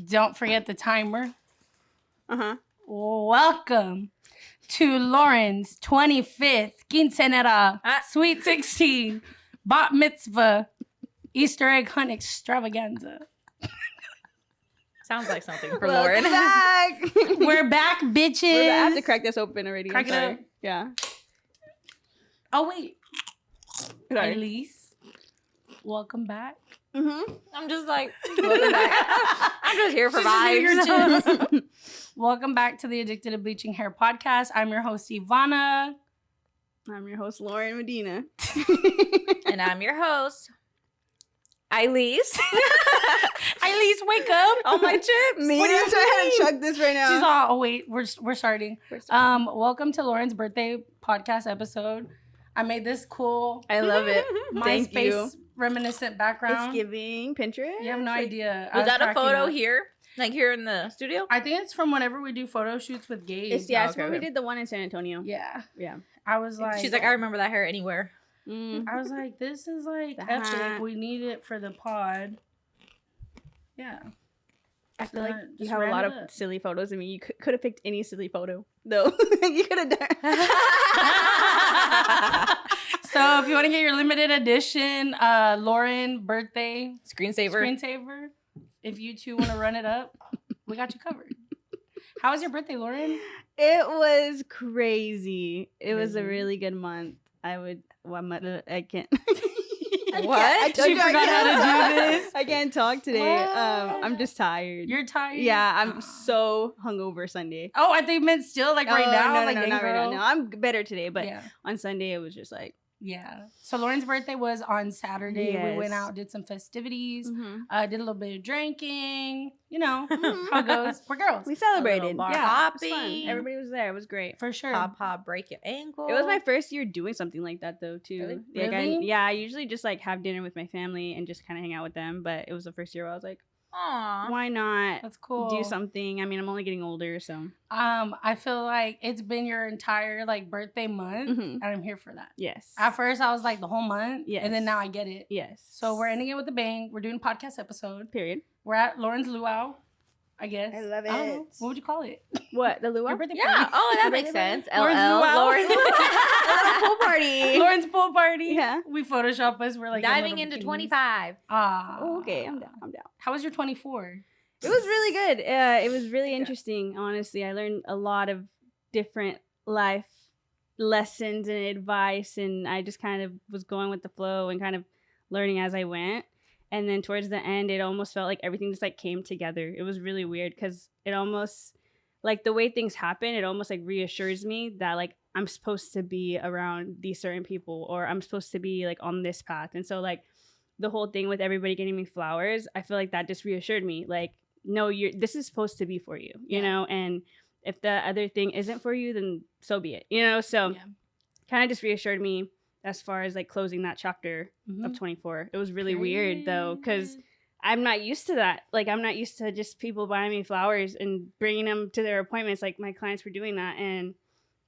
Don't forget the timer. Uh-huh. Welcome to Lauren's 25th quinceanera, Sweet 16, Bat Mitzvah, Easter egg hunt extravaganza. Sounds like something for Lauren. Back. We're back, bitches. I have to crack this open already. Crack it up. Yeah. Oh, wait. Sorry. Ilyse, welcome back. Mm-hmm. I'm just like, welcome back. I'm just here for vibes. Welcome back to the Addicted to Bleaching Hair Podcast. I'm your host, Ivana. I'm your host, Lauren Medina. And I'm your host, Ilyse. Ilyse, wake up. On my chips. Me? That's why I had to chug this right now. She's all, oh, wait, we're starting. Welcome to Lauren's birthday podcast episode. I made this cool. I love it. Thank MySpace you. Reminiscent background. It's giving Pinterest. You have no idea. Was that a photo here? Like here in the studio? I think it's from whenever we do photo shoots with gays. It's when we did the one in San Antonio. Yeah. Yeah. I was like. She's like, I remember that hair anywhere. I was like, this is like epic. We need it for the pod. Yeah. I feel like you have a lot of silly photos. I mean, you could have picked any silly photo, though. You could have done. So if you want to get your limited edition Lauren birthday screensaver, if you two want to run it up, we got you covered. How was your birthday, Lauren? It was crazy. It was a really good month. I can't. What? She forgot how to do this. I can't talk today. I'm just tired. You're tired? Yeah, I'm so hungover Sunday. Oh, I think meant still like right now. No, like, not right now. No, I'm better today, but yeah. On Sunday it was just like. Yeah. So Lauren's birthday was on Saturday. Yes. We went out, did some festivities, Mm-hmm. did a little bit of drinking. You know how it goes. We're girls. We celebrated. Bar Yeah, hopping. It was fun. Everybody was there. It was great. For sure. Hop, break your ankle. It was my first year doing something like that, though, too. Really? Like I usually just like have dinner with my family and just kind of hang out with them. But it was the first year where I was like, Aww. why not? That's cool. Do something. I mean, I'm only getting older, so. I feel like it's been your entire like birthday month, Mm-hmm. and I'm here for that. Yes. At first, I was like the whole month, Yes. and then now I get it. Yes. So we're ending it with a bang. We're doing a podcast episode. Period. We're at Lauren's luau, I guess. I love don't know. it. What would you call it? What? The luau? Your birthday Yeah. party. Oh, that makes sense. Lauren's LL. luau. Lauren's Pool party. Lauren's pool party. Yeah. We Photoshop us. We're like diving into 25. Oh, okay. I'm down. How was your 24? It was really good. It was really interesting, honestly. I learned a lot of different life lessons and advice, and I just kind of was going with the flow and kind of learning as I went. And then towards the end, it almost felt like everything just like came together. It was really weird because it almost, like the way things happen, it almost like reassures me that like I'm supposed to be around these certain people, or I'm supposed to be like on this path. And so like the whole thing with everybody getting me flowers, I feel like that just reassured me, like, no, this is supposed to be for you, you know? And if the other thing isn't for you, then so be it, you know? So kind of just reassured me as far as like closing that chapter of 24. It was really weird though, because I'm not used to that. Like, I'm not used to just people buying me flowers and bringing them to their appointments. Like, my clients were doing that, and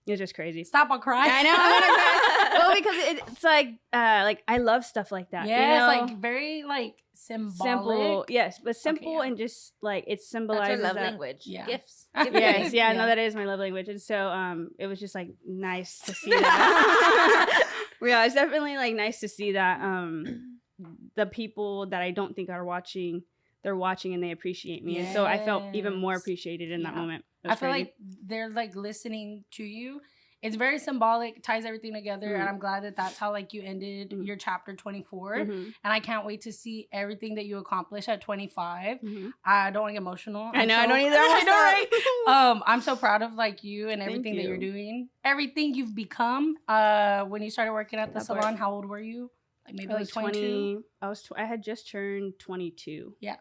it was just crazy. Stop, I'll cry. I know. I'm gonna cry. Well, because it's like I love stuff like that. Yes, you know? like very like symbolic. Simple, yes, but simple Okay, yeah. and just like it symbolizes That's her love that. language. Yeah. Gifts. Yes, yeah, no, that is my love language, and so it was just like nice to see that. Yeah, it's definitely like nice to see that the people that I don't think are watching, they're watching and they appreciate me, and so I felt even more appreciated in that moment. I feel like they're like listening to you. It's very symbolic, ties everything together, and I'm glad that that's how like you ended your chapter 24. And I can't wait to see everything that you accomplish at 25. I don't want to get emotional. I know, I don't either. I know, right? I'm so proud of like you and everything that you're doing, everything you've become. When you started working at the salon, how old were you? Like maybe like 22. I had just turned 22. Yeah,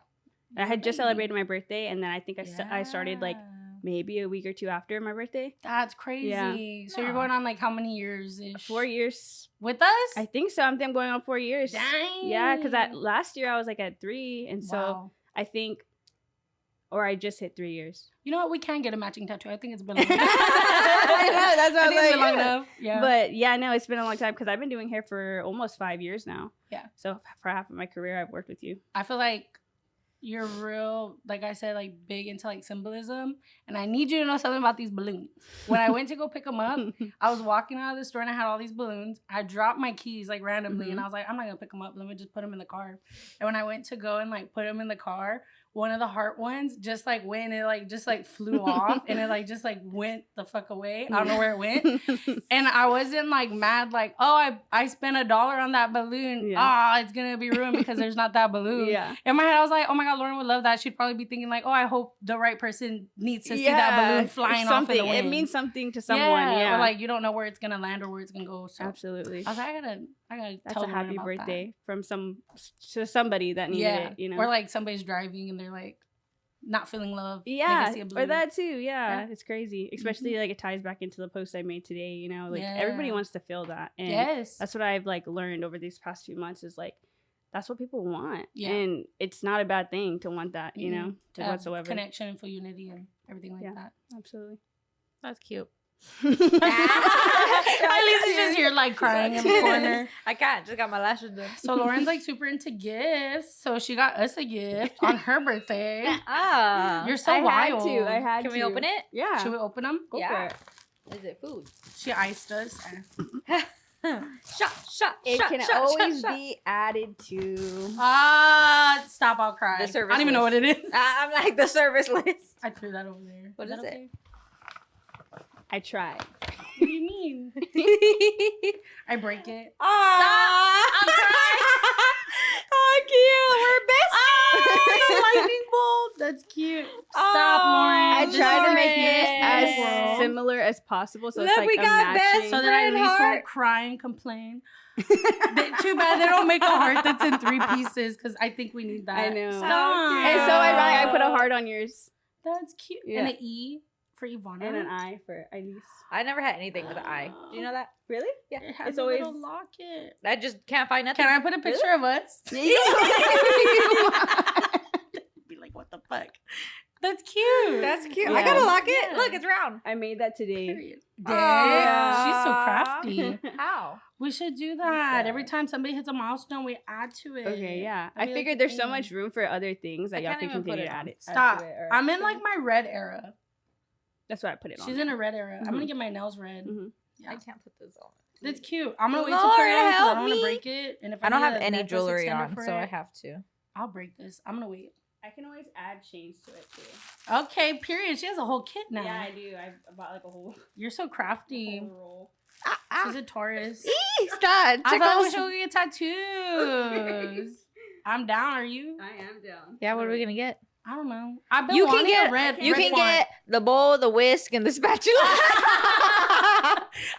I had just celebrated my birthday, and then I think I started like maybe a week or two after my birthday. That's crazy. Yeah. So you're going on like how many years-ish? 4 years. With us? I think so. I'm going on 4 years. Dang. Yeah, because last year I was like at 3, and so I think, or I just hit 3 years. You know what? We can get a matching tattoo. I think it's been long enough. I know, that's what I was like. It's been long enough. Yeah. But yeah, no, it's been a long time because I've been doing hair for almost 5 years now. Yeah. So for half of my career, I've worked with you. I feel like you're real, like I said, like big into like symbolism. And I need you to know something about these balloons. When I went to go pick them up, I was walking out of the store and I had all these balloons. I dropped my keys like randomly and I was like, I'm not gonna pick them up. Let me just put them in the car. And when I went to go and like put them in the car, one of the heart ones just like went, it like just like flew off and it like just like went the fuck away. I don't know where it went. And I wasn't like mad, like, oh, I spent $1 on that balloon. It's gonna be ruined because there's not that balloon. In my head, I was like, oh my God, Lauren would love that. She'd probably be thinking like, oh, I hope the right person needs to see that balloon flying off in the wind. It means something to someone. Or like you don't know where it's gonna land or where it's gonna go. So absolutely. I was like, I gotta That's tell a happy about birthday from somebody that needed it, you know. Or like somebody's driving and they're like not feeling love. Or that too. It's crazy. Especially like it ties back into the post I made today, you know, like everybody wants to feel that. And that's what I've like learned over these past few months is like that's what people want. And it's not a bad thing to want that, you know, whatsoever. Connection and full unity and everything like that. Absolutely. That's cute. Ilyse is just here like crying in the corner. I can't. Just got my lashes done. So Lauren's like super into gifts. So she got us a gift on her birthday. You're so wild. I had to. Can we open it? Yeah. Should we open them? Go for it. Is it food? She iced us. It can always be added to. Stop! I'll cry. The service I don't even know what it is. I'm like the service list. I threw that over there. What is it? I tried. What do you mean? I break it. Stop! I'm crying. Oh, cute. We're best. The lightning bolt. That's cute. Stop, Lauren. I tried to make it as similar as possible, so it's like we a got matching. best so that I at least won't cry and complain. Too bad they don't make a heart that's in 3 pieces because I think we need that. I know. Stop. It's so ironic. I put a heart on yours. That's cute. Yeah. And an E for Ivana. And an I for Ilyse. I never had anything with an eye. Do you know that? Really? Yeah. It has It's a always- little locket. I just can't find nothing. Can I put a picture of us? Yeah. Be like, what the fuck? That's cute. That's cute. Yeah. I got a locket. Yeah. Look, it's round. I made that today. Period. Aw. She's so crafty. How? We should do that. Every time somebody hits a milestone, we add to it. Okay, yeah. That'd I be figured like there's a so thing. much room for other things that I y'all can't can even put continue it to on. add it. Stop. To it or- I'm in like my red era. That's why I put it on. She's in a red era. I'm Mhm. gonna get my nails red. Mhm. Yeah. I can't put this on. It's cute. I'm gonna wait to Lord, put it on 'cause I help don't want to me. break it. And if I don't need have a any necklace jewelry extender on, for so I it, have to. I'll break this. I'm gonna wait. I can always add chains to it too. Okay, period. She has a whole kit now. Yeah, I do. I bought like a whole You're so crafty. roll. She's a Taurus. Stop. I thought we should get tattoos. I'm down. Are you? I am down. Yeah, what are we gonna get? I don't know. I've been You can wanting get a red. You red can font. get the bowl, the whisk, and the spatula.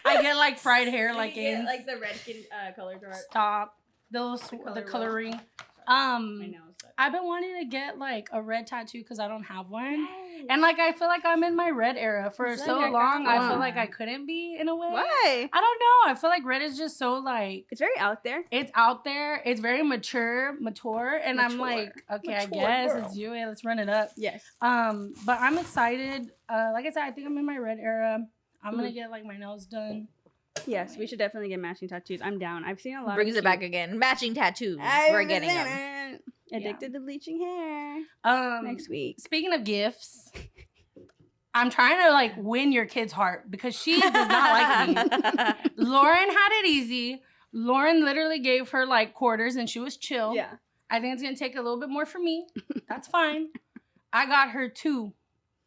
I get like fried hair, like yeah, in. like the redkin color chart. Stop. The little the coloring. I know. I've been wanting to get like a red tattoo because I don't have one. And like I feel like I'm in my red era for It's so like I got long. I feel one. like I couldn't be in a way. Why? I don't know. I feel like red is just so like It's very out there. it's out there. It's very mature, and I'm Mature. like, okay, I Mature guess girl. it's you. Let's run it up. Yes. But I'm excited. Like I said, I think I'm in my red era. I'm gonna get like my nails done. Yes, we should definitely get matching tattoos. I'm down. I've seen a lot. Brings of it back again. Matching tattoos. We're getting them. Addicted to bleaching hair. Next week. Speaking of gifts, I'm trying to like win your kid's heart because she does not like me. Lauren had it easy. Lauren literally gave her like quarters and she was chill. Yeah. I think it's gonna take a little bit more for me. That's fine. I got her 2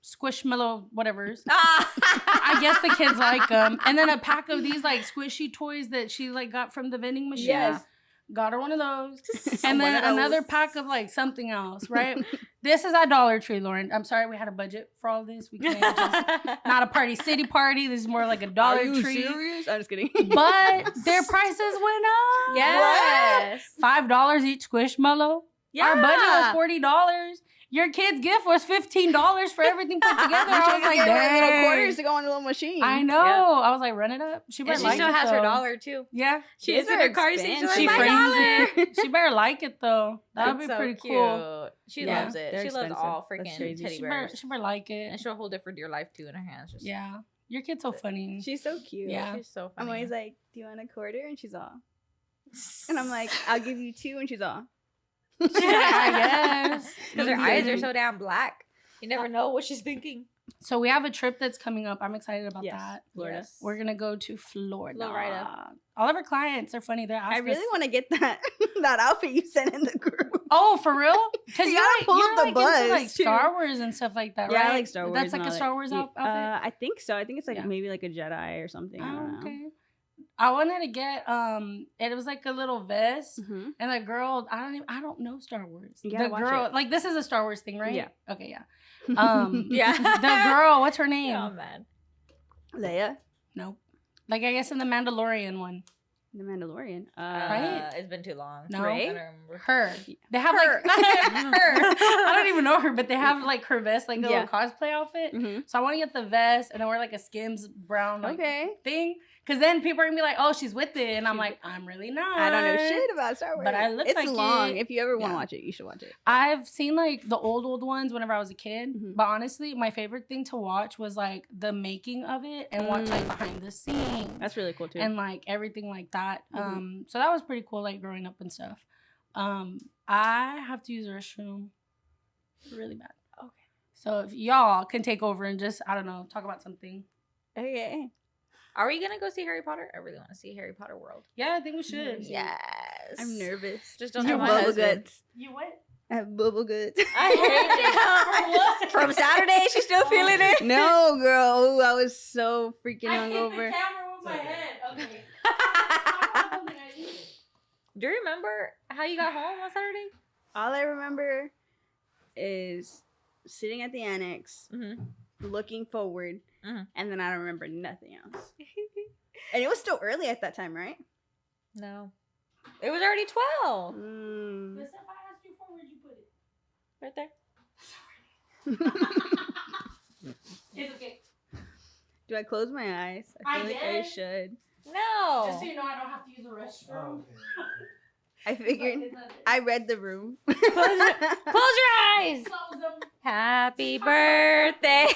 squishmallow whatevers. I guess the kids like them. And then a pack of these like squishy toys that she like got from the vending machine. Yes. Got her one of those. One And then of those. another pack of like something else, right? This is at Dollar Tree, Lauren. I'm sorry we had a budget for all this. We can't just not a Party City party. This is more like a Dollar Are you Tree. serious? I'm just kidding. But their prices went up. Yes. $5 each squishmallow. Yeah. Our budget was $40. Your kid's gift was $15 for everything put together. I was like, little dang. quarters to go on the little machine. I know. Yeah. I was like, run it up. She better And she like still it, has her though. dollar too. Yeah. She These is in are her car seat. She's like, She "My frames dollar." it. She better like it though. That would That's be so pretty cute. cool. She Yeah, loves it. they're She loves expensive. all That's freaking crazy. teddy She better, bears. she better like it. And she'll hold it for dear life too in her hands. Just Yeah. Your kid's so funny. She's so cute. Yeah. She's so I'm funny. always like, do you want a quarter? And she's all. And I'm like, I'll give you 2. And she's all. I guess. Because her eyes are so damn black. You never know what she's thinking. So we have a trip that's coming up. I'm excited about that. Florida. Yes. We're gonna go to Florida. Florida. All of our clients are funny. They're asking. I really want to get that outfit you sent in the group. Oh, for real? Because You you're gotta like, pull you're up the like buzz, into like too. Star Wars and stuff like that, Yeah, right? I like Star Wars. That's like and a all Star that. Wars Yeah, outfit. I think so. I think it's like Yeah. maybe like a Jedi or something. I don't know. Okay. I wanted to get it was like a little vest, Mm-hmm. and the girl I don't know Star Wars. You gotta The watch girl it. like this is a Star Wars thing, right? Yeah. Okay, yeah. Yeah. The girl, what's her name? Oh, man. Leia, Nope. Like I guess in the Mandalorian one. the Mandalorian. Right? It's been too long. No. Rey? I don't remember. Her. They have Her. like her. I don't even know her, but they have like her vest, like the Yeah. little cosplay outfit. Mm-hmm. So I want to get the vest and then wear like a Skims brown like Okay. thing. Cause then people are gonna be like, "Oh, she's with it," and I'm like, "I'm really not." I don't know shit about Star Wars, But I look it's like long. it. If you ever want to Yeah. watch it, you should watch it. I've seen like the old ones whenever I was a kid, Mhm. but honestly, my favorite thing to watch was like the making of it and watch like Mm. behind the scenes That's really cool too. and like everything like that. Mhm. So that was pretty cool, like growing up and stuff. I have to use the restroom really bad. Okay. So if y'all can take over and just I don't know talk about something. Okay. Are we going to go see Harry Potter? I really want to see Harry Potter World. Yeah, I think we should. Yes. I'm nervous. Just don't Your have my bubble husband. guts. You what? I have bubble guts. I hate it. From Saturday, she's still feeling it. No, girl. Ooh, I was so freaking I hit the hungover. camera with my head. Okay. Do you remember how you got home on Saturday? All I remember is sitting at the annex, Mm-hmm. looking forward, Mhm. and then I don't remember nothing else. And it was still early at that time, right? No. It was already 12. Mm. If I asked you for, where'd you put it? Right there. It's okay. Do I close my eyes? I I feel like I guess. should. No. Just so you know, I don't have to use the restroom. I figured. I read the room. Close your eyes. Close them. Happy birthday.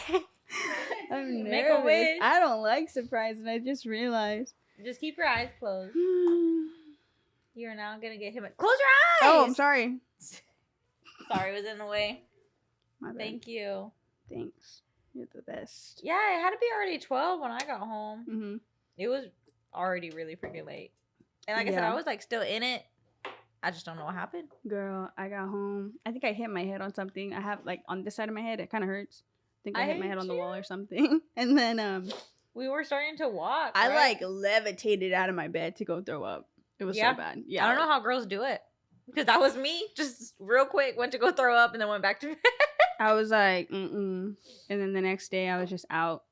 I'm Make a nervous. wish. I don't like surprises. I just realized. Just keep your eyes closed. Oh, You're now going to get him. Close your eyes. I'm sorry. Sorry, it was in the way. My bad. Thank you. Thanks. You're the best. Yeah, it had to be already 12 when I got home. Mm-hmm. It was already really freaking late. And like I said, Yeah. I was like still in it. I just don't know what happened. Girl, I got home. I think I hit my head on something. I have like on this side of my head, it kind of hurts. I think I hit my head on the wall or something. And then We were starting to walk. I right? like levitated out of my bed to go throw up. It was Yeah. so bad. Yeah. I don't know how girls do it. Because that was me. Just real quick, went to go throw up and then went back to bed. I was like, mm-mm. And then the next day I was just out.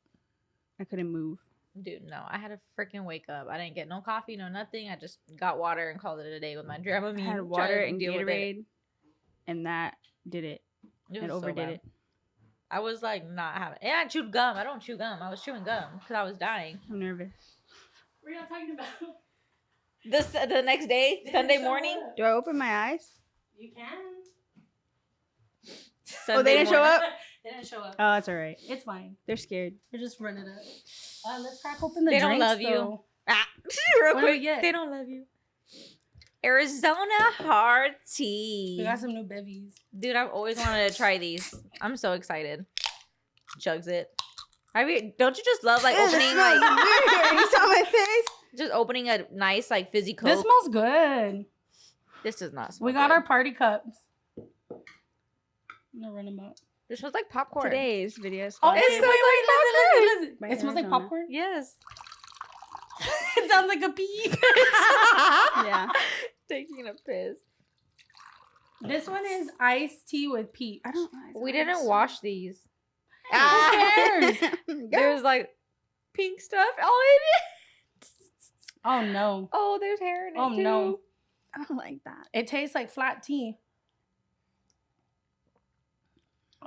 I couldn't move. Dude, no. I had to freaking wake up. I didn't get no coffee, no nothing. I just got water and called it a day with my Dramamine. I had trying water to and deal with it. Gatorade. And that did it. It It was so overdid bad. it. I was like not having. And I chewed gum. I don't chew gum. I was chewing gum because I was dying. I'm nervous. What are y'all talking about? The next day, They didn't Sunday show morning. up. Do I open my eyes? You can. Oh, they didn't show up? They didn't show up. Oh, that's all right. It's fine. They're scared. We're just running it up. Let's crack open the They don't drinks, love you. though. Ah, real What do we quick. get? They don't love you. Arizona hard We tea. got some new bevies. Dude, I've always wanted to try these. I'm so excited. Chugs it. Don't you just love like Ew, this opening smells like weird. You saw my face? just opening a nice like fizzy Coke? This smells good. This does not smell We got good. our party cups. I'm gonna run them up. This smells like popcorn. Today's video is Oh, sponsored wait, listen. by It smells like Arizona. popcorn. Yes. It sounds like a pee. Yeah. Taking a piss. This one is iced tea with peach. I don't know. We didn't wash these. Who cares? There's like pink stuff all in it. Oh no. Oh, there's hair in it Oh too. no. I don't like that. It tastes like flat tea.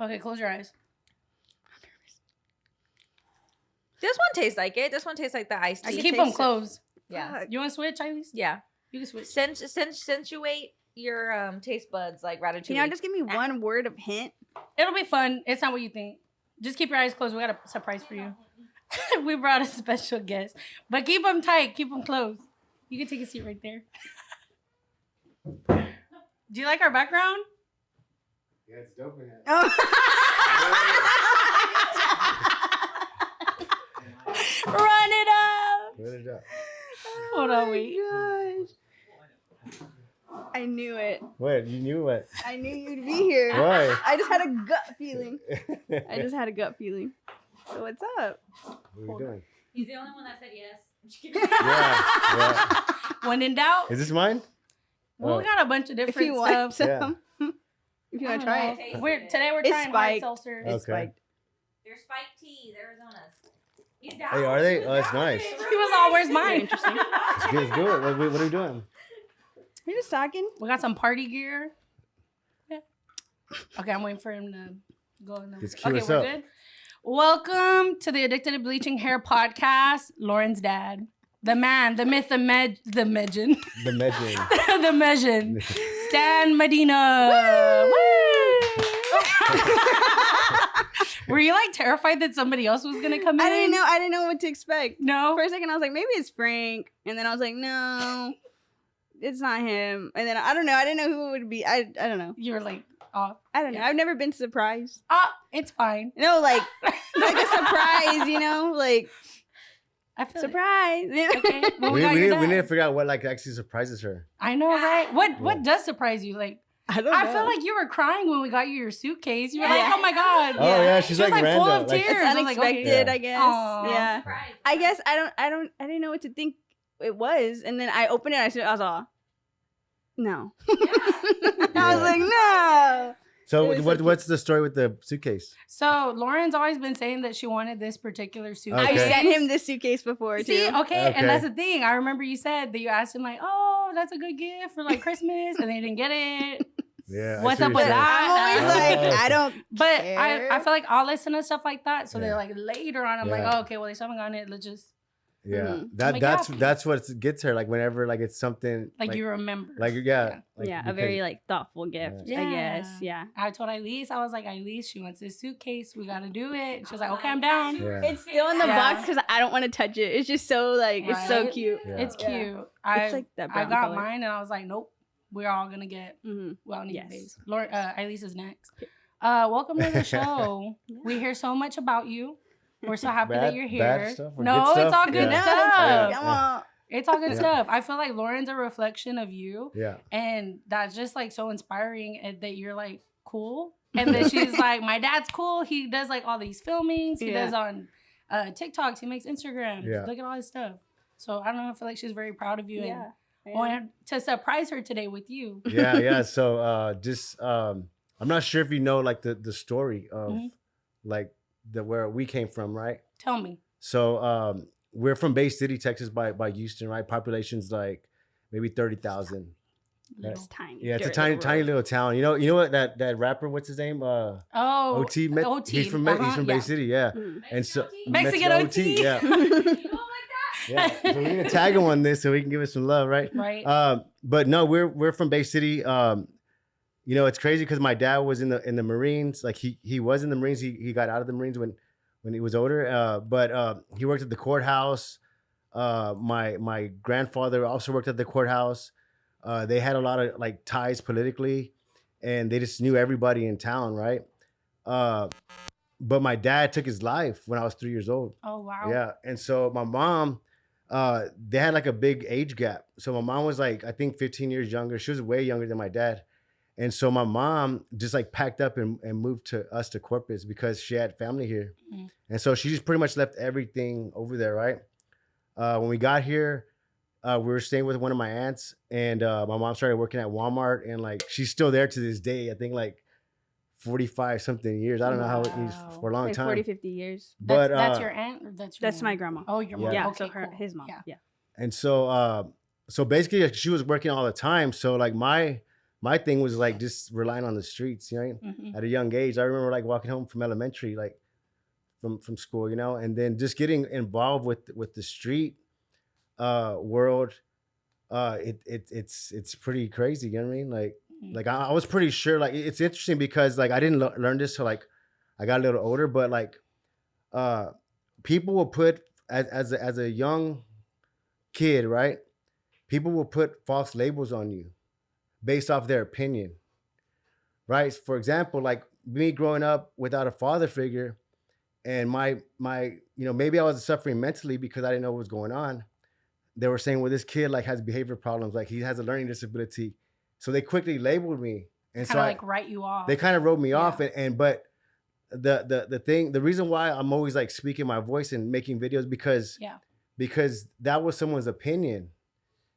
Okay, close your eyes. This one tastes like it. This one tastes like the iced I tea. can Keep them taste it. closed. Yeah. Fuck. You want to switch, Ilyse? Yeah. You can switch. Accentuate your taste buds like Ratatouille. Can y'all just give me one word of hint? It'll be fun. It's not what you think. Just keep your eyes closed. We got a surprise for you. We brought a special guest. But keep them tight. Keep them closed. You can take a seat right there. Do you like our background? Yeah, it's dope in here. Oh. Run it up. Run it up. Hold on, wait. Gosh. I knew it. What? You knew what? I knew you'd be here. Why? I just had a gut feeling. So what's up? What are you doing? He's the only one that said yes. Yeah. When in doubt, Is this mine? well, we got a bunch of different If you want stuff. some. If you want to try it. it. We're It's trying hard spiked. seltzer. Okay. It's spiked. They're spiked teas, Arizona's. He's down. Hey, are they? Oh, that's nice. He was all, where's mine? Interesting. Let's do it. What are we doing? We're just talking. We got some party gear. Yeah. Okay, I'm waiting for him to go in there. Just cue Okay, us we're up. good. Welcome to the Addicted to Bleaching Hair Podcast. Lauren's dad. The man, the myth, the Megan. The Medjing. The Megan. Stan Medina. Woo! Were you like terrified that somebody else was gonna come in? I didn't know what to expect. No. For a second, I was like, maybe it's Frank, and then I was like, no, it's not him. And then I don't know. I didn't know who it would be. I don't know. You were like, oh, I don't know. I've never been surprised. it's fine. No, like a surprise. Like I feel surprise. Okay. Well, We got your need to dad. figure out what like actually surprises her. I know, right? What does surprise you? Like, I don't know. I feel like you were crying when we got you your suitcase. You were Yeah. like, oh my God. Oh yeah, she's She was like like full random. of Like, tears. it's I was like, unexpected. okay. I guess. Aw. Yeah. Surprise. I guess I didn't know what to think it was, and then I opened it. And I was all, no. I was like, no. So It was so what's the story with the suitcase? So Lauren's always been saying that she wanted this particular suitcase. Okay. I sent him this suitcase before too. See, okay, Okay. and that's the thing. I remember you said that you asked him like, "Oh, that's a good gift for like Christmas," and they didn't get it. Yeah. I What's see up what with you're saying. that? I'm always like, Oh. I don't. But care. I feel like I'll listen to stuff like that. So Yeah. they're like later on, I'm like, Yeah. oh, okay, well they still haven't gotten it. Let's just Yeah, Mhm. Like, yeah. that's what gets her. Like whenever like it's something like you remember. like yeah, like, Yeah, a because- very like thoughtful gift. Yeah. I guess. Yeah. I told Ilyse, I was like, Ilyse, she wants this suitcase. We gotta do it. She was like, okay, I'm down. Yeah. It's still in the Yeah. box because I don't want to touch it. It's just so like it's so Right? cute. Yeah. It's Yeah. cute. It's like that I brown got color. mine and I was like, nope, we're all gonna get Mm-hmm. well need Yes. these. Lauren, Ilyse is next. Welcome to the show. Yeah. We hear so much about you. We're so happy Bad- that you're bad here. stuff or No, good it's stuff? all good Yeah. stuff. Come on. It's all good Yeah. stuff. I feel like Lauren's a reflection of you, Yeah. and that's just like so inspiring. And that you're like cool, and that she's like, my dad's cool. He does like all these filmings. He Yeah. does on TikToks. He makes Instagrams. Yeah. Look at all his stuff. So I don't know. I feel like she's very proud of you, Yeah. and wanted to surprise her today with you. Yeah. So just I'm not sure if you know like the story of Mhm. like where we came from, right? Tell me. So we're from Bay City, Texas, by Houston, right? Population's like maybe 30,000. It's tiny. Yeah, it's a dirt tiny, little tiny road. little town. You know what that rapper? What's his name? Oh, OT. OT. He's from Uh-huh, Bay yeah. City. Yeah, Mhm. and so Mexican OT. Yeah, yeah. So we're gonna tag him on this so he can give us some love, right? Right. But no, we're from Bay City. You know, it's crazy because my dad was in the Marines. Like he was in the Marines. He got out of the Marines when he was older. But he worked at the courthouse. My grandfather also worked at the courthouse. They had a lot of like ties politically, and they just knew everybody in town, right? But my dad took his life when I was 3 years old. Oh wow. Yeah, and so my mom, they had like a big age gap. So my mom was like, I think 15 years younger. She was way younger than my dad. And so my mom just like packed up and moved to Corpus because she had family here. Mhm. And so she just pretty much left everything over there, right? When we got here, we were staying with one of my aunts, and my mom started working at Walmart, and like she's still there to this day. I think like 45 something years. I don't know how it is Wow. for a long Like time. 40, 50 years. But That's your aunt or that's your That's mom? my grandma. Oh, your mom. Yeah. Yeah, Okay, so cool. his mom. Yeah. Yeah. And so basically like, she was working all the time. So like my thing was like just relying on the streets, you know, Mhm. at a young age. I remember like walking home from elementary, like from school, you know, and then just getting involved with the street world. It's pretty crazy, you know what I mean? Like I was pretty sure, like it's interesting because like I didn't learn this till like I got a little older, but like people will put as a young kid, right? People will put false labels on you. based off their opinion, right? For example, like me growing up without a father figure, and my maybe I was suffering mentally because I didn't know what was going on. They were saying, well, this kid like has behavior problems, like he has a learning disability, so they quickly labeled me, and Kind of like write you off. they kind of wrote me off, but the reason why I'm always like speaking my voice and making videos because that was someone's opinion,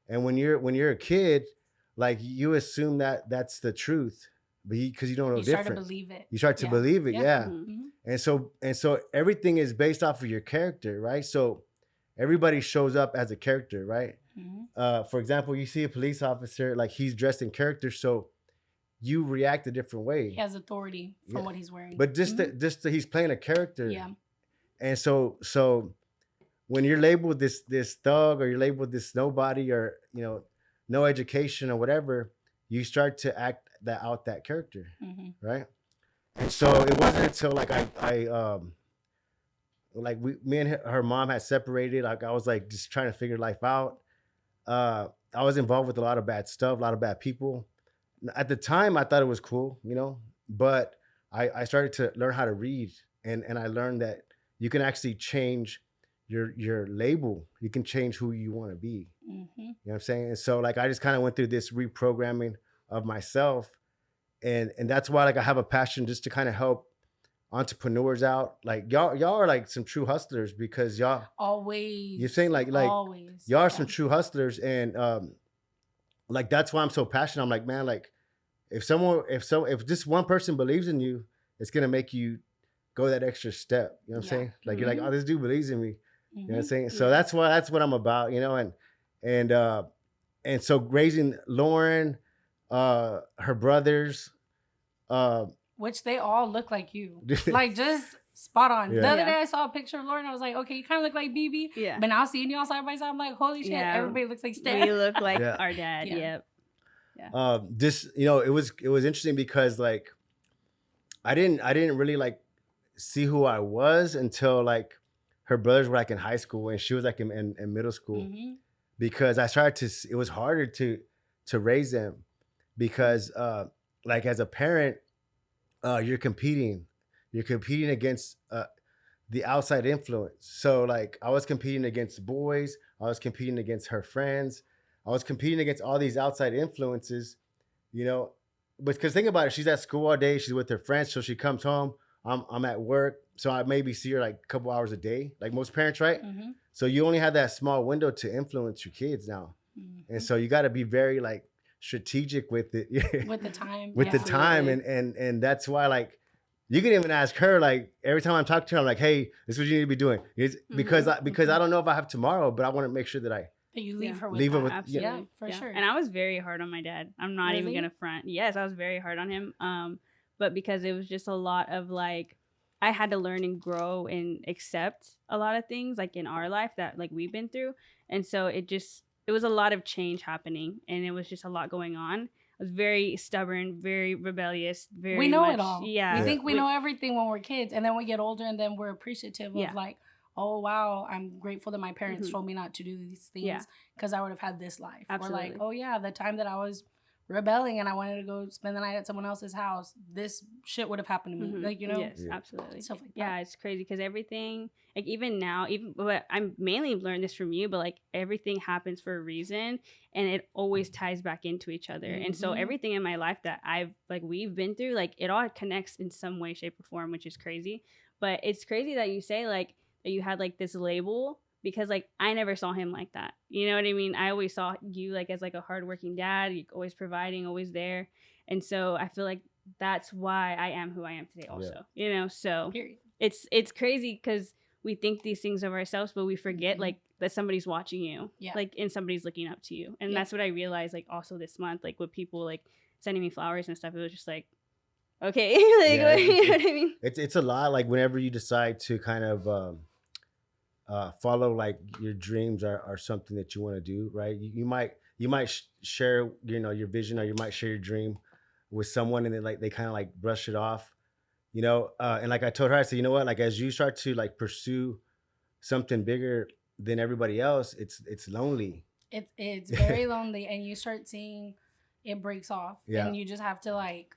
and when you're a kid, like you assume that that's the truth, but because you don't know different. You start to believe it. You start to believe it, yeah. Mm-hmm. And so everything is based off of your character, right? So everybody shows up as a character, right? Mm-hmm. For example, you see a police officer, like he's dressed in character, so you react a different way. He has authority from what he's wearing. But he's playing a character. Yeah. And so when you're labeled this thug, or you're labeled this nobody, or no education or whatever, you start to act that character, right? And so it wasn't until like me and her mom had separated. Like I was like just trying to figure life out. I was involved with a lot of bad stuff, a lot of bad people. At the time, I thought it was cool, but I started to learn how to read, and I learned that you can actually change your label. You can change who you want to be. You know what I'm saying? And so like I just kind of went through this reprogramming of myself, and that's why like I have a passion just to kind of help entrepreneurs out. Like y'all are like some true hustlers, because y'all always, you're saying like always, y'all are some true hustlers, and like that's why I'm so passionate. I'm like, man, like if just one person believes in you, it's gonna make you go that extra step. You know what I'm saying? Like you're like, oh, this dude believes in me. You know what I'm saying? So that's what I'm about, and so raising Lauren, her brothers, which they all look like you, like just spot on. Yeah. The other day I saw a picture of Lauren. I was like, okay, you kind of look like BB. Yeah. But now seeing y'all side by side, I'm like, holy shit, everybody looks like Stan. We look like our dad. Yeah. Yep. This, it was interesting because like I didn't really like see who I was until like her brothers were like in high school and she was like in middle school, because I started to, it was harder to raise them because like as a parent, you're competing against the outside influence. So like I was competing against boys, I was competing against her friends, I was competing against all these outside influences, because think about it, she's at school all day, she's with her friends, so she comes home, I'm at work, so I maybe see her like a couple hours a day, like most parents, right? So you only have that small window to influence your kids now. And so you got to be very like strategic with it. With the time. The time. And that's why like you can even ask her, like every time I'm talking to her, I'm like, hey, this is what you need to be doing. Because I don't know if I have tomorrow, but I want to make sure that you leave her with leave that. her with, absolutely. For sure. And I was very hard on my dad. I'm not even gonna front. Yes, I was very hard on him. But because it was just a lot of like, I had to learn and grow and accept a lot of things like in our life that like we've been through. And so it was a lot of change happening, and it was just a lot going on. I was very stubborn, very rebellious, we know much, it all. Yeah. We think we know everything when we're kids, and then we get older and then we're appreciative of like, oh wow, I'm grateful that my parents told me not to do these things because I would have had this life. Absolutely. Or like, oh yeah, the time that I was rebelling and I wanted to go spend the night at someone else's house, this shit would have happened to me. Like, Yes, absolutely. Stuff like that. Yeah, it's crazy because everything, like even now, but I'm mainly learned this from you, but like everything happens for a reason, and it always ties back into each other. And so everything in my life that we've been through, like it all connects in some way, shape, or form, which is crazy. But it's crazy that you say like that you had like this label, because like I never saw him like that. You know what I mean? I always saw you like as like a hardworking dad, you're always providing, always there. And so I feel like that's why I am who I am today also. So Period. It's crazy because we think these things of ourselves, but we forget like that somebody's watching you. Like, and somebody's looking up to you. And that's what I realized like also this month, like with people like sending me flowers and stuff, it was just like, okay. You know what I mean? It's a lot. Like whenever you decide to kind of follow like your dreams are something that you want to do, right? You might share your vision, or you might share your dream with someone, and then like they kind of like brush it off, and like I told her, I said, you know what, like as you start to like pursue something bigger than everybody else, it's lonely. It's very lonely, and you start seeing it breaks off. Yeah. And you just have to like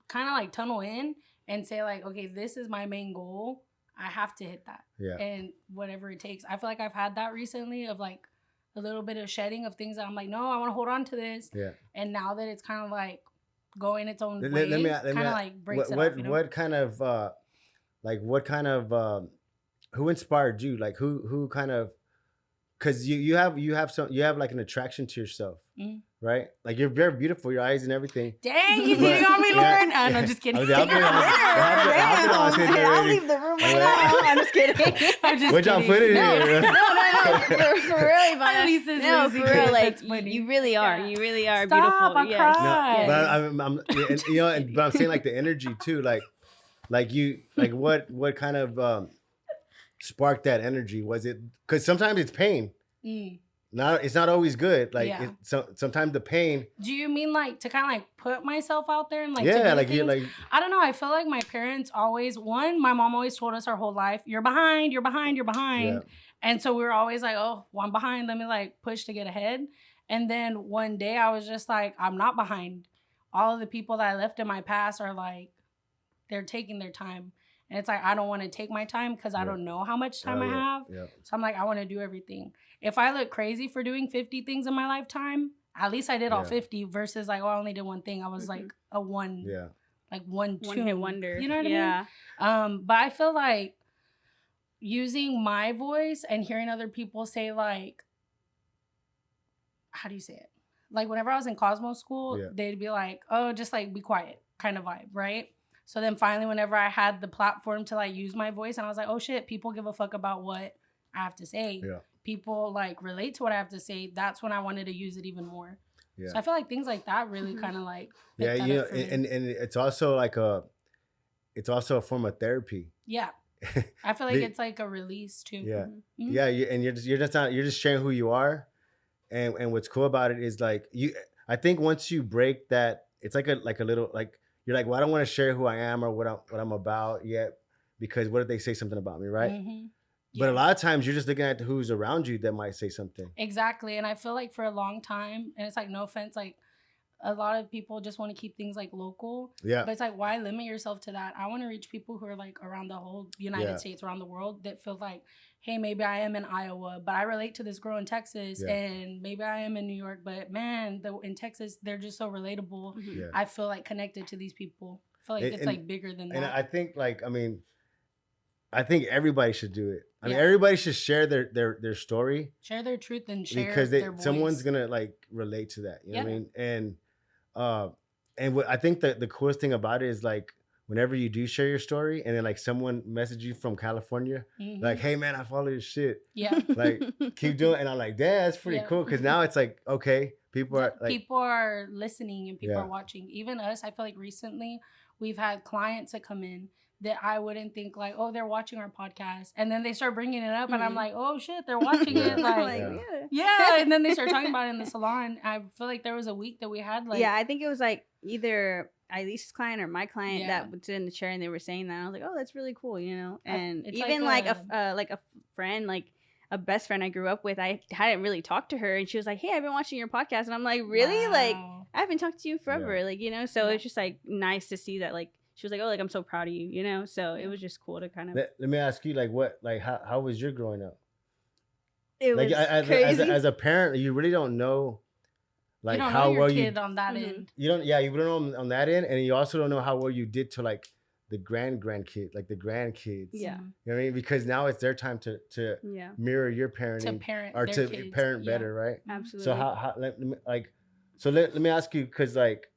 kind of like tunnel in and say like, okay, this is my main goal. I have to hit that. Yeah. And whatever it takes. I feel like I've had that recently of like a little bit of shedding of things that I'm like, no, I want to hold on to this. Yeah. And now that it's kind of like going its own way, let me kind of like breaks what, it off. You know? What kind of who inspired you? Like who kind of, because you have like an attraction to yourself, right? Like you're very beautiful, your eyes and everything. Dang, you cheating on me, Lauren? Yeah. No, just kidding. I'll leave the room right now. I'm just kidding. I'm just what y'all kidding. put it No, in? for real, Ivana. Ilyse's No, losing for real, it. like That's funny. you really are. Yeah. You really are Stop, beautiful. I'll Yes. cry. No, but I'm and, you know, but I'm saying like the energy too, like you, like what kind of sparked that energy? Was it because sometimes it's pain? It's not always good. Like Yeah. sometimes the pain. Do you mean like to kind of like put myself out there and like Yeah, to do like you things? like. I don't know. I feel like my parents always my mom always told us our whole life, you're behind, you're behind, you're behind. Yeah. And so we were always like, oh, well, I'm behind. Let me like push to get ahead. And then one day I was just like, I'm not behind. All of the people that I left in my past are like, they're taking their time. And it's like, I don't want to take my time because I don't know how much time I have. Yeah. So I'm like, I want to do everything. If I look crazy for doing 50 things in my lifetime, at least I did all 50 versus like, oh, I only did one thing. I was like a one, like one hit wonder. You know what I mean? But I feel like using my voice and hearing other people say like, how do you say it? Like whenever I was in Cosmo school, they'd be like, oh, just like be quiet kind of vibe, right? So then finally, whenever I had the platform to like use my voice and I was like, oh shit, people give a fuck about what I have to say. Yeah. People like relate to what I have to say. That's when I wanted to use it even more. Yeah. So I feel like things like that really kind of like. Yeah, you know, and it's also like it's also a form of therapy. Yeah. I feel like it's like a release too. Yeah. Mm-hmm. Yeah. And you're just sharing who you are. And what's cool about it is like I think once you break that, it's like a little, like, you're like, well, I don't want to share who I am or what I'm about yet, because what if they say something about me, right? Mm-hmm. Yeah. But a lot of times you're just looking at who's around you that might say something. Exactly. And I feel like for a long time, and it's like, no offense, like a lot of people just want to keep things like local. Yeah. But it's like, why limit yourself to that? I want to reach people who are like around the whole United States, around the world, that feel like, hey, maybe I am in Iowa, but I relate to this girl in Texas, and maybe I am in New York, but man, in Texas, they're just so relatable. Mm-hmm. Yeah. I feel like connected to these people. I feel like it's like bigger than that. And I think like, I think everybody should do it. I mean, everybody should share their story. Share their truth and share because their voice. someone's gonna like relate to that. You know what I mean? And what I think that the coolest thing about it is like, whenever you do share your story and then like someone message you from California, like, hey man, I follow your shit. Yeah. Like, keep doing it. And I'm like, damn, that's pretty cool. Cause now it's like, okay, people are listening and people are watching. Even us, I feel like recently we've had clients that come in that I wouldn't think like, oh, they're watching our podcast. And then they start bringing it up and I'm like, oh shit, they're watching it. Like, and then they start talking about it in the salon. I feel like there was a week that we had like. Yeah, I think it was like either Ilyse's client or my client that was in the chair and they were saying that. I was like, oh, that's really cool, you know? And it's even like a friend, like a best friend I grew up with, I hadn't really talked to her and she was like, hey, I've been watching your podcast. And I'm like, really? Wow. Like, I haven't talked to you forever. Like, you know? So it's just like nice to see that, like, she was like, oh, like, I'm so proud of you, you know? So it was just cool to kind of. Let me ask you, like, how was your growing up? It like, was crazy. As a parent, you really don't know, like, you don't how know your well kid on that end. You don't know on that end, and you also don't know how well you did to like the grandkids, like the grandkids. Yeah. You know what I mean? Because now it's their time to mirror your parenting, to parent or to kids. parent better, right? Absolutely. So how let me ask you, because like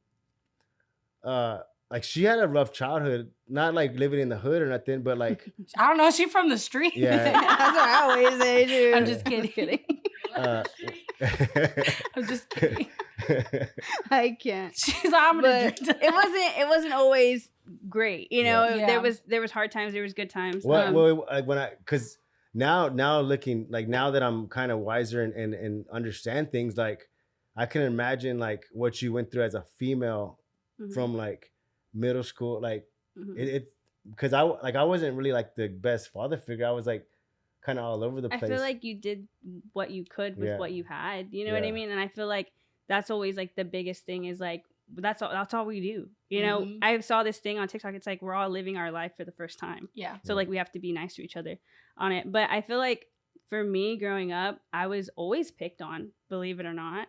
she had a rough childhood, not like living in the hood or nothing, but like I don't know, she from the street. Yeah. That's what I always say, dude. I'm just kidding. I'm just kidding. I can't. She's like, I'm gonna drink it wasn't always great, you know. Yeah. There was hard times, there was good times. Well, because now looking, like, now that I'm kind of wiser and understand things, like I can imagine like what you went through as a female from like middle school, like it because I wasn't really like the best father figure. I was like kind of all over the place. I feel like you did what you could with what you had, you know what I mean? And I feel like that's always like the biggest thing is like, that's all we do. You know, I saw this thing on TikTok. It's like, we're all living our life for the first time. Yeah. So like we have to be nice to each other on it. But I feel like for me growing up, I was always picked on, believe it or not.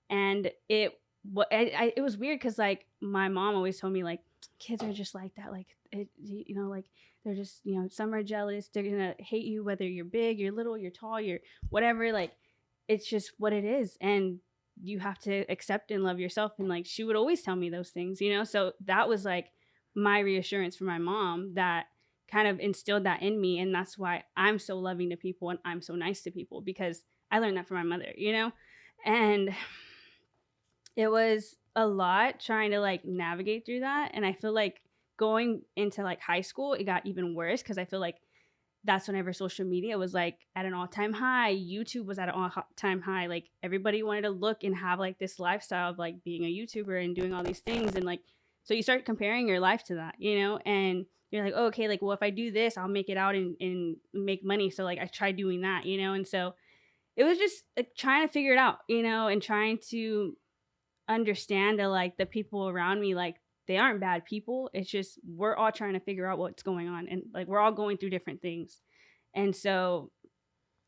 And it was weird because like my mom always told me like, kids are just like that. Like, you know, like they're just, you know, some are jealous. They're going to hate you, whether you're big, you're little, you're tall, you're whatever. Like, it's just what it is. And you have to accept and love yourself. And like, she would always tell me those things, you know? So that was like my reassurance for my mom that kind of instilled that in me. And that's why I'm so loving to people and I'm so nice to people, because I learned that from my mother, you know? And it was a lot trying to like navigate through that. And I feel like going into like high school, it got even worse because I feel like that's whenever social media was like at an all-time high. YouTube was at an all-time high. Like everybody wanted to look and have like this lifestyle of like being a YouTuber and doing all these things. And like, so you start comparing your life to that, you know, and you're like, oh, okay, like, well, if I do this, I'll make it out and make money. So like I tried doing that, you know? And so it was just like trying to figure it out, you know, and trying to understand that like the people around me, like they aren't bad people. It's just we're all trying to figure out what's going on, and like we're all going through different things. And so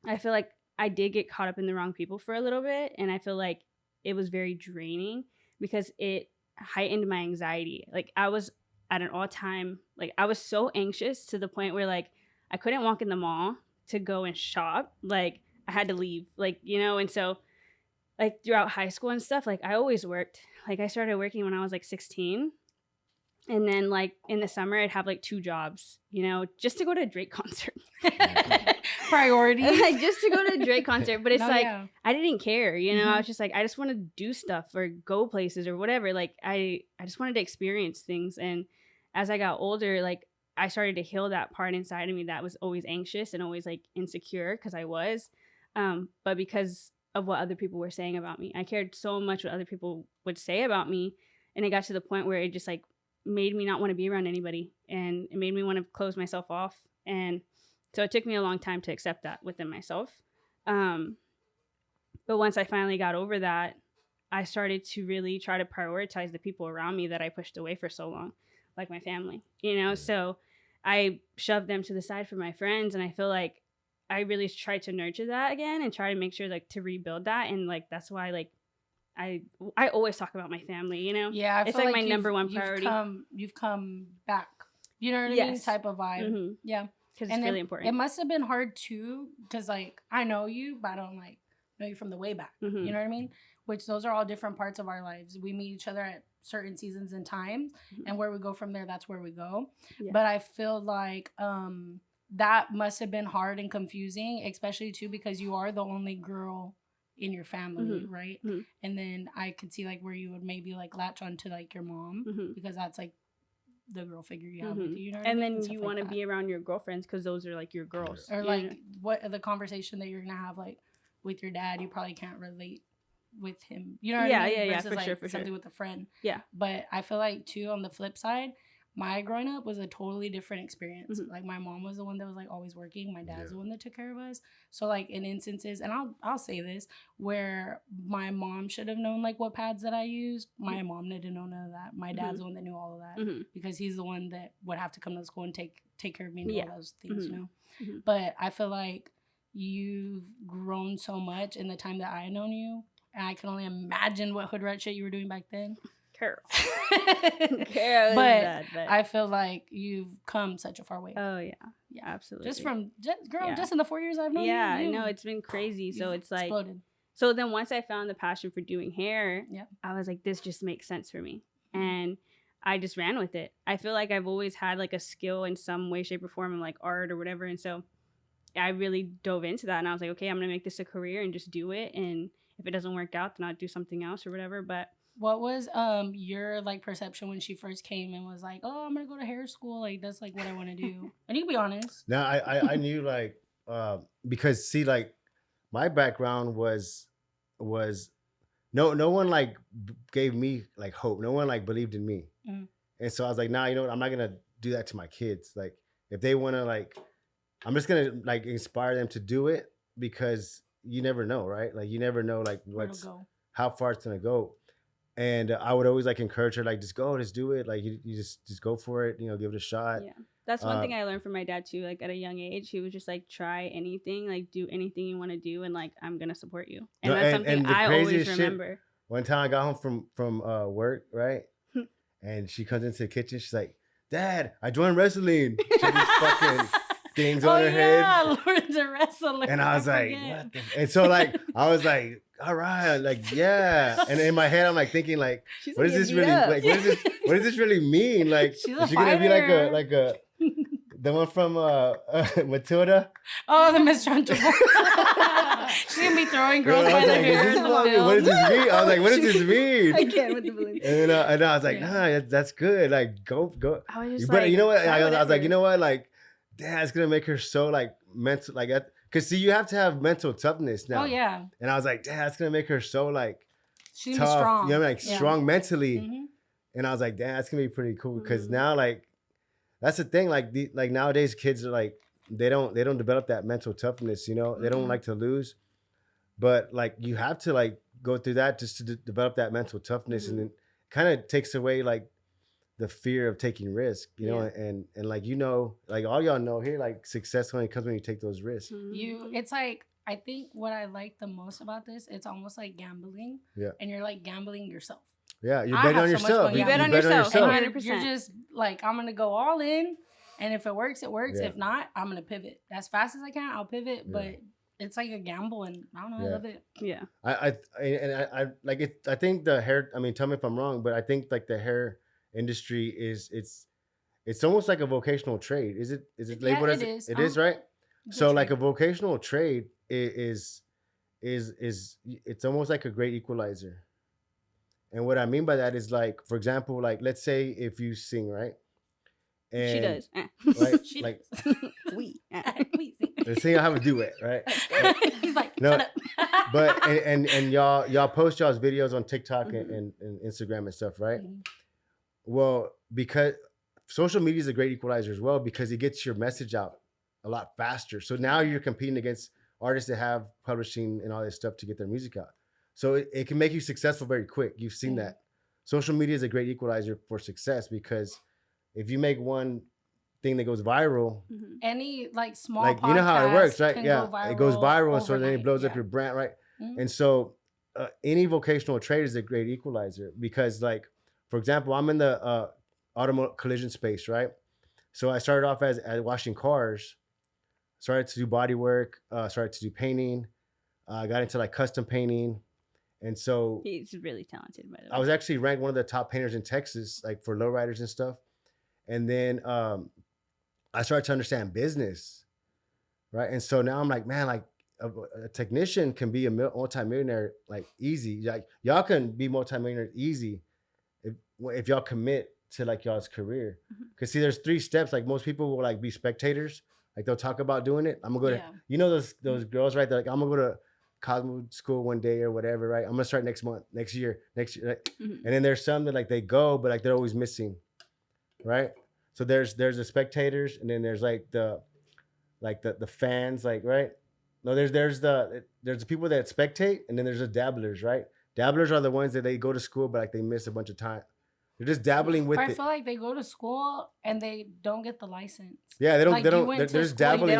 I feel like I did get caught up in the wrong people for a little bit, and I feel like it was very draining because it heightened my anxiety. Like I was at an all-time, like I was so anxious to the point where like I couldn't walk in the mall to go and shop. Like I had to leave, like, you know. And so like throughout high school and stuff, like I always worked. Like I started working when I was like 16. And then like in the summer, I'd have like 2 jobs, you know, just to go to a Drake concert. Priorities. Like just to go to a Drake concert. But it's I didn't care, you know. I was just like, I just want to do stuff or go places or whatever. Like I just wanted to experience things. And as I got older, like I started to heal that part inside of me that was always anxious and always like insecure, because I was. But because of what other people were saying about me, I cared so much what other people would say about me. And it got to the point where it just like made me not want to be around anybody, and it made me want to close myself off. And so it took me a long time to accept that within myself. But once I finally got over that, I started to really try to prioritize the people around me that I pushed away for so long, like my family, you know? So I shoved them to the side for my friends. And I feel like I really tried to nurture that again and try to make sure like to rebuild that. And like, that's why like, I always talk about my family, you know? Yeah, it's like my number one priority. You've come back. You know what I mean? Type of vibe. Yeah. Because it's really important. It must have been hard too, because like I know you, but I don't like know you from the way back. You know what I mean? Which those are all different parts of our lives. We meet each other at certain seasons and times, and where we go from there, that's where we go. Yeah. But I feel like that must have been hard and confusing, especially too because you are the only girl in your family, right? And then I could see like where you would maybe like latch on to like your mom, because that's like the girl figure you have with you, know what and I mean? Then you want to be around your girlfriends because those are like your girls, or like what the conversation that you're gonna have like with your dad, you probably can't relate with him, you know what I mean? Versus, for something with a friend. But I feel like too, on the flip side, my growing up was a totally different experience. Like my mom was the one that was like always working. My dad's the one that took care of us. So like in instances, and I'll say this, where my mom should have known like what pads that I used, my mom didn't know none of that. My dad's the one that knew all of that, because he's the one that would have to come to school and take care of me and all those things, you know. But I feel like you've grown so much in the time that I known you, and I can only imagine what hood rat shit you were doing back then. Carol. But I feel like you've come such a far way. Oh yeah, absolutely. Just in the 4 years I've known you. Yeah, no, it's been crazy. So it's like exploded. So then once I found the passion for doing hair, I was like, this just makes sense for me, and I just ran with it. I feel like I've always had like a skill in some way, shape, or form in like art or whatever, and so I really dove into that, and I was like, okay, I'm gonna make this a career and just do it, and if it doesn't work out, then I'll do something else or whatever. But what was your like perception when she first came and was like, oh, I'm gonna go to hair school, like that's like what I want to do? And you can be honest. No, I knew like because see, like my background was no one like gave me like hope. No one like believed in me, and so I was like, nah, you know what? I'm not gonna do that to my kids. Like if they want to, like, I'm just gonna like inspire them to do it, because you never know, right? Like you never know like how far it's gonna go. And I would always like encourage her, like, just go, just do it. Like you just go for it, give it a shot. Yeah. That's one thing I learned from my dad too. Like at a young age, he was just like, try anything, like do anything you want to do, and like I'm gonna support you. And that's something I always remember. One time I got home from work, right? And she comes into the kitchen. She's like, "Dad, I joined wrestling." She had these fucking things on her head. Lauren's a wrestler. And I was like, what the and so like I was like, all right, like yeah. And in my head, I'm like thinking like, what does this really like? What does this really mean? Like, is she gonna be like a the one from Matilda? Oh, the Miss Trunchbull. She's gonna be throwing girls by their hair in the film. What does this mean? I was like, what does this mean? I can't with the balloons. And I was like, nah, that's good. Like, go. I was just but you know what? I was like, you know what? Like, damn, it's gonna make her so like mental, like, cause see, you have to have mental toughness now. Oh yeah. And I was like, damn, it's gonna make her so like she's tough. Strong. You know, like strong mentally. Mm-hmm. And I was like, damn, that's gonna be pretty cool. Cause now, like, that's the thing. Like, like nowadays, kids are like, they don't develop that mental toughness. They don't like to lose. But like, you have to like go through that just to develop that mental toughness, and it kind of takes away like the fear of taking risks, and like like all y'all know here, like success only comes when you take those risks. It's like, I think what I like the most about this, it's almost like gambling. Yeah. And you're like gambling yourself. Yeah, you're betting on yourself. You bet on yourself. 100%. You're just like, I'm gonna go all in, and if it works, it works. Yeah. If not, I'm gonna pivot as fast as I can. I'll pivot, but it's like a gamble, and I don't know. I love it. Yeah. I like it. I think the hair. I mean, tell me if I'm wrong, but I think like the hair industry it's almost like a vocational trade. Is it labeled as is. It is, right? So like a vocational trade is it's almost like a great equalizer. And what I mean by that is like, for example, like let's say if you sing, right? And she does. Right? She like does. we sing. Let's say I have a duet, right? He's like, no, shut up. But and y'all post y'all's videos on TikTok and Instagram and stuff, right? Well, because social media is a great equalizer as well, because it gets your message out a lot faster. So now you're competing against artists that have publishing and all this stuff to get their music out. So it can make you successful very quick. You've seen that. Social media is a great equalizer for success, because if you make one thing that goes viral, any like small like you know how it works, right? Yeah, it goes viral, and so then overnight. it blows up your brand, right? And so any vocational trade is a great equalizer, because like, for example, I'm in the automotive collision space, right? So I started off as washing cars, started to do body work, started to do painting, got into like custom painting. And so he's really talented, by the way. I was actually ranked one of the top painters in Texas, like for lowriders and stuff. And then I started to understand business, right? And so now I'm like, man, like a technician can be a multimillionaire like easy. Like y'all can be multimillionaires easy if y'all commit to like y'all's career. Because see, there's 3 steps. Like most people will like be spectators. Like they'll talk about doing it. I'm gonna go to, those girls, right? They're like, I'm gonna go to Cosmo school one day or whatever, right? I'm gonna start next month, next year. Right? And then there's some that like they go, but like they're always missing, right? So there's the spectators, and then there's like the fans, like, right? No, there's the people that spectate, and then there's the dabblers, right? Dabblers are the ones that they go to school, but like they miss a bunch of time. They're just dabbling with it. I feel like they go to school and they don't get the license. Yeah, they don't. Like, they're just dabbling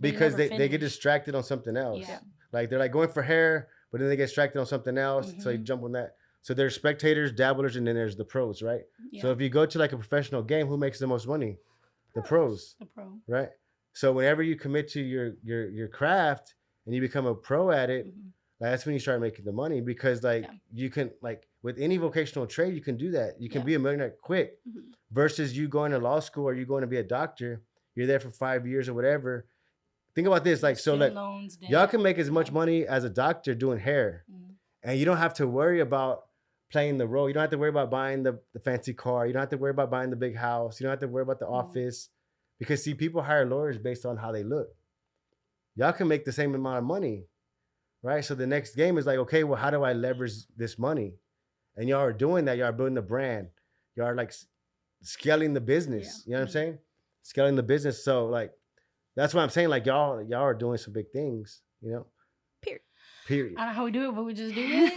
because they get finish. distracted on something else. Yeah. Like they're like going for hair, but then they get distracted on something else, so they jump on that. So there's spectators, dabblers, and then there's the pros, right? Yeah. So if you go to like a professional game, who makes the most money? The pros. The pro. Right? So whenever you commit to your craft and you become a pro at it, like, that's when you start making the money, because like you can, like with any vocational trade, you can do that. You can be a millionaire quick versus you going to law school or you going to be a doctor. You're there for 5 years or whatever. Think about this, like, so like y'all can make as much money as a doctor doing hair, and you don't have to worry about playing the role. You don't have to worry about buying the fancy car. You don't have to worry about buying the big house. You don't have to worry about the office, because see, people hire lawyers based on how they look. Y'all can make the same amount of money, right? So the next game is like, okay, well, how do I leverage this money? And y'all are doing that. Y'all are building the brand. Y'all are like scaling the business. You know what I'm saying? Scaling the business. So like, that's what I'm saying. Like y'all are doing some big things, you know? Period. Period. I don't know how we do it, but we just do it.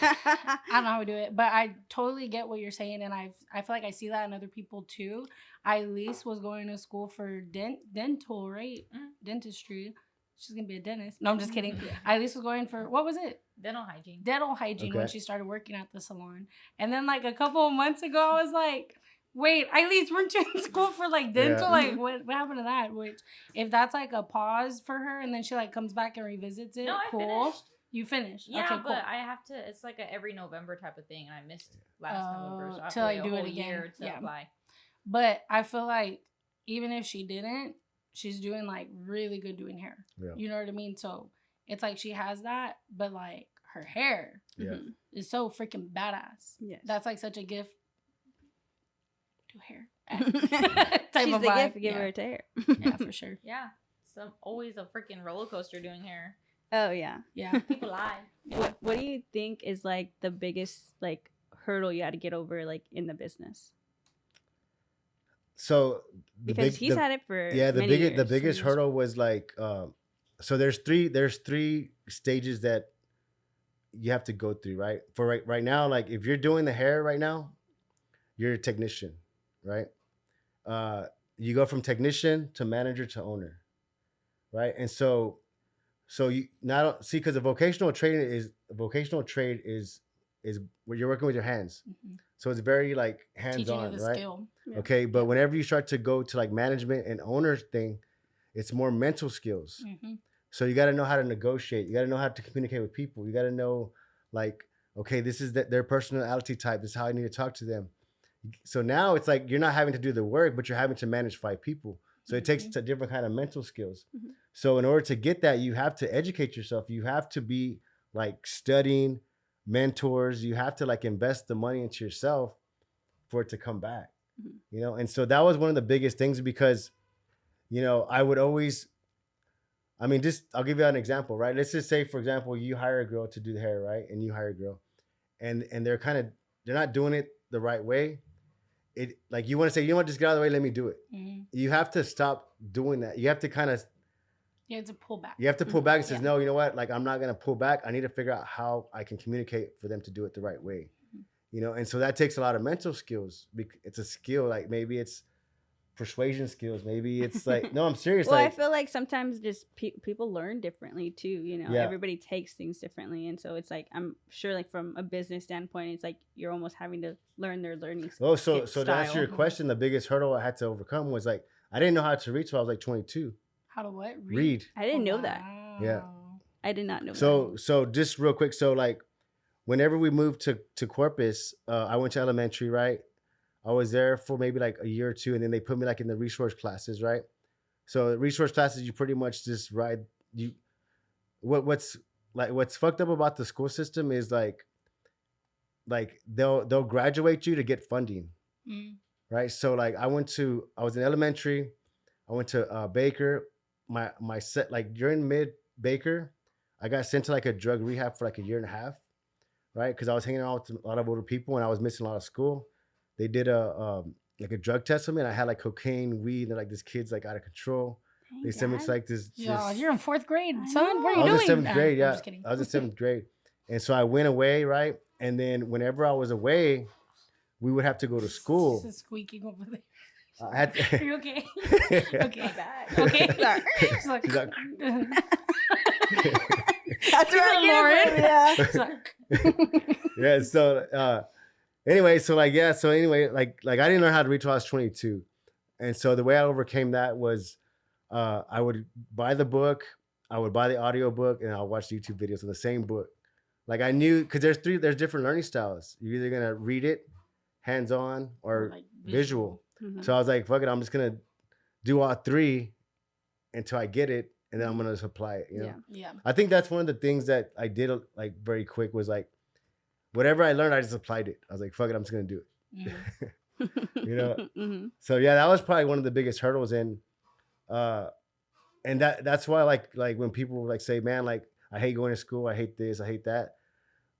I don't know how we do it, but I totally get what you're saying, and I feel like I see that in other people too. Ilyse was going to school for dental, right? Dentistry. She's gonna be a dentist. No, I'm just kidding. Ilyse was going for, what was it? Dental hygiene. Dental hygiene when Okay. she started working at the salon. And then like a couple of months ago, I was like, wait, Ilyse, weren't you in school for like dental? Yeah. Like what happened to that? Which if that's like a pause for her and then she like comes back and revisits it, No, I cool. finished. You finished. Yeah, okay, cool. but I have to. It's like a every November type of thing, and I missed last November, so I have to, to like, wait do a it whole again. year to Yeah. apply. But I feel like even if she didn't, she's doing like really good doing hair. Yeah. You know what I mean? So it's like she has that, but like her hair Yeah. is so freaking badass. Yes. That's like such a gift to hair. She's Type of the vibe. gift giver to hair. Yeah, for sure. Yeah, so always a freaking roller coaster doing hair. Oh yeah. Yeah. People lie. What do you think is like the biggest like hurdle you had to get over like in the business? So Because he's had it for the many biggest the years. biggest hurdle was like so there's three stages that you have to go through, right? For right now, like if you're doing the hair right now, you're a technician, right? You go from technician to manager to owner, right? And so you not see, because a vocational trade is where you're working with your hands, so it's very like hands Teaching on, you the right? skill. Yeah. Okay, but whenever you start to go to like management and owner thing, it's more mental skills. So you got to know how to negotiate. You got to know how to communicate with people. You got to know, like, okay, this is their personality type. This is how I need to talk to them. So now it's like you're not having to do the work, but you're having to manage 5 people. So it takes a different kind of mental skills. So in order to get that, you have to educate yourself. You have to be like studying, mentors. You have to like invest the money into yourself for it to come back. You know, and so that was one of the biggest things, because, you know, I would always, I mean, just I'll give you an example, right? Let's just say, for example, you hire a girl to do the hair, right? And you hire a girl, and they're not doing it the right way. It like you want to say, you know what, just get out of the way, let me do it. You have to stop doing that. You have to kind of You have to pull back. You have to pull back and says, Yeah. no, you know what? Like, I'm not going to pull back. I need to figure out how I can communicate for them to do it the right way. You know, and so that takes a lot of mental skills. It's a skill. Like maybe it's persuasion skills. Maybe it's like, no, I'm serious. Well, like, I feel like sometimes just people learn differently too. You know, Yeah. everybody takes things differently, and so it's like I'm sure, like from a business standpoint, it's like you're almost having to learn their learning. oh, so style. to answer your question, the biggest hurdle I had to overcome was like, I didn't know how to read till I was like 22. How to what? Read. I didn't know that. Yeah. I did not know So just real quick. So like, whenever we moved to Corpus, I went to elementary, right? I was there for maybe like a year or two, and then they put me like in the resource classes, right? So resource classes, you pretty much just ride. What's fucked up about the school system is like they'll graduate you to get funding, right? So like I was in elementary, I went to Baker. My set, like during mid Baker, I got sent to like a drug rehab for like a year and a half, right? Because I was hanging out with a lot of older people and I was missing a lot of school. They did a drug test on me, and I had like cocaine, weed, and like this kid's like out of control. They sent me to like this. Yeah, you're in 4th grade, son. What are I you was doing? in 7th grade. I'm Yeah, just kidding. I was in 7th grade, and so I went away, right? And then whenever I was away, we would have to go to school. This is squeaking over there. I had to, Are you okay? Okay. Okay. Sorry. She's like, She's like- That's where I get it from. Yeah. She's like, yeah. So anyway, so like I didn't learn how to read till I was 22, and so the way I overcame that was I would buy the book, I would buy the audio book, and I'll watch YouTube videos of the same book. Like I knew, because there's different learning styles. You're either gonna read it, hands on, or like visual. Mhm. So I was like, fuck it, I'm just gonna do all 3 until I get it, and then I'm gonna just apply it. You know. Yeah. Yeah. I think that's one of the things that I did like very quick was like, whatever I learned, I just applied it. I was like, fuck it, I'm just gonna do it. You know. Mhm. So yeah, that was probably one of the biggest hurdles, and that's why like when people like say, man, like I hate going to school, I hate this, I hate that.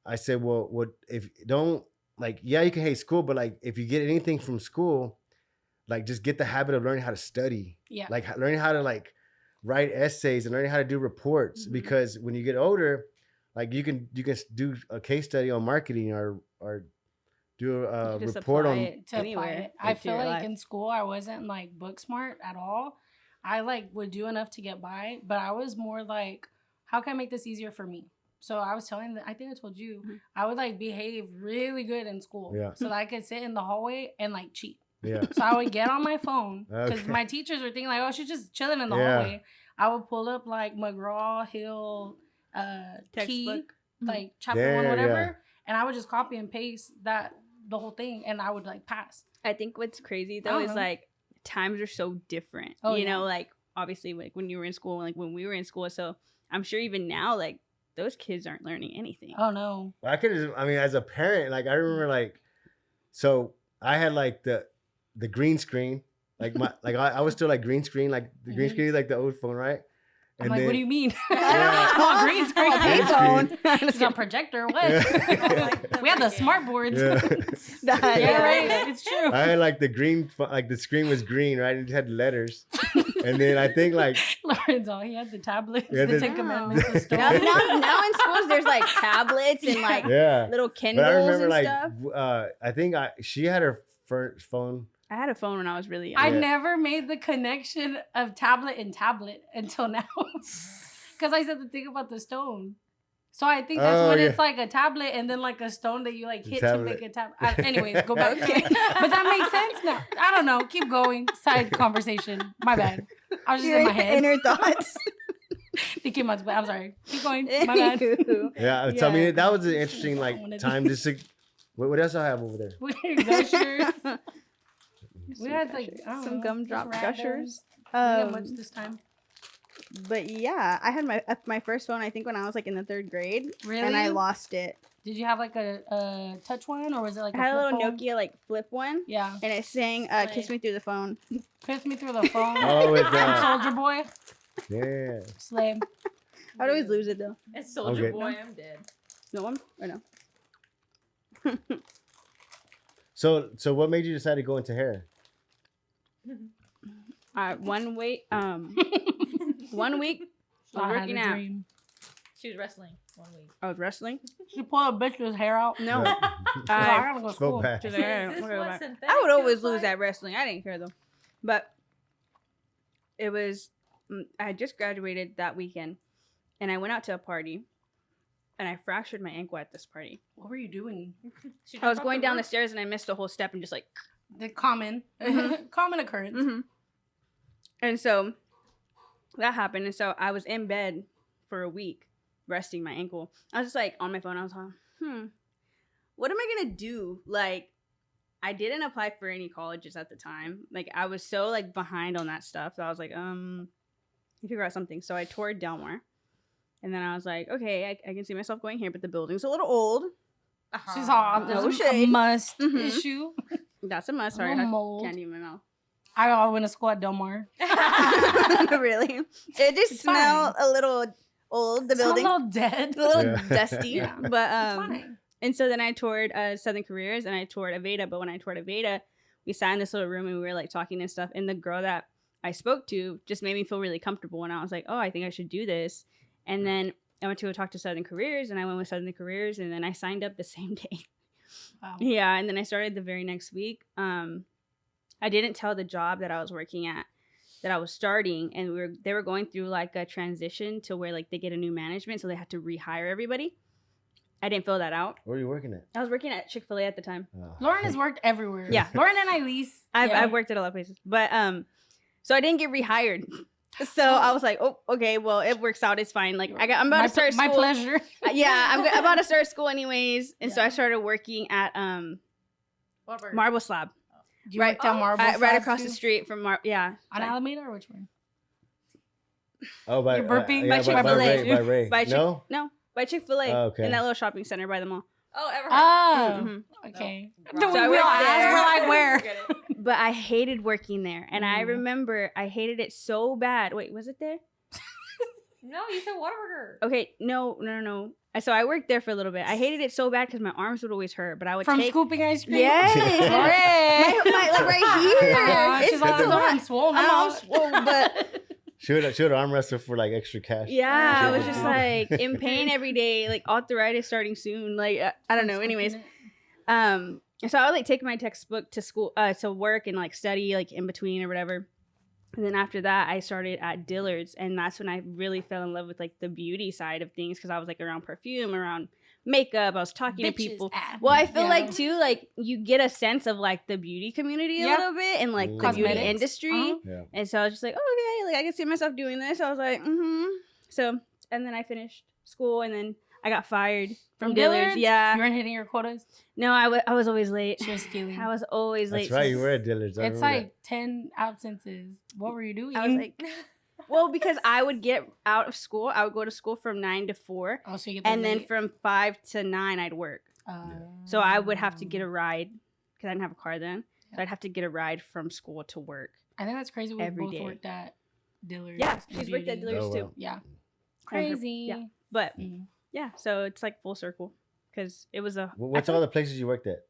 I said, well, what if don't like, yeah, you can hate school, but like if you get anything from school, like just get the habit of learning how to study. Yeah. Like learning how to like write essays and learning how to do reports, Mhm. because when you get older, like you can do a case study on marketing or do a Just report apply on. it To apply anywhere. it. I into feel your like life. in school I wasn't like book smart at all. I like would do enough to get by, but I was more like, how can I make this easier for me? So I was telling them, I think I told you, I would like behave really good in school, Yeah. so that I could sit in the hallway and like cheat. Yeah. So I would get on my phone because Okay. my teachers were thinking like, oh, she's just chilling in the Yeah. hallway. I would pull up like McGraw-Hill key, Textbook. like chapter There, 1, whatever, yeah. and I would just copy and paste the whole thing, and I would like pass. I think what's crazy I though don't is know. like times are so different. Oh, you yeah. know, like obviously like when you were in school, like when we were in school. So I'm sure even now, like those kids aren't learning anything. Oh no. I mean, as a parent, like I remember, like, so I had like the green screen, like I was still like green screen, like the green Mhm. screen is like the old phone, right? I'm And like, then, what do you mean? Yeah. Oh, green screen. Green screen. It's a projector. What? Yeah. We had the smart boards. Yeah. Yeah, right. It's true. I had like the green, like the screen was green, right? It had letters, and then I think like Lauren's all he had the tablets, Yeah, the the- Ten Commandments, the stone. now in schools there's like tablets and like yeah. little But Kindles I remember and like stuff. I think she had her first phone. I had a phone when I was really young. I Yeah. never made the connection of tablet and tablet until now. Because I said the thing about the stone. So I think that's Oh, when yeah. it's like a tablet and then like a stone that you like The hit tablet. to make a tablet. Anyways, go back. Okay. But that makes sense now. I don't know. Keep going. Side conversation. My bad. I was just in my head. Inner thoughts. Thinking much, but I'm sorry. Keep going. My bad. Anywho. Yeah, so I mean Yeah. that was an interesting like wanna do- time. Just to, what else I have over there? Weird gushers. We had like I don't Some know, gumdrop just gushers. We got much this time. But yeah, I had my first phone I think when I was like in the 3rd grade, Really? and I lost it. Did you have like a touch one or was it like I had a flip little phone? Nokia like flip one, Yeah. and it sang "Kiss Me Through the Phone." Kiss me through the phone. Oh, with Soldier Boy. yeah. Slave. I'd always lose it though. It's Soldier Okay. Boy. I'm dead. No one or no? So what made you decide to go into hair? One week, I was I had working a out. dream. She was wrestling 1 week. I was wrestling. She pulled a bitch's hair out. No, Yeah. I I, gotta go to So school. bad. She's like, "All right, Is this we'll go what back." synthetic I would always feels lose like? at wrestling. I didn't care though, but it was. I had just graduated that weekend, and I went out to a party, and I fractured my ankle at this party. What were you doing? She I was jumped off going down the roof. stairs, and I missed a whole step, and just like. The common, Mhm. common occurrence. Mm-hmm. And so that happened. And so I was in bed for a week resting my ankle. I was just like on my phone. I was like, what am I going to do? Like, I didn't apply for any colleges at the time. Like, I was so like behind on that stuff. So I was like, figure out something. So I toured Delmar. And then I was like, okay, I can see myself going here, but the building's a little old. Uh-huh. She's all No there's a shade. must Mhm. issue. That's a must. Sorry, Little I mold. candy in my mouth. I went to school at Del Mar. Really? It just It's smelled a little old, the It's a building. little dead. A little Yeah. dusty. Yeah. But It's fine. and so then I toured Southern Careers and I toured Aveda. But when I toured Aveda, we sat in this little room and we were like talking and stuff. And the girl that I spoke to just made me feel really comfortable. And I was like, oh, I think I should do this. And then I went to go talk to Southern Careers and I went with Southern Careers and then I signed up the same day. Wow. Yeah, and then I started the very next week. I didn't tell the job that I was working at that I was starting, and they were going through like a transition to where like they get a new management, so they had to rehire everybody. I didn't fill that out. Where are you working at? I was working at Chick-fil-A at the time. Oh. Lauren has worked everywhere. Yeah. Lauren and Ilyse. I've worked at a lot of places, but so I didn't get rehired. So I was like, oh, okay, well, it works out. It's fine. Like I'm about to start school. My pleasure. Yeah, I'm about to start school anyways, and so Yeah. I started working at Whatever. Marble Slab. You Right. worked at Marble Right Slab across too? the street from On Alameda or which one? Oh, by You're burping? yeah, By Chick-fil-A. Ray, by Ray. By Chick- No. No, by Chick-fil-A Oh, okay. in that little shopping center by the mall. Oh, ever. Oh, Mhm. okay. No. Then So I we all worked asked, there. we're like, where? Forget it. But I hated working there, and I Mm. remember I hated it so bad. Wait, was it there? No, you said Whataburger. Okay, no. So I worked there for a little bit. I hated it so bad because my arms would always hurt, but I would From take. scooping ice cream? Yes, Hooray. my like right here. She's all it's I'm swollen I'm all out. swole, but She would arm wrestle for like extra cash. Yeah, I was just like in pain every day, like arthritis starting soon. Like I don't know. Anyways, so I would like take my textbook to school, to work and like study like in between or whatever. And then after that, I started at Dillard's, and that's when I really fell in love with like the beauty side of things because I was like around perfume, around makeup. I was talking to people. Well, I feel like too, like you get a sense of like the beauty community a little bit and like the beauty industry. And so I was just like, oh, okay, like I can see myself doing this. I was like, So, and then I finished school and then I got fired from Dillard's. Yeah. You weren't hitting your quotas? No, I was always late. She was stealing. I was always late. That's right. You were at Dillard's. It's like 10 absences. What were you doing? I was like... Well, because I would get out of school. I would go to school from 9 to 4. Oh, so you get and then from 5 to 9, I'd work. So I would have to get a ride because I didn't have a car then. So I'd have to get a ride from school to work. I think that's crazy. We both worked at Dillard's. Yeah, she's worked at Dillard's too. Yeah. Crazy. Yeah. But yeah, so it's like full circle because it was a. What's all the places you worked at?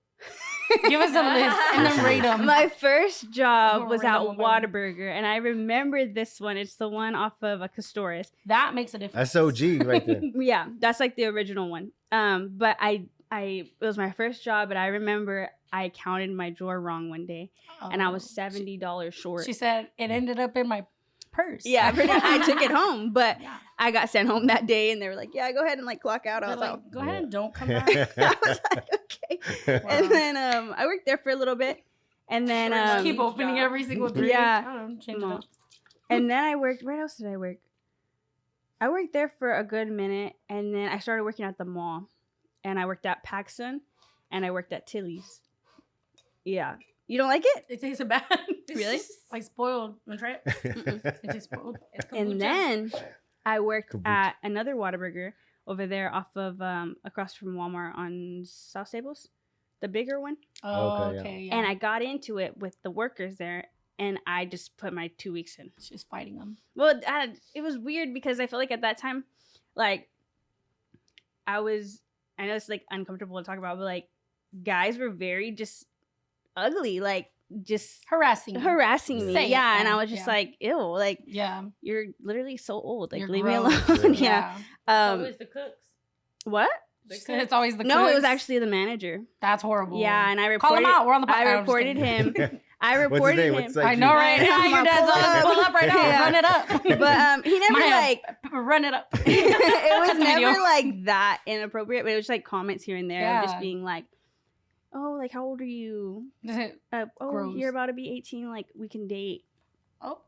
Give us a list and then rate them. My first job was at Whataburger, and I remember this one. It's the one off of a Castores. That makes a difference. That's OG right there. Yeah, that's like the original one. But it was my first job, but I remember I counted my drawer wrong one day, and I was $70 short. She said it ended up in my purse. Yeah, I took it home, but I got sent home that day, and they were like, "Yeah, go ahead and like clock out." I was like, "Go ahead and don't come back." I was like, "Okay." Wow. And then I worked there for a little bit, and then just keep opening every single drink. Yeah, I don't know, change it up. And then I worked. Where else did I work? I worked there for a good minute, and then I started working at the mall, and I worked at PacSun, and I worked at Tilly's. Yeah. You don't like it? It tastes bad. Really? Like spoiled. Want to try it? It tastes spoiled. And then I worked at another Whataburger over there off of across from Walmart on South Stables, the bigger one. Oh, okay. Yeah. And I got into it with the workers there, and I just put my 2 weeks in. She's fighting them. Well, it was weird because I felt like at that time, like I know it's like uncomfortable to talk about, but like guys were very just ugly, like just harassing me. Yeah, and I was just like, ew, like you're literally so old, like leave me alone. Yeah. Always the cooks. What? It's always the cooks. No, it was actually the manager. That's horrible. Yeah, and I reported. Call him out. We're on the podcast. I reported him. I reported him. What's like I know, right? Your dad's on. Pull up right now. Yeah. Run it up. But he never like run it up. It was never like that inappropriate, but it was like comments here and there, just being like, "Oh, like how old are you? You're about to be 18. Like we can date." Oh,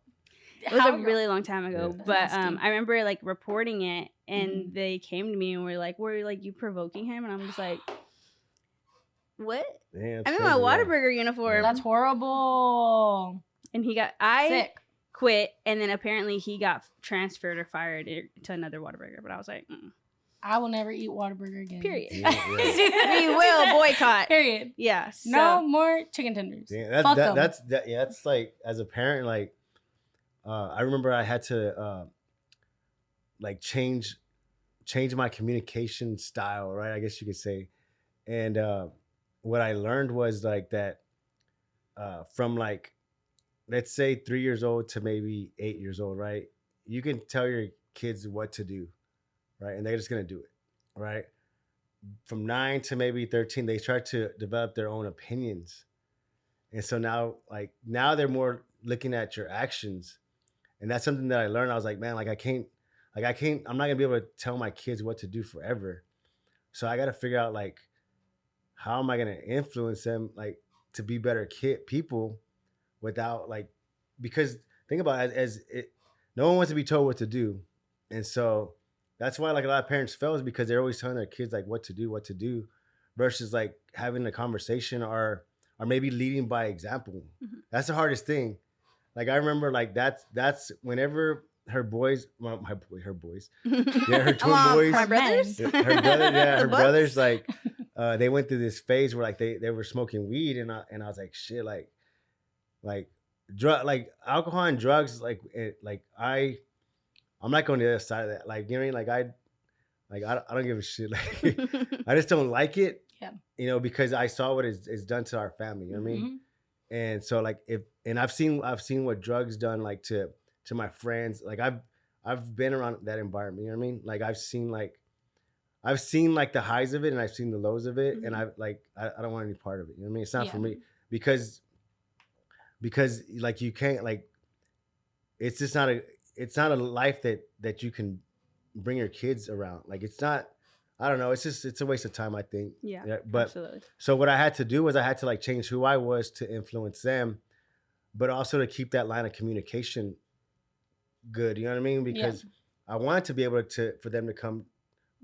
it was a really long time ago, but I remember like reporting it, and they came to me and were like, you provoking him?" And I'm just like, "What? Yeah, I'm in my Whataburger uniform." That's horrible. And sick. Quit, and then apparently he got transferred or fired to another Whataburger. But I was like, I will never eat Whataburger again. Period. We will boycott. Period. Yeah. So. No more chicken tenders. Yeah, that's like as a parent, like I remember I had to like change my communication style, right? I guess you could say. And what I learned was like that from like, let's say 3 years old to maybe 8 years old, right? You can tell your kids what to do, right? And they're just going to do it, right? From 9 to maybe 13, they start to develop their own opinions. And so now they're more looking at your actions. And that's something that I learned. I was like, man, I'm not gonna be able to tell my kids what to do forever. So I got to figure out like, how am I going to influence them like to be better people without like, because think about it, no one wants to be told what to do. And so that's why like a lot of parents fail, is because they're always telling their kids like what to do versus like having a conversation or maybe leading by example. Mm-hmm. That's the hardest thing. Like I remember like that's whenever her boys, her twin boys, my brothers, her brothers, like they went through this phase where like they were smoking weed, and I was like, shit, like drug, like alcohol and drugs, like I'm not going to the other side of that. Like, you know what I mean? I don't give a shit. Like, I just don't like it. Yeah. You know, because I saw what it's done to our family. You know what I mean? And so like I've seen what drugs done like to to my friends. Like I've been around that environment. You know what I mean? Like I've seen like the highs of it and I've seen the lows of it, and I've like I don't want any part of it. You know what I mean? It's not for me because like you can't like it's just not a life that you can bring your kids around. Like it's not. I don't know. It's a waste of time, I think. Yeah, but absolutely. So what I had to do was I had to like change who I was to influence them, but also to keep that line of communication good. You know what I mean? Because I wanted to be able for them to come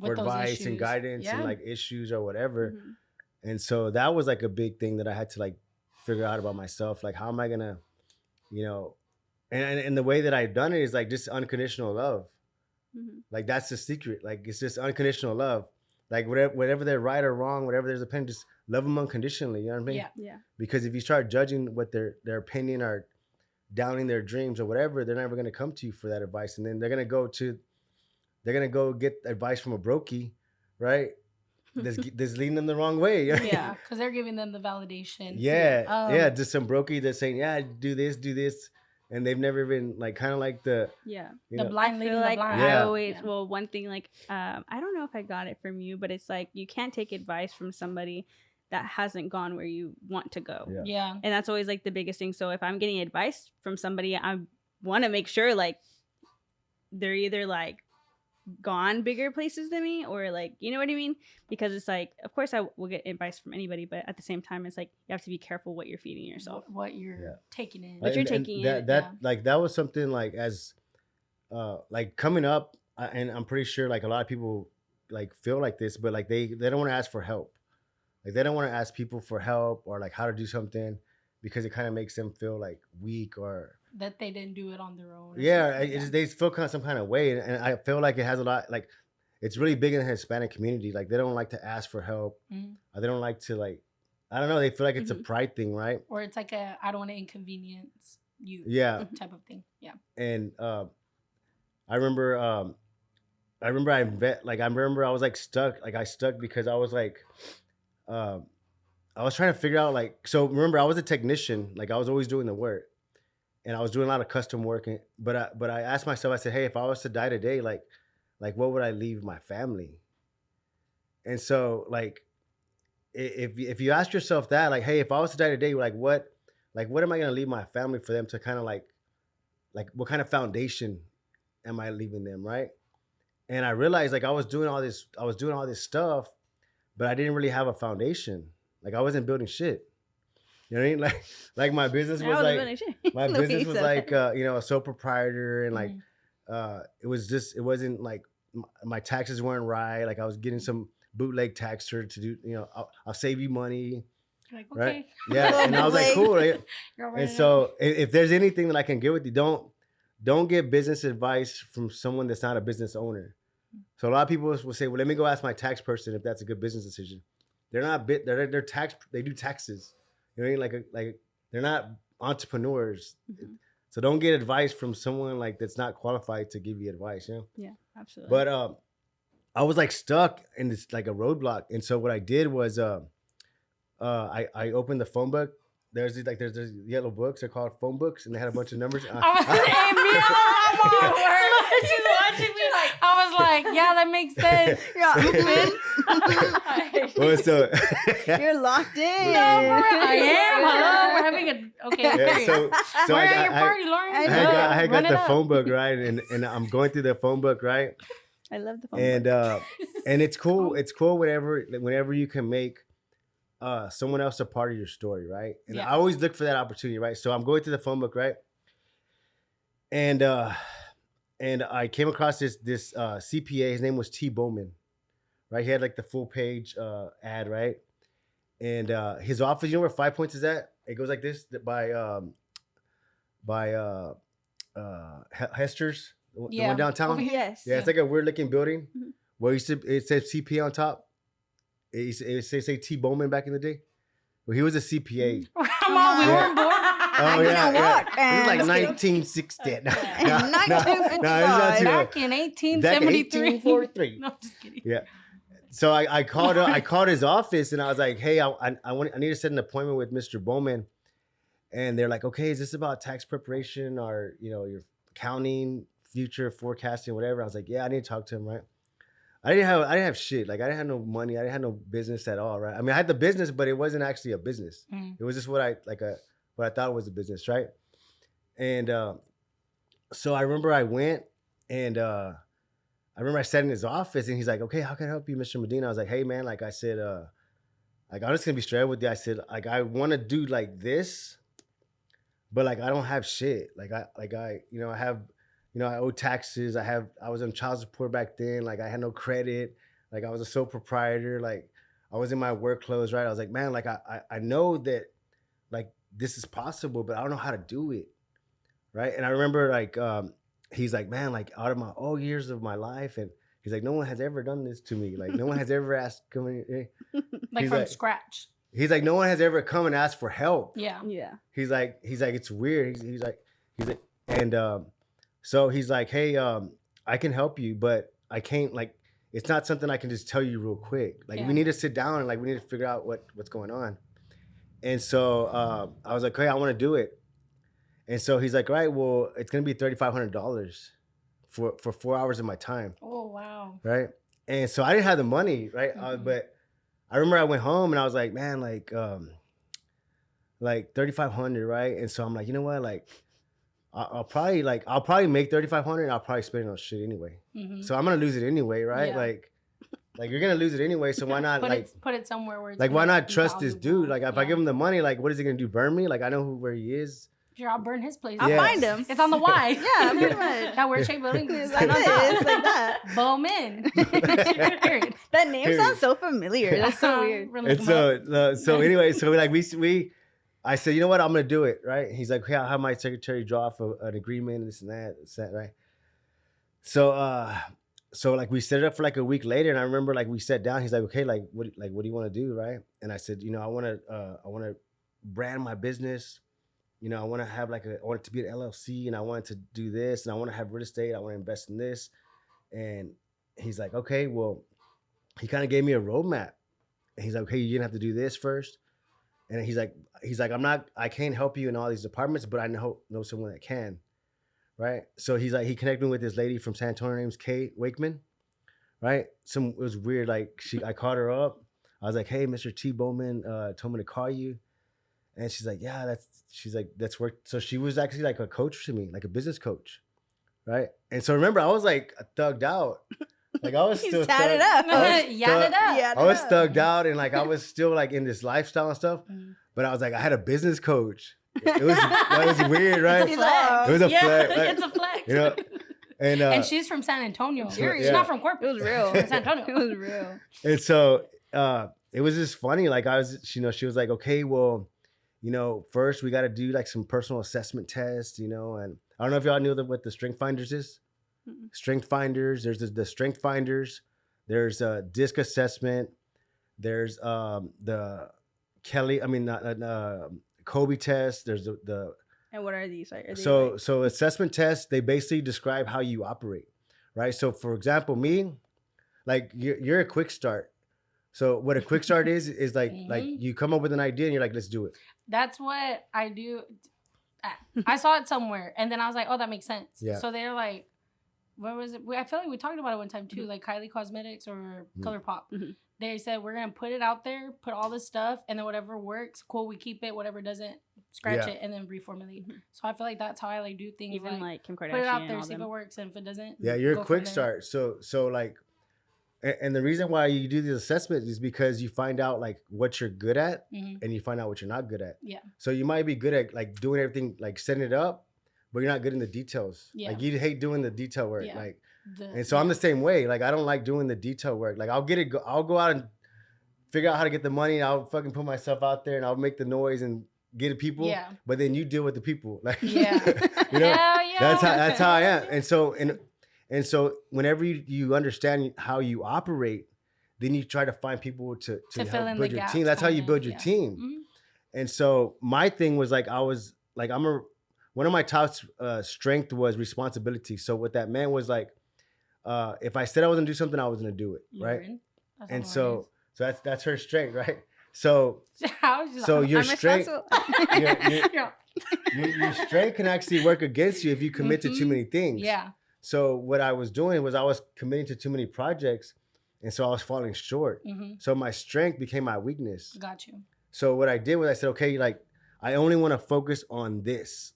for advice and guidance and like issues or whatever. And so that was like a big thing that I had to like figure out about myself. Like, how am I gonna, you know, and the way that I've done it is like just unconditional love. Like that's the secret. Like it's just unconditional love. Like whatever they're right or wrong, whatever there's opinion, just love them unconditionally. You know what I mean? Yeah. Because if you start judging what their opinion or downing their dreams or whatever, they're never gonna come to you for that advice, and then they're gonna go get advice from a brokey, right? That's leading them the wrong way. Yeah, because they're giving them the validation. Yeah, just some brokey that's saying, yeah, do this. And they've never been like kind of like the blind leading the blind. I always one thing like I don't know if I got it from you, but it's like you can't take advice from somebody that hasn't gone where you want to go. Yeah. And that's always like the biggest thing. So if I'm getting advice from somebody, I want to make sure like they're either like gone bigger places than me or like, you know what I mean? Because it's like, of course I will get advice from anybody, but at the same time it's like you have to be careful what you're feeding yourself, what you're taking in, what you're taking in. Like that was something like as like coming up, and I'm pretty sure like a lot of people like feel like this, but like they don't want to ask for help. Like they don't want to ask people for help or like how to do something because it kind of makes them feel like weak or that they didn't do it on their own. Yeah, they feel kind of some kind of way, and I feel like it has a lot. Like it's really big in the Hispanic community. Like they don't like to ask for help. Or they don't like to like. I don't know. They feel like it's a pride thing, right? Or it's like I don't want to inconvenience you. Yeah. Type of thing. Yeah. And I remember I was like stuck. Like I stuck because I was like, I was trying to figure out like. So remember, I was a technician. Like I was always doing the work. And I was doing a lot of custom work, but I asked myself, I said, hey, if I was to die today, like what would I leave my family? And so like, if you ask yourself that, like, hey, if I was to die today, like what am I gonna leave my family for them to kind of like what kind of foundation am I leaving them, right? And I realized like I was doing all this stuff, but I didn't really have a foundation. Like I wasn't building shit. You know what I mean? Like my business was like a sole proprietor, and like it wasn't like my taxes weren't right. Like I was getting some bootleg taxer to do, I'll save you money. Like, right? Okay. Yeah. And I was like, cool. Right? And so if there's anything that I can get with you, don't get business advice from someone that's not a business owner. So a lot of people will say, well, let me go ask my tax person if that's a good business decision. They're not they're tax, they do taxes. You know what I mean? Like they're not entrepreneurs. So don't get advice from someone like that's not qualified to give you advice, you know? Yeah, absolutely. But I was like stuck in this like a roadblock. And so what I did was I opened the phone book. There's these yellow books, they're called phone books, and they had a bunch of numbers. She's watching me like I was like, yeah, that makes sense. Well, so you're locked in. No, I am. Hello, we're having a okay. Yeah, so we're at your party, Lauren. I had got the phone book, right, and I'm going through the phone book, right. I love the phone book. And it's cool. It's cool whenever you can make someone else a part of your story, right? And I always look for that opportunity, right? So I'm going through the phone book, right? And I came across this CPA. His name was T. Bowman, right? He had like the full page ad, right? And his office, you know where 5 Points is at? It goes like this by Hester's, the one downtown. Yes. Yeah, it's like a weird looking building where it says CPA on top. It says T. Bowman back in the day. Well, he was a CPA. Come on, we weren't born. Oh yeah. This is like 1960. No, back in 1873. 1843. No, just kidding. Yeah. So I called his office and I was like, hey, I need to set an appointment with Mr. Bowman. And they're like, okay, is this about tax preparation or your accounting, future forecasting, whatever. I was like, yeah, I need to talk to him, right? I didn't have shit. Like I didn't have no money. I didn't have no business at all, right? I mean, I had the business, but it wasn't actually a business. It was just what I thought was a business, right? And so I remember I went and I remember I sat in his office and he's like, okay, how can I help you, Mr. Medina? I was like, hey man, like I said, like I'm just gonna be straight up with you. I said, like I want to do like this, but like I don't have shit. I owe taxes. I was on child support back then. Like I had no credit. Like I was a sole proprietor. Like I was in my work clothes, right? I was like, man, like I know that like this is possible, but I don't know how to do it. Right. And I remember like he's like, man, like out of my all years of my life, and he's like, no one has ever done this to me. Like no one has ever asked come in. Like from scratch. He's like, no one has ever come and asked for help. Yeah. Yeah. He's like, it's weird. He's like, and so he's like, hey, I can help you, but I can't, like, it's not something I can just tell you real quick. Like, we need to sit down and like, we need to figure out what's going on. And so I was like, hey, I want to do it. And so he's like, all right, well, it's going to be $3,500 for 4 hours of my time. Oh, wow. Right. And so I didn't have the money, right? But I remember I went home and I was like, man, like $3,500, right? And so I'm like, you know what? Like, I'll probably make $3,500 and I'll probably spend it on shit anyway. So I'm gonna lose it anyway, right? Yeah. Like you're gonna lose it anyway. So why not put it somewhere where it's like why not trust valuable. this dude? Like if I give him the money, like what is he gonna do? Burn me? Like I know where he is. Sure, I'll burn his place. I'll find him. It's on the Y. Yeah, pretty much. That weird shape building. It's like this, like that. Bowman. That name sounds so familiar. That's so weird. And so anyway, so I said, you know what, I'm gonna do it, right? He's like, hey, I'll have my secretary draw up an agreement, and this and that, right? So like we set it up for like a week later, and I remember like we sat down. He's like, okay, like what do you want to do, right? And I said, you know, I want to brand my business. You know, I want it to be an LLC, and I want to do this, and I want to have real estate. I want to invest in this. And he's like, okay, well, he kind of gave me a roadmap. And he's like, okay, you're gonna have to do this first. And he's like, I can't help you in all these departments, but I know someone that can, right? So he's like, he connected me with this lady from San Antonio named Kate Wakeman, right? It was weird. Like I called her up. I was like, hey, Mr. T. Bowman told me to call you. And she's like, yeah, that's work. So she was actually like a coach to me, like a business coach, right? And so remember, I was like thugged out. Like I was still tatted up. I was thugged out, and like I was still like in this lifestyle and stuff. But I was like, I had a business coach. That was weird, right? It was a flex. Right? It's a flex. You know, and she's from San Antonio. Serious. She's not from Corpus. It was real. From San Antonio. It was real. And so it was just funny. Like she was like, okay, well, you know, first we got to do like some personal assessment tests, you know, and I don't know if y'all knew what the Strength Finders is. Strength Finders. There's the Strength Finders. There's a DISC assessment. There's the Kobe test. There's the. And what are these? So assessment tests, they basically describe how you operate, right? So for example, me, like you're a quick start. So what a quick start is like you come up with an idea and you're like, let's do it. That's what I do. I saw it somewhere and then I was like, oh, that makes sense. Yeah. So they're like, what was it? I feel like we talked about it one time too, like Kylie Cosmetics or ColourPop. They said, we're going to put it out there, put all this stuff, and then whatever works, cool, we keep it. Whatever doesn't, scratch it and then reformulate. So I feel like that's how I like do things. Even like Kim Kardashian. Put it out there, see if it works, and if it doesn't, yeah, you're a quick start. So like, and the reason why you do these assessments is because you find out like what you're good at and you find out what you're not good at. Yeah. So you might be good at like doing everything, like setting it up, but you're not good in the details. Yeah. Like you hate doing the detail work. Yeah. Like, and so I'm the same way. Like I don't like doing the detail work. Like I'll go out and figure out how to get the money. And I'll fucking put myself out there and I'll make the noise and get the people. Yeah. But then you deal with the people. Like, yeah. You know, that's how I am. And so whenever you understand how you operate, then you try to find people to help build your team. That's how you build your team. Mm-hmm. And so my thing was like, I was like, one of my top strength was responsibility. So what that meant was like, if I said I was gonna do something, I was gonna do it, right? And so that's her strength, right? So your I'm strength, responsible. your strength can actually work against you if you commit to too many things. Yeah. So what I was doing was I was committing to too many projects, and so I was falling short. So my strength became my weakness. Got you. So what I did was I said, okay, like I only want to focus on this.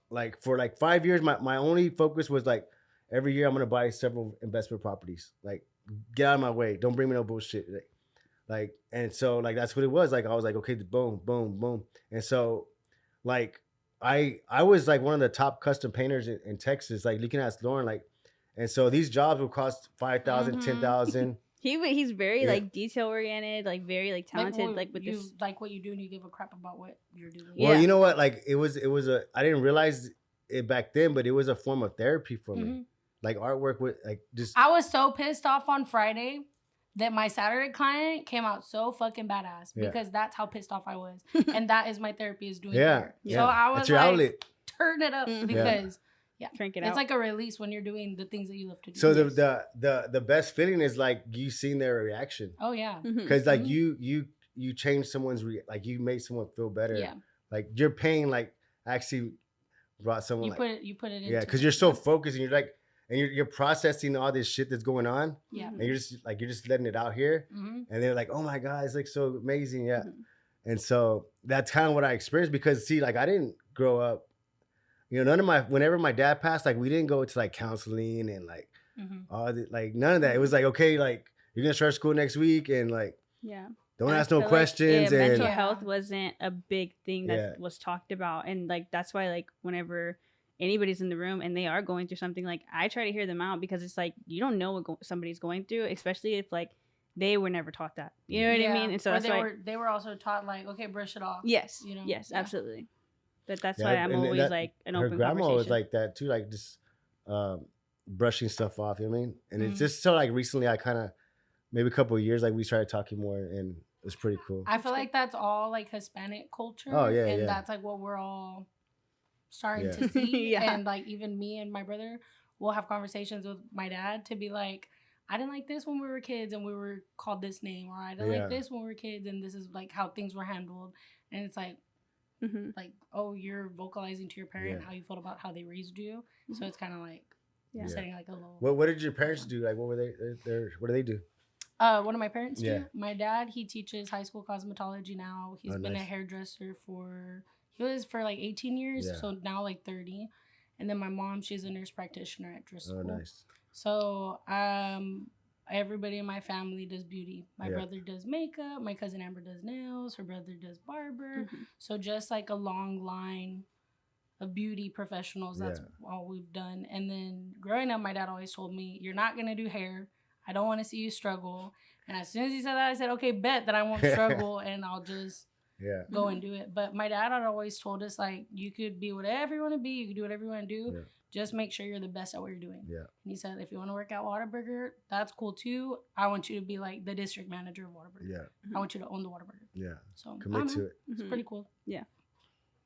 Like for like 5 years, my only focus was like every year I'm gonna buy several investment properties. Like get out of my way, don't bring me no bullshit. Like and so like that's what it was. Like I was like, okay, boom, boom, boom, and so like I was like one of the top custom painters in Texas. Like you can ask Lauren, like, and so these jobs would cost 5,000, 10,000. He's very like detail oriented, like very like talented, like with you this. like what you do and you give a crap about what you're doing. Well, you know what? Like it was I didn't realize it back then, but it was a form of therapy for me. Like artwork with like just. I was so pissed off on Friday that my Saturday client came out so fucking badass because that's how pissed off I was, and that is my therapy is doing. Hair. So I was like, outlet. Turn it up because. Yeah, crank it out. It's like a release when you're doing the things that you love to do. So the best feeling is like you seeing their reaction. Oh yeah, because like you changed someone's like you made someone feel better. Yeah, like your pain like actually brought someone. You put it. Yeah, because you're so focused and you're like you're processing all this shit that's going on. Yeah, and you're just letting it out here, and they're like, oh my god, it's like so amazing. Yeah, and so that's kind of what I experienced because see, like I didn't grow up. You know, whenever my dad passed, like we didn't go to like counseling and like all the, like none of that. It was like, okay, like you're gonna start school next week and like don't ask no questions. Like, and mental health wasn't a big thing that was talked about, and like that's why like whenever anybody's in the room and they are going through something, like I try to hear them out because it's like you don't know what somebody's going through, especially if like they were never taught that. You know what I mean? And so that's why they were also taught like, okay, brush it off. Yes, you know, yes, absolutely. But that's why I'm always like an open conversation. Her grandma was like that too, like just brushing stuff off. You know what I mean? And it's just so like recently, I kind of maybe a couple of years, like we started talking more, and it was pretty cool. I feel like that's all like Hispanic culture. Oh yeah, and that's like what we're all starting to see. And like even me and my brother will have conversations with my dad to be like, I didn't like this when we were kids and we were called this name, or I didn't like this when we were kids and this is like how things were handled. And it's like. Like, oh, you're vocalizing to your parent how you felt about how they raised you. So it's kind of like setting like a little. What did your parents do? Like, what were they? What do they do? One of my parents do. My dad, he teaches high school cosmetology now. He's been a hairdresser for 18 years. So now like 30. And then my mom, she's a nurse practitioner at Driscoll. Oh, nice. So everybody in my family does beauty. My brother does makeup. My cousin Amber does nails. Her brother does barber. So just like a long line of beauty professionals. That's all we've done. And then growing up, my dad always told me, you're not going to do hair. I don't want to see you struggle. And as soon as he said that, I said, okay, bet that I won't struggle and I'll just go and do it. But my dad had always told us, like, you could be whatever you want to be. You can do whatever you want to do. Just make sure you're the best at what you're doing. Yeah. And he said, if you want to work at Whataburger, that's cool too. I want you to be like the district manager of Whataburger. Yeah. I want you to own the Whataburger. Yeah. So commit to it. It's pretty cool. Yeah.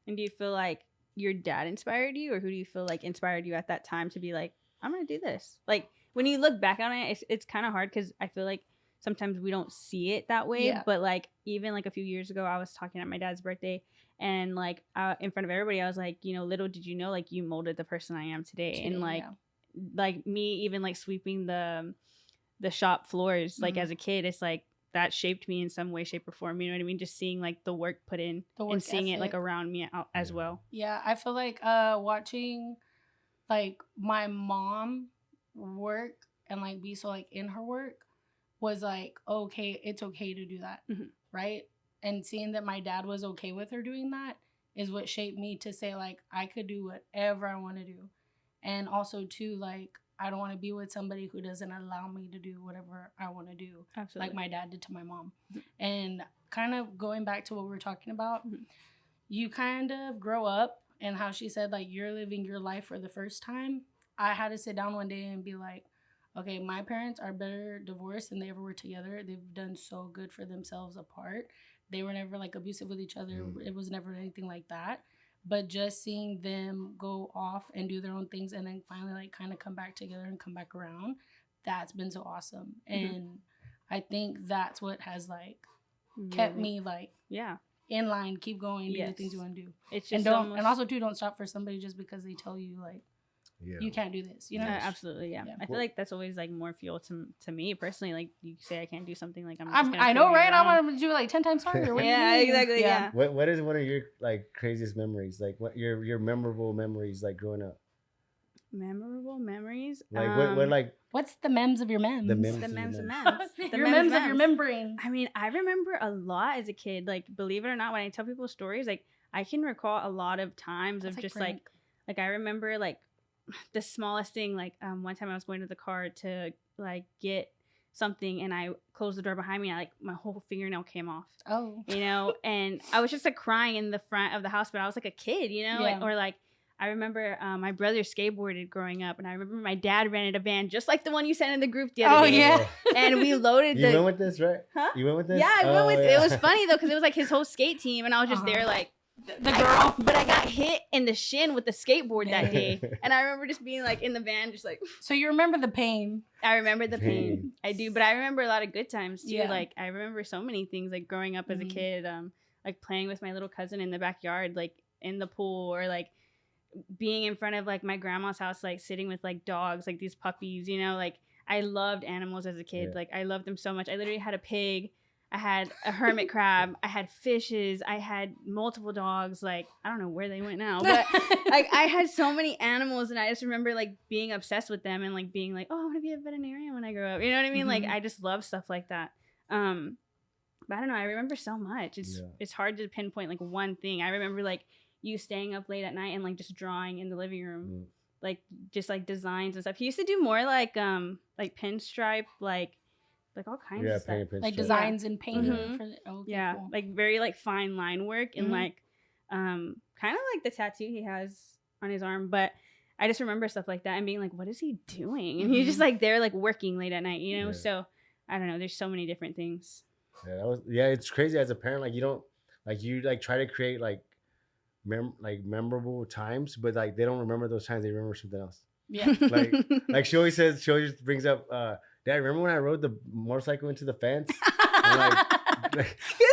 And do you feel like your dad inspired you, or who do you feel like inspired you at that time to be like, I'm going to do this? Like when you look back on it, it's kind of hard because I feel like sometimes we don't see it that way. Yeah. But like even like a few years ago, I was talking at my dad's birthday. And like in front of everybody, I was like, you know, little did you know, like you molded the person I am today. And like me even like sweeping the shop floors, like as a kid, it's like that shaped me in some way, shape, or form. You know what I mean? Just seeing like the work put in and seeing it like around me as well. Yeah, I feel like watching like my mom work and like be so like in her work was like, okay, it's okay to do that, right? And seeing that my dad was okay with her doing that is what shaped me to say, like, I could do whatever I want to do. And also, too, like, I don't want to be with somebody who doesn't allow me to do whatever I want to do. Absolutely. Like my dad did to my mom. And kind of going back to what we were talking about, you kind of grow up, and how she said, like, you're living your life for the first time. I had to sit down one day and be like, okay, my parents are better divorced than they ever were together. They've done so good for themselves apart. They were never like abusive with each other. It was never anything like that. But just seeing them go off and do their own things and then finally like kind of come back together and come back around, that's been so awesome. And I think that's what has like kept me like yeah. in line, keep going, do the Yes. things you want to do. It's And just don't almost, and also too, don't stop for somebody just because they tell you like Yeah. you can't do this. You know, absolutely, yeah. Yeah. I feel like that's always like more fuel to me personally. Like you say I can't do something, like I'm. I know, right? I want to do it like 10 times harder. What do you Yeah, mean? exactly. Yeah. What is one of your like craziest memories? Like what your memorable memories like growing up? Memorable memories. Like what like What's the memes of your memes? the memes? The of your memes and memes? memes. The Your memes memes of your membranes. I mean, I remember a lot as a kid. Like, believe it or not, when I tell people stories, like I can recall a lot of times That's of like just Frank. like I remember like the smallest thing. Like one time I was going to the car to like get something, and I closed the door behind me. And like my whole fingernail came off. Oh. You know, and I was just like crying in the front of the house, but I was like a kid, you know, Yeah. or like. I remember my brother skateboarded growing up, and I remember my dad rented a van just like the one you sent in the group the other Oh, day. yeah. And we loaded You the. went with this, right? Huh? You went with this? Yeah, I went with. yeah. It was funny though because it was like his whole skate team, and I was just Uh-huh. there like The girl. but I got hit in the shin with the skateboard that Dang. day, and I remember just being like in the van, just like So you remember the pain. I remember the pain. Pain. I do, but I remember a lot of good times too. Yeah. Like I remember so many things, like growing up as a Mhm. kid, like playing with my little cousin in the backyard, like in the pool, or like being in front of like my grandma's house, like sitting with like dogs, like these puppies, you know, like I loved animals as a kid. Yeah. Like I loved them so much. I literally had a pig, I had a hermit crab, I had fishes, I had multiple dogs. Like I don't know where they went now, but like I had so many animals, and I just remember like being obsessed with them and like being like, oh, I want to be a veterinarian when I grow up. You know what I mean? Like Mhm. I just love stuff like that. But I don't know. I remember so much. It's hard to pinpoint like one thing. I remember like you staying up late at night and like just drawing in the living room, Mm. like just like designs and stuff. He used to do more like pinstripe, like all kinds Yeah, of stuff. paint Like strip. designs and paint. Mhm. For the, okay, Yeah, cool. like very like fine line work and Mhm. like kind of like the tattoo he has on his arm. But I just remember stuff like that and being like, what is he doing? And he's just Mhm. like there like working late at night, you know. Yeah. So I don't know. There's so many different things. Yeah, it's crazy as a parent. Like you don't like you like try to create like memorable times, but like they don't remember those times. They remember something else. Yeah. Like she always just brings up, Dad, remember when I rode the motorcycle into the fence? And, like,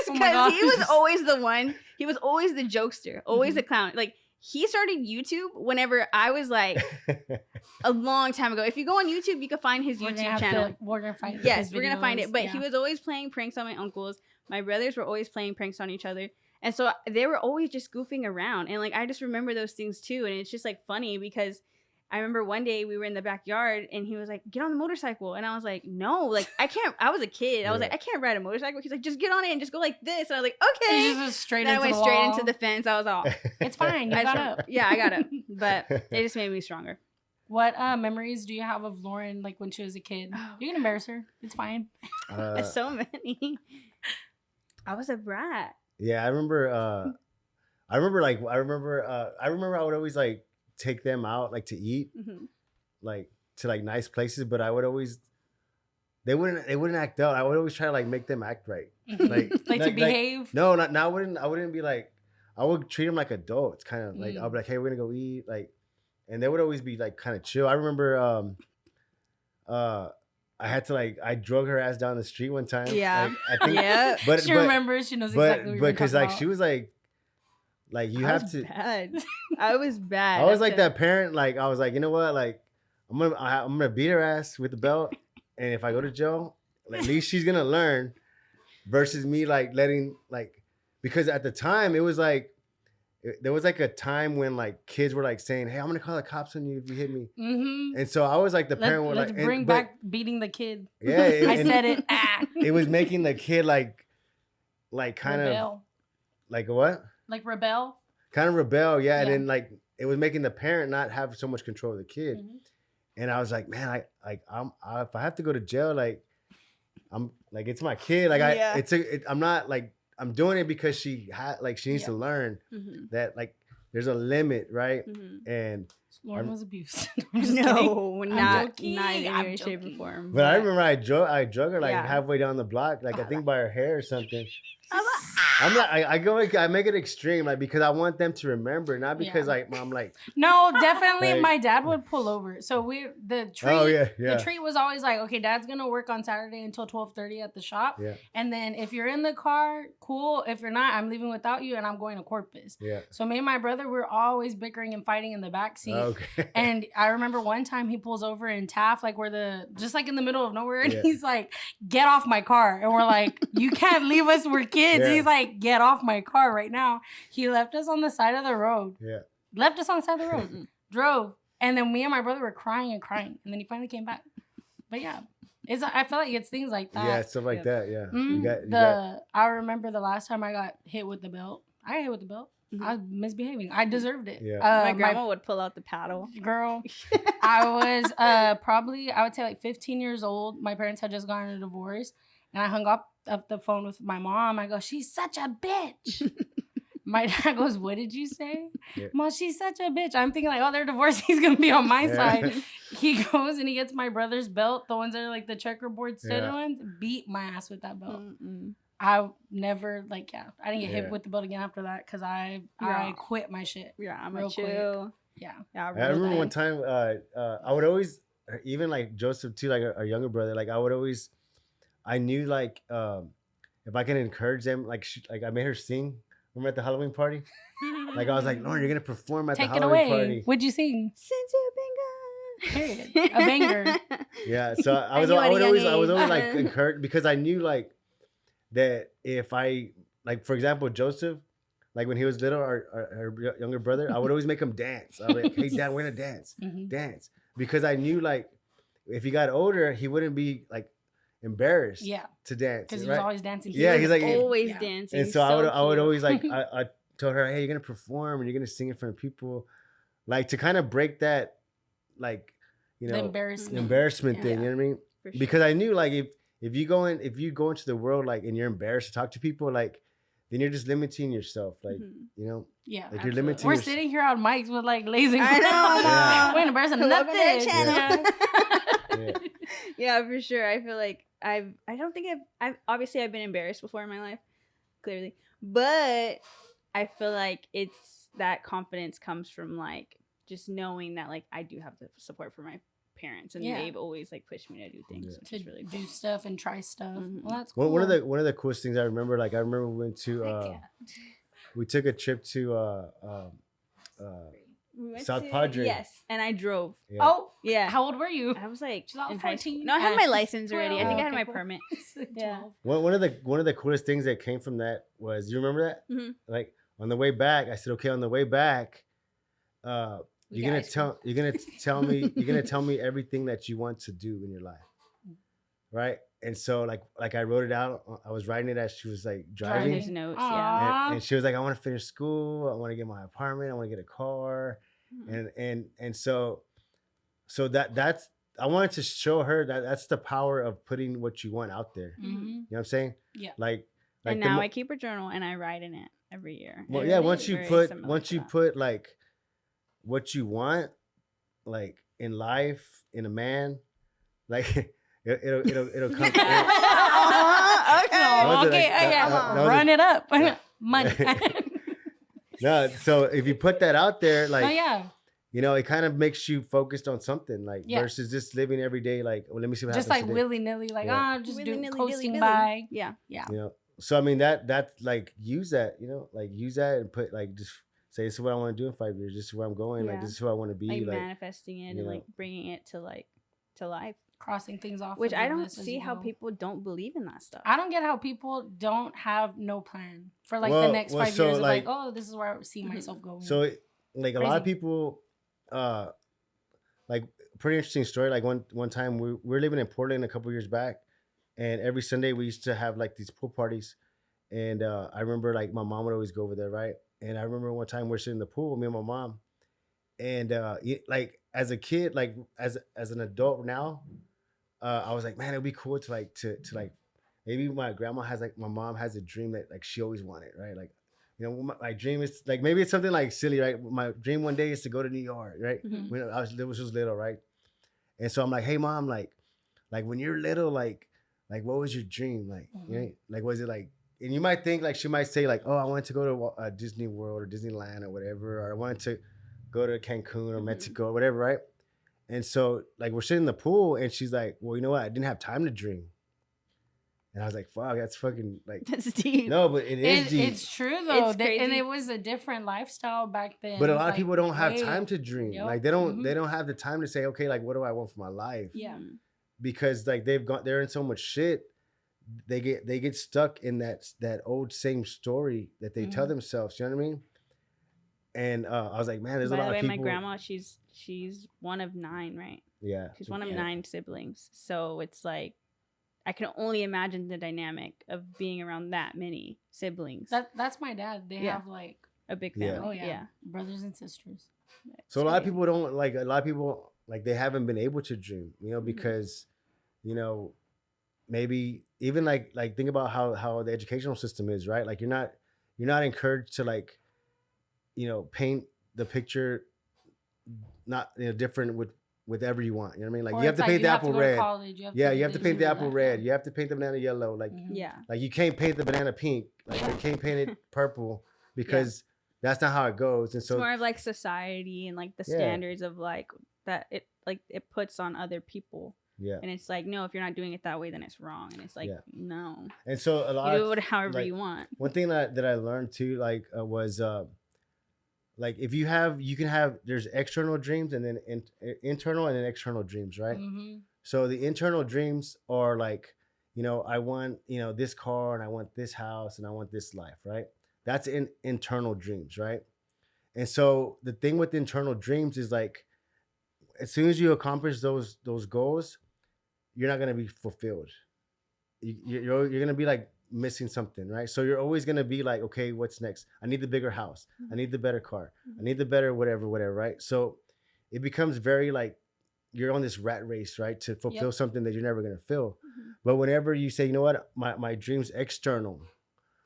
Oh my Because he was gosh. always the one. He was always the jokester, always Mhm. the clown. Like he started YouTube whenever I was like a long time ago. If you go on YouTube, you can find his We're gonna YouTube have channel. we're gonna find Yes, his we're gonna find videos. it. But Yeah. he was always playing pranks on my uncles. My brothers were always playing pranks on each other. And so they were always just goofing around. And like I just remember those things too. And it's just like funny because I remember one day we were in the backyard and he was like, get on the motorcycle. And I was like, no, like I can't. I was a kid. I was Yeah. like, I can't ride a motorcycle. He's like, just get on it and just go like this. And I was like, He okay. just was straight Then I into went the straight wall. into the fence. I was all, It's fine. You I got just- up. yeah, I got it. But it just made me stronger. What memories do you have of Lauren like when she was a kid? Oh, You can embarrass her. It's fine. There's so many. I was a brat. Yeah, I remember I would always like take them out like to eat, Mhm. like to like nice places, but I would always they wouldn't act out. I would always try to like make them act right. Like to behave. No, I wouldn't be like, I would treat them like adults, kind of like Mm. I'll be like, hey, we're gonna go eat, like, and they would always be like kind of chill. I remember I had to like I drug her ass down the street one time. Yeah. Like, I think, Yeah. She remembers. She knows exactly what you're because talking like about. she was like you I have was to. bad. I was bad. I was like After- that parent. Like I was like, you know what? Like I'm gonna beat her ass with the belt, and if I go to jail, at least she's gonna learn. Versus me like letting like, because at the time it was like there was like a time when like kids were like saying, hey, I'm gonna call the cops on you if you hit me. Mm-hmm. And so I was like the parent. Let's like, bring and, back beating the kid. Yeah, I said it. Ah. It was making the kid like kind of Rebel. like what? Like rebel. Kind of rebel, yeah. And Yeah. then like it was making the parent not have so much control of the kid. Mhm. And I was like, man, if I have to go to jail, like I'm like it's my kid. Like Yeah. I'm not like I'm doing it because she needs Yeah. to learn Mhm. that like there's a limit, right? Mhm. And Lauren I'm- was abused. I'm just kidding. No, not joking. in any I'm way, shape, or joking. form. but I remember I drug her like Yeah. halfway down the block, like I think by her hair or something. I was like, I'm not. I make it extreme, like because I want them to remember, not because I'm like. No, definitely. My dad would pull over. So the treat. Oh yeah. The treat was always like, okay, Dad's gonna work on Saturday until 12:30 at the shop. Yeah. And then if you're in the car, cool. If you're not, I'm leaving without you, and I'm going to Corpus. Yeah. So me and my brother were always bickering and fighting in the back seat. Okay. And I remember one time he pulls over in Taft, like just like in the middle of nowhere, and he's like, "Get off my car!" And we're like, "You can't leave us. We're kids." Yeah. He's like, "Get off my car right now." He left us on the side of the road. Yeah. Left us on the side of the road. Drove. And then me and my brother were crying. And then he finally came back. But yeah, I feel like it's things like that. Yeah, stuff like that. Yeah. Mm-hmm. I remember the last time I got hit with the belt. I got hit with the belt. Mm-hmm. I was misbehaving. I deserved it. Yeah. My grandma would pull out the paddle. Girl, I was probably, I would say like 15 years old. My parents had just gotten a divorce. And I hung up the phone with my mom. I go, "She's such a bitch." My dad goes, "What did you say?" Yeah. "Mom, she's such a bitch." I'm thinking like, oh, they're divorced. He's going to be on my side. He goes and he gets my brother's belt. The ones that are like the checkerboard studded ones. Beat my ass with that belt. I never I didn't get hit with the belt again after that because I quit my shit. Yeah, I'm real chill. Yeah. I remember one time I would always, even like Joseph too, like our younger brother, like I knew like if I can encourage them, like I made her sing. Remember at the Halloween party? Like I was like, "Lauren, you're gonna perform at the Halloween party." What'd you sing? Since you've been gone. A banger. Yeah, so I was always like encouraged because I knew like that if I like, for example, Joseph, like when he was little, our younger brother, I would always make him dance. I was like, "Hey, Dad, we're gonna dance, dance," because I knew like if he got older, he wouldn't be like embarrassed to dance because he was always dancing. Yeah, he's like always dancing. And so I would always like I told her, "Hey, you're gonna perform and you're gonna sing in front of people," like to kind of break that like the embarrassment thing. You know what I mean? Sure. Because I knew like if you go into the world like and you're embarrassed to talk to people, like then you're just limiting yourself, like you know. Yeah, like you're limiting. We're sitting here on mics with like lazy. I know. We're in embarrassing nothing. Yeah, for sure. I feel like I've obviously I've been embarrassed before in my life, clearly, but I feel like it's that confidence comes from like just knowing that like I do have the support from my parents and they've always like pushed me to do things, which is really cool. Do stuff and try stuff. Well, that's cool. One of the coolest things I remember, like I remember we went to we took a trip to South Padre. Yes, and I drove. Yeah. Oh, yeah. How old were you? I was like in 14. No, I had my license already. I think I had my permit. Yeah. One of the coolest things that came from that was, you remember that? Mm-hmm. Like on the way back, I said, "Okay, on the way back, you're gonna tell me everything that you want to do in your life, right?" And so like I wrote it out. I was writing it as she was like driving. There's notes, and she was like, "I want to finish school. I want to get my apartment. I want to get a car." And so that's I wanted to show her that that's the power of putting what you want out there. You know what I'm saying? Yeah. Like and now I keep a journal and I write in it every year. Well, yeah. Once you put like what you want, like in life, in a man, like it'll come. Run it up, money. No, so if you put that out there, like, you know, it kind of makes you focused on something, like versus just living every day, like, well, let me see what just happens. Just like willy nilly, like, just coasting by. Yeah. Yeah. You know, so I mean that like use that, you know, like use that and put like just say, "This is what I want to do in 5 years. This is where I'm going. Like, this is who I want to be." Like manifesting it and like bringing it to life. Crossing things off. Which I don't see how people don't believe in that stuff. I don't get how people don't have no plan for like the next 5 years. Like, oh, this is where I see myself going. So like a lot of people, like pretty interesting story. Like one time we were living in Portland a couple years back, and every Sunday we used to have like these pool parties. And I remember like my mom would always go over there, right? And I remember one time we're sitting in the pool, me and my mom, and like as a kid, like as an adult now, I was like, man, it'd be cool to like maybe my mom has a dream that like she always wanted, right? Like, you know, my dream is like, maybe it's something like silly, right? My dream one day is to go to New York, right? When I was little, right? And so I'm like, "Hey mom, like when you're little, like what was your dream? Like, you know, like was it like and you might think like she might say like, oh, I wanted to go to Disney World or Disneyland or whatever, or I wanted to go to Cancun or Mexico or whatever, right? And so like we're sitting in the pool, and she's like, well, you know what? I didn't have time to dream. And I was like, fuck, that's fucking like That's deep. No, but it is deep. It's true though, It's crazy. and it was a different lifestyle back then. But a lot of like, people don't have way- time to dream. Yep. Like they don't have the time to say, okay, like what do I want for my life? Yeah. Because like they're in so much shit. They get stuck in that old same story that they tell themselves. You know what I mean? And I was like, man, there's a lot of people. My grandma, she's one of 9, right? Yeah. She's one of 9 siblings. So it's like, I can only imagine the dynamic of being around that many siblings. That's my dad. They have like a big Yeah. family. oh yeah, Yeah. brothers and sisters. So a lot of people don't like. A lot of people like they haven't been able to dream. You know, because you know maybe even like think about how the educational system is, right? Like you're not encouraged to like paint the picture not different with whatever you want. You know what I mean? Like Or you have it's to like paint you the have to apple go to red. college, you have Yeah, to you do have to this, paint the do apple that. red. You have to paint the banana yellow. Like Yeah. like you can't paint the banana pink. Like you can't paint it purple because that's not how it goes. And It's so more of like society and like the Yeah. standards of like that it puts on other people. yeah. And it's like, no, if you're not doing it that way, then it's wrong. And it's like, Yeah. no, And so a lot you of do it however like, you want. one thing that I learned too, like, was like if you can have there's external dreams and then internal and then external dreams, right? Mm-hmm. So the internal dreams are like, I want this car and I want this house and I want this life, right? That's internal dreams, right? And so the thing with internal dreams is like, as soon as you accomplish those goals, you're not gonna be fulfilled. You're gonna be like missing something, right? So you're always gonna be like, okay, what's next? I need the bigger house. I need the better car. I need the better whatever, right? So it becomes very like you're on this rat race, right, to fulfill something that you're never gonna fill. But whenever you say, you know what, my dream's external.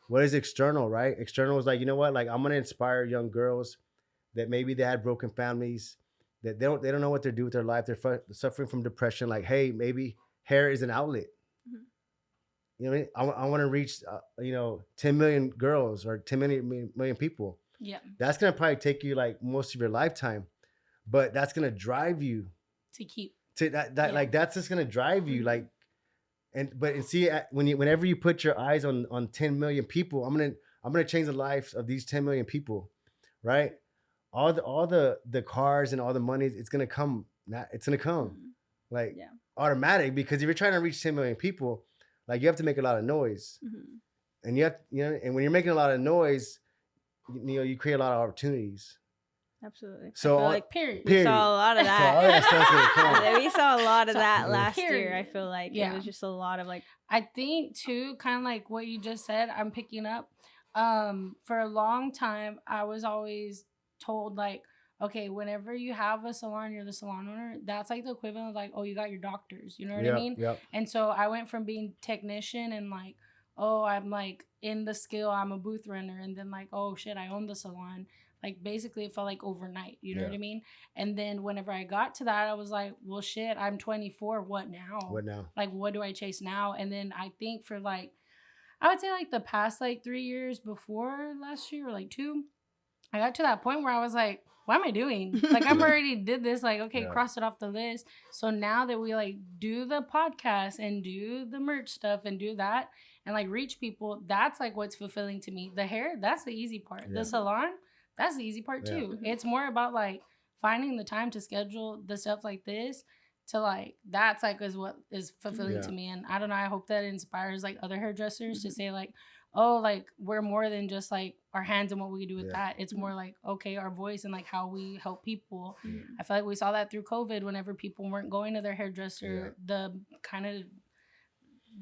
What is external, right? External is like, you know what, like I'm gonna inspire young girls that maybe they had broken families, that they don't know what to do with their life. They're suffering from depression. Like, hey, maybe hair is an outlet. You know what I mean? I want to reach, 10 million girls or 10 million people. Yeah. That's going to probably take you like most of your lifetime, but that's going to drive you To keep. to that like, that's just going to drive you like, and see whenever you put your eyes on 10 million people, I'm going to change the lives of these 10 million people, right? All the cars and all the money, it's going to come. It's going to come like automatic, because if you're trying to reach 10 million people, like you have to make a lot of noise, and you have, and when you're making a lot of noise, you create a lot of opportunities. Absolutely. So I feel like Period. we saw a lot of So all that. that stuff's gonna come. We saw a lot of that last Period. year. I feel like it was just a lot of like, I think too, kind of like what you just said, I'm picking up. For a long time, I was always told like, okay, whenever you have a salon, you're the salon owner. That's like the equivalent of like, oh, you got your doctors. You know what I mean? Yep. And so I went from being technician and like, oh, I'm like in the skill, I'm a booth runner, and then like, oh shit, I own the salon. Like basically it felt like overnight, you know what I mean? And then whenever I got to that, I was like, well shit, I'm 24, what now? What now? Like what do I chase now? And then I think for like, I would say like the past like 3 years before last year or like 2, I got to that point where I was like, what am I doing? Like I'm already did this, like, okay, cross it off the list. So now that we like do the podcast and do the merch stuff and do that and like reach people, that's like what's fulfilling to me. The hair, that's the easy part. The salon, that's the easy part too. It's more about like finding the time to schedule the stuff like this to like, that's like is what is fulfilling to me. And I don't know, I hope that inspires like other hairdressers to say like, oh, like we're more than just like our hands and what we can do with that. It's more like, okay, our voice and like how we help people. I feel like we saw that through COVID whenever people weren't going to their hairdresser, the kind of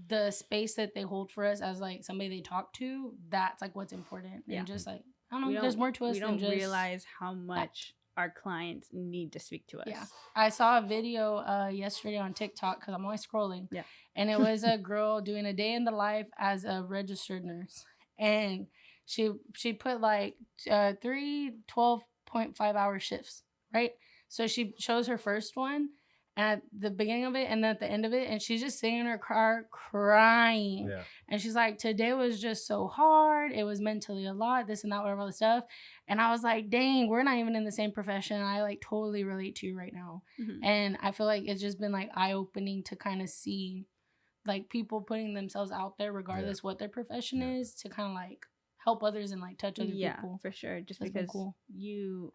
the space that they hold for us as like somebody they talk to, that's like what's important. And just like, I don't know, there's more to us than just... We don't realize how much our clients need to speak to us. Yeah. I saw a video yesterday on TikTok because I'm always scrolling. Yeah. And it was a girl doing a day in the life as a registered nurse. And she put like 3 12.5 hour shifts, right? So she shows her first one and at the beginning of it and then at the end of it, and she's just sitting in her car crying. Yeah. And she's like, today was just so hard. It was mentally a lot, this and that, whatever, all the stuff. And I was like, dang, we're not even in the same profession. I like totally relate to you right now. Mhm. And I feel like it's just been like eye-opening to kind of see like people putting themselves out there regardless what their profession is, to kind of like help others and like touch other people. For sure. Just That's been because cool.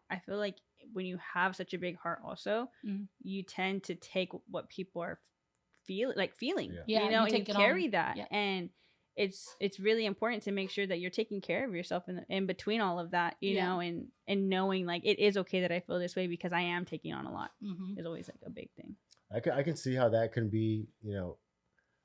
I feel like when you have such a big heart also, Mhm. you tend to take what people are feeling, Yeah, you know, you and take you it carry on. that. Yeah. And it's really important to make sure that you're taking care of yourself in between all of that, you know, and knowing like it is okay that I feel this way because I am taking on a lot is always like a big thing. I can see how that can be, you know,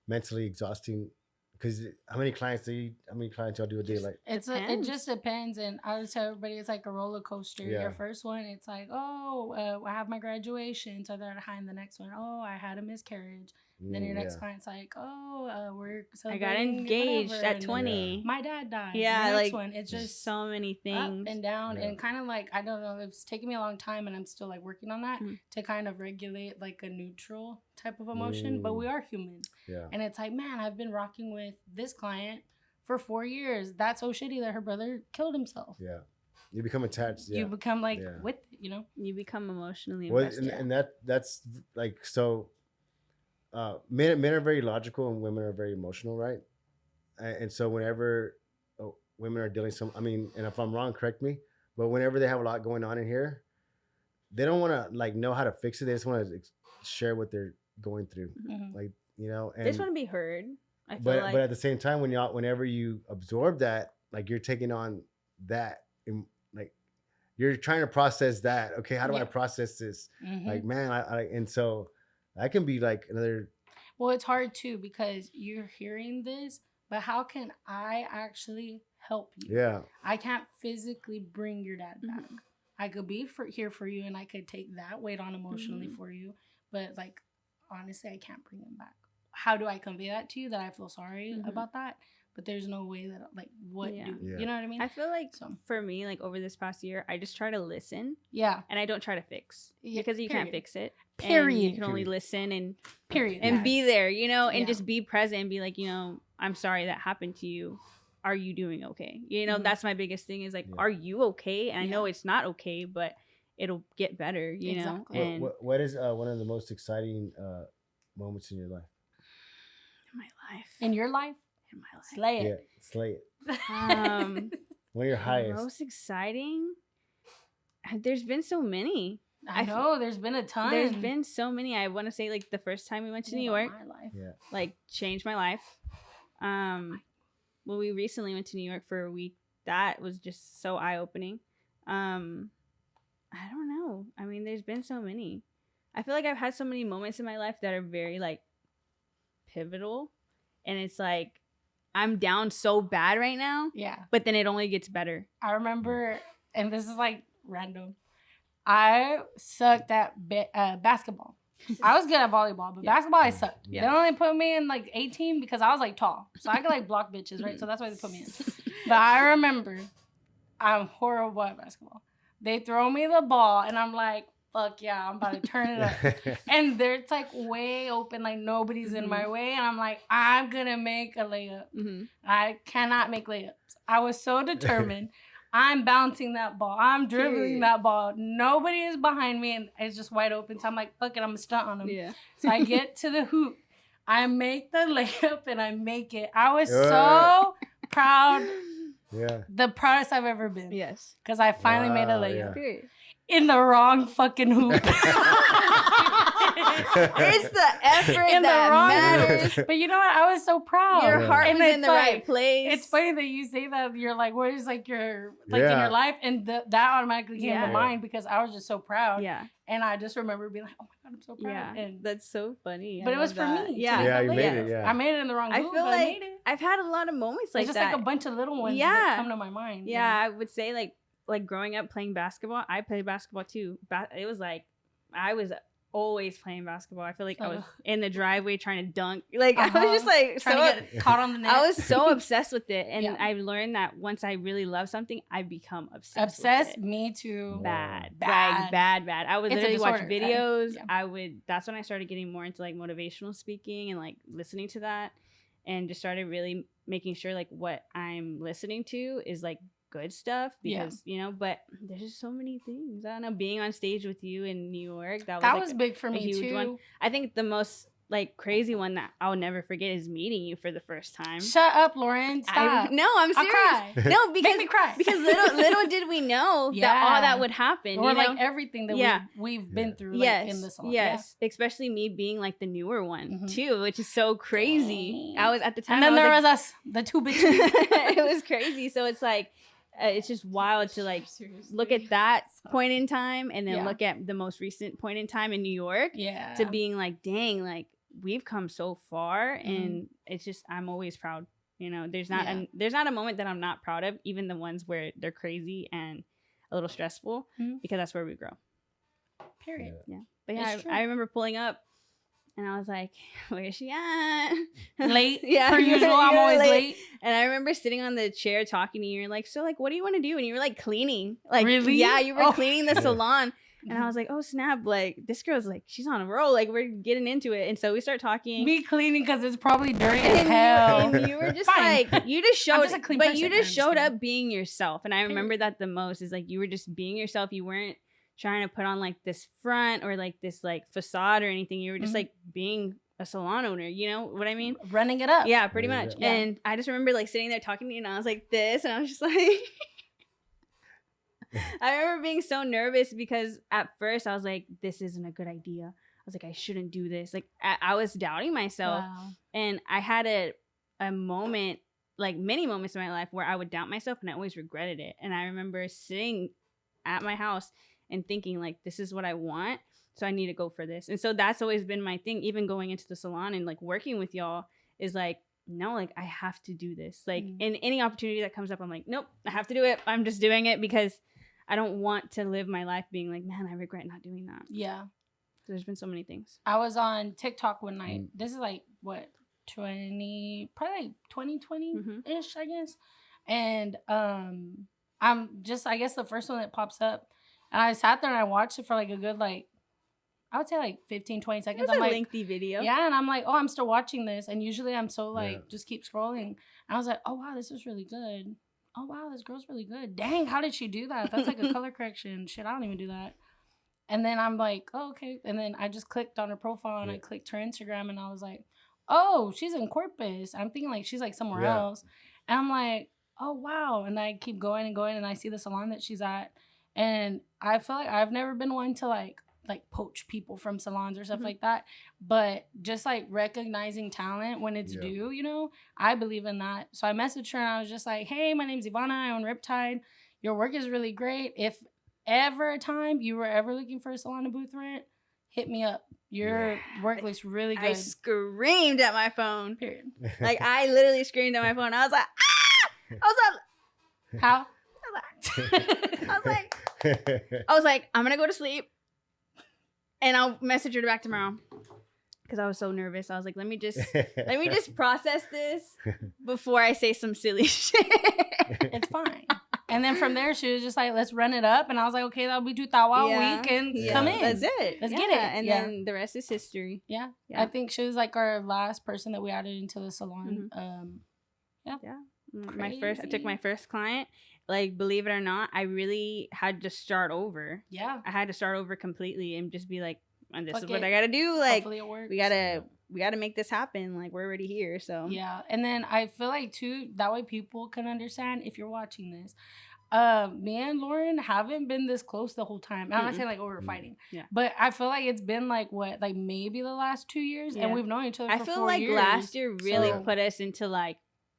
mentally exhausting. Because how many clients y'all do a day? Like, It just depends. And I would tell everybody it's like a roller coaster. Yeah. Your first one, it's like, I have my graduation. So they're behind the next one. Oh, I had a miscarriage. Then your next client's like, we're I got celebrating engaged whatever. at And then 20. my dad died. Yeah, Your next like one, it's just so many up things. and down, Yeah. and kind of like, I don't know, it's taken me a long time, and I'm still like working on that to kind of regulate like a neutral type of emotion. But we are human. Yeah. And it's like, man, I've been rocking with this client for 4 years. That's so shitty that her brother killed himself. Yeah. You become attached. Yeah. You become like Yeah. with it, you know? You become emotionally Well, invested. and that's like, so men are very logical and women are very emotional, right? And so whenever women are dealing and if I'm wrong, correct me, but whenever they have a lot going on in here, they don't want to like know how to fix it. They just want to share what they're going through. Like, you know, and They just want to be heard. I feel but at the same time, whenever you absorb that, like you're taking on that, like you're trying to process that. Okay, how do I process this? Like, man, and so that can be like another. Well, it's hard too because you're hearing this, but how can I actually help you? Yeah. I can't physically bring your dad back. I could be here for you, and I could take that weight on emotionally for you, but like honestly, I can't bring him back. How do I convey that to you that I feel sorry about that? But there's no way that like you know what I mean? I feel like for me, like over this past year, I just try to listen. Yeah. And I don't try to fix because you can't fix it. Period. And you can only listen and and be there, you know, and just be present and be like, you know, I'm sorry that happened to you. Are you doing okay? You know, that's my biggest thing is like, are you okay? And I know it's not okay, but it'll get better, you know? And what is one of the most exciting moments in your life? In my life. In your life? In my life. Slay it. Yeah, slay it. One of your The highest. most exciting? There's been so many. I know, there's been a ton. There's been so many. I want to say like the first time we went to New York, like changed my life. Well, we recently went to New York for a week. That was just so eye-opening. I don't know. I mean, there's been so many. I feel like I've had so many moments in my life that are very like pivotal, and it's like I'm down so bad right now. Yeah. But then it only gets better. I remember, and this is like random, I sucked at basketball. I was good at volleyball, but basketball I sucked. Yeah. They only put me in like 18 because I was like tall. So I could like block bitches, right? So that's why they put me in. But I remember I'm horrible at basketball. They throw me the ball and I'm like, fuck yeah, I'm about to turn it up. And it's like way open, like nobody's in my way. And I'm like, I'm gonna make a layup. I cannot make layups. I was so determined. I'm bouncing that ball. I'm dribbling that ball. Nobody is behind me, and it's just wide open. So I'm like, fuck it, I'm gonna stunt on them. Yeah. So I get to the hoop. I make the layup, and I make it. I was so proud. Yeah. The proudest I've ever been. Yes. Because I finally made a layup. Yeah. Period. In the wrong fucking hoop. It's the effort In the that wrong matters. But you know what? I was so proud. Your heart And was it's in the like- right place. It's funny that you say that. You're like, what is like your in Yeah. your life, and that automatically came to Yeah. mind because I was just so proud. Yeah. And I just remember being like, oh my god, I'm so proud. Yeah. And That's so funny. but I it was love for that. me. Yeah. Yeah, you I made it, yeah. I made it in the wrong I hoop, feel but like I made it. I've had a lot of moments like It's just that. like a bunch of little ones Yeah. that come to my mind. Yeah, I would say like growing up playing basketball, I played basketball too. It was like I was always playing basketball. I feel like I was Ugh. in the driveway trying to dunk. Like I was just like trying to get caught on the net. I was so obsessed with it, and Yeah. I've learned that once I really love something, I become obsessed. Obsessed. With it. Me too. Bad, Bad. bad. I would It's a literally watch disorder. videos. Yeah. That's when I started getting more into like motivational speaking and like listening to that, and just started really making sure like what I'm listening to is like good stuff because but there's just so many things. I don't know, being on stage with you in New York, that was big for a me huge too. one. I think the most like crazy one that I'll never forget is meeting you for the first time. Shut up, Lauren. Stop. No, I'm serious. I'll cry. No, because Make me cry. because little did we know that all that would happen. Or you know? like everything that we've been through like, in the salon. Yes. Especially me being like the newer one Mhm. too, which is so crazy. Dang. I was at the time. And then there was was us, the two bitches. it was crazy. So it's like it's just wild to like look at that point in time and then look at the most recent point in time in New York Yeah. to being like, dang, like we've come so far, and it's just I'm always proud. You know, there's not a moment that I'm not proud of, even the ones where they're crazy and a little stressful, because that's where we grow. Period. Yeah. But yeah, It's true. I remember pulling up and I was like, where is she at? Late. Yeah. Per usual, I'm always late. And I remember sitting on the chair talking to you. You're like, so like, what do you want to do? And you were like cleaning. Like, Really? Yeah, you were Oh. cleaning the salon. And I was like, oh snap, like this girl's like, she's on a roll. Like we're getting into it. And so we start talking. Me cleaning because it's probably dirty as hell. And you were just Fine. like, you just showed, just a clean but person. you I'm just just showed kidding. up being yourself. And I remember that the most is like, you were just being yourself. You weren't trying to put on like this front or like this like facade or anything. You were just like being a salon owner. You know what I mean? Running it up. Yeah, pretty Yeah. much. Yeah. And I just remember like sitting there talking to you and I was like this, and I was just like, I remember being so nervous because at first I was like, this isn't a good idea. I was like, I shouldn't do this. Like I was doubting myself. Wow. And I had a moment, like many moments in my life where I would doubt myself and I always regretted it. And I remember sitting at my house and thinking like, this is what I want. So I need to go for this. And so that's always been my thing, even going into the salon and like working with y'all is like, no, like I have to do this. Like in any opportunity that comes up, I'm like, nope, I have to do it. I'm just doing it because I don't want to live my life being like, man, I regret not doing that. Yeah. So there's been so many things. I was on TikTok one night. This is like what, 2020-ish, I guess. And I'm just, I guess the first one that pops up. And I sat there and I watched it for like a good like, I would say like 15, 20 It seconds. was I'm a like, lengthy video. yeah, and I'm like, oh, I'm still watching this. And usually I'm so like, just keep scrolling. And I was like, oh wow, this is really good. Oh wow, this girl's really good. Dang, how did she do that? That's like a color correction. Shit, I don't even do that. And then I'm like, oh, okay. And then I just clicked on her profile and I clicked her Instagram and I was like, oh, she's in Corpus. I'm thinking like she's like somewhere else. And I'm like, oh wow. And I keep going and I see the salon that she's at. And I feel like I've never been one to like poach people from salons or stuff like that. But just like recognizing talent when it's due, you know, I believe in that. So I messaged her and I was just like, hey, my name's Ivana. I own Riptide. Your work is really great. If ever a time you were ever looking for a salon to booth rent, hit me up. Your work looks really good. I screamed at my phone. Period. Like I literally screamed at my phone. I was like, ah! How? I was like, I'm gonna go to sleep, and I'll message her back tomorrow. Because I was so nervous. I was like, let me just process this before I say some silly shit. It's fine. And then from there, she was just like, let's run it up. And I was like, okay, that'll be 2 Tawa week and come in. That's it. Let's get it. And then the rest is history. Yeah. Yeah. I think she was like our last person that we added into the salon. I took my first client. Like, believe it or not, I really had to start over. Yeah. I had to start over completely and just be like, this Fuck is what it. I gotta do. Like, Hopefully it works. we gotta make this happen. Like, we're already here. So Yeah. And then I feel like too, that way people can understand if you're watching this. Me and Lauren haven't been this close the whole time. I'm not saying like, oh, we're fighting. Yeah. But I feel like it's been like what, like maybe the last 2 years, and we've known each other I for feel 4 like years. last year really So- put us into like,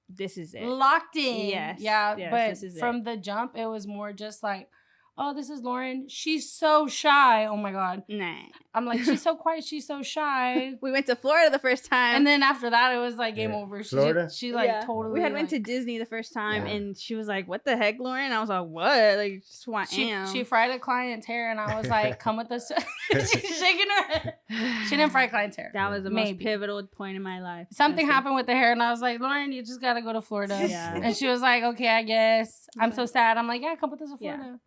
this is it. Locked in. Yes. Yeah. Yes, but this is it. from the jump, it was more just like, oh, this is Lauren. She's so shy. Oh my God. Nah. I'm like, she's so quiet. She's so shy. We went to Florida the first time. And then after that, it was like game over. Florida? She like totally. We had like, went to Disney the first time, Yeah. and she was like, "What the heck, Lauren?" I was like, "What? Like, just who I am." She fried a client's hair, and I was like, "Come with us." She's shaking her head. She didn't fry a client's hair. That was the most pivotal point in my life. Something happened with the hair, and I was like, "Lauren, you just gotta go to Florida." Yeah. And she was like, "Okay, I guess." I'm so sad. I'm like, "Yeah, come with us to Florida." Yeah.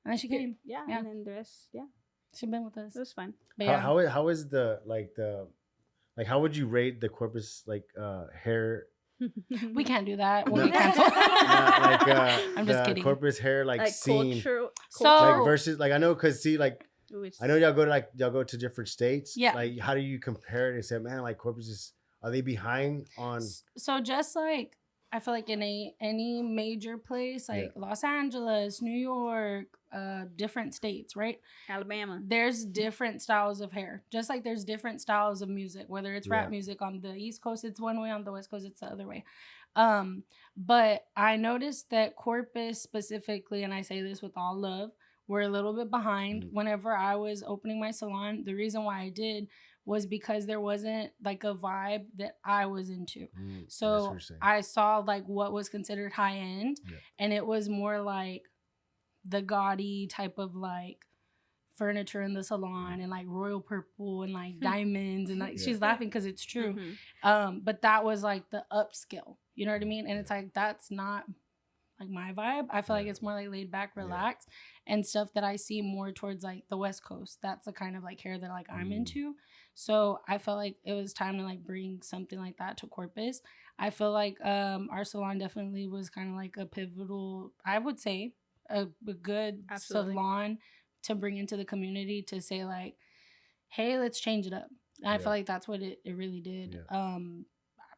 And then she came. Yeah, Yeah. and then the rest, She's been with us. it was fun. But yeah. How is the how would you rate the corpus hair? We can't do that. No. We'll be canceled. I'm just the kidding. corpus hair scene So like versus I know because see Which, I know y'all go to different states. Yeah. Like how do you compare it and say, man, like corpus is are they behind on? So just like I feel like in any major place like Los Angeles, New York, different states, right? Alabama. There's different styles of hair. Just like there's different styles of music. Whether it's rap music on the East Coast, it's one way. On the West Coast, it's the other way. But I noticed that Corpus specifically, and I say this with all love, we're a little bit behind. Whenever I was opening my salon, the reason why I did was because there wasn't like a vibe that I was into. So I saw like what was considered high end, and it was more like the gaudy type of like furniture in the salon and like royal purple and like diamonds and like she's laughing because it's true. But that was like the upscale, you know what I mean? And it's like that's not like my vibe. I feel like it's more like laid back, relaxed, and stuff that I see more towards like the West Coast. That's the kind of like hair that like I'm into. So I felt like it was time to like bring something like that to Corpus. I feel like our salon definitely was kind of like a pivotal, I would say, a good salon to bring into the community to say like, hey, let's change it up. And I feel like that's what it really did.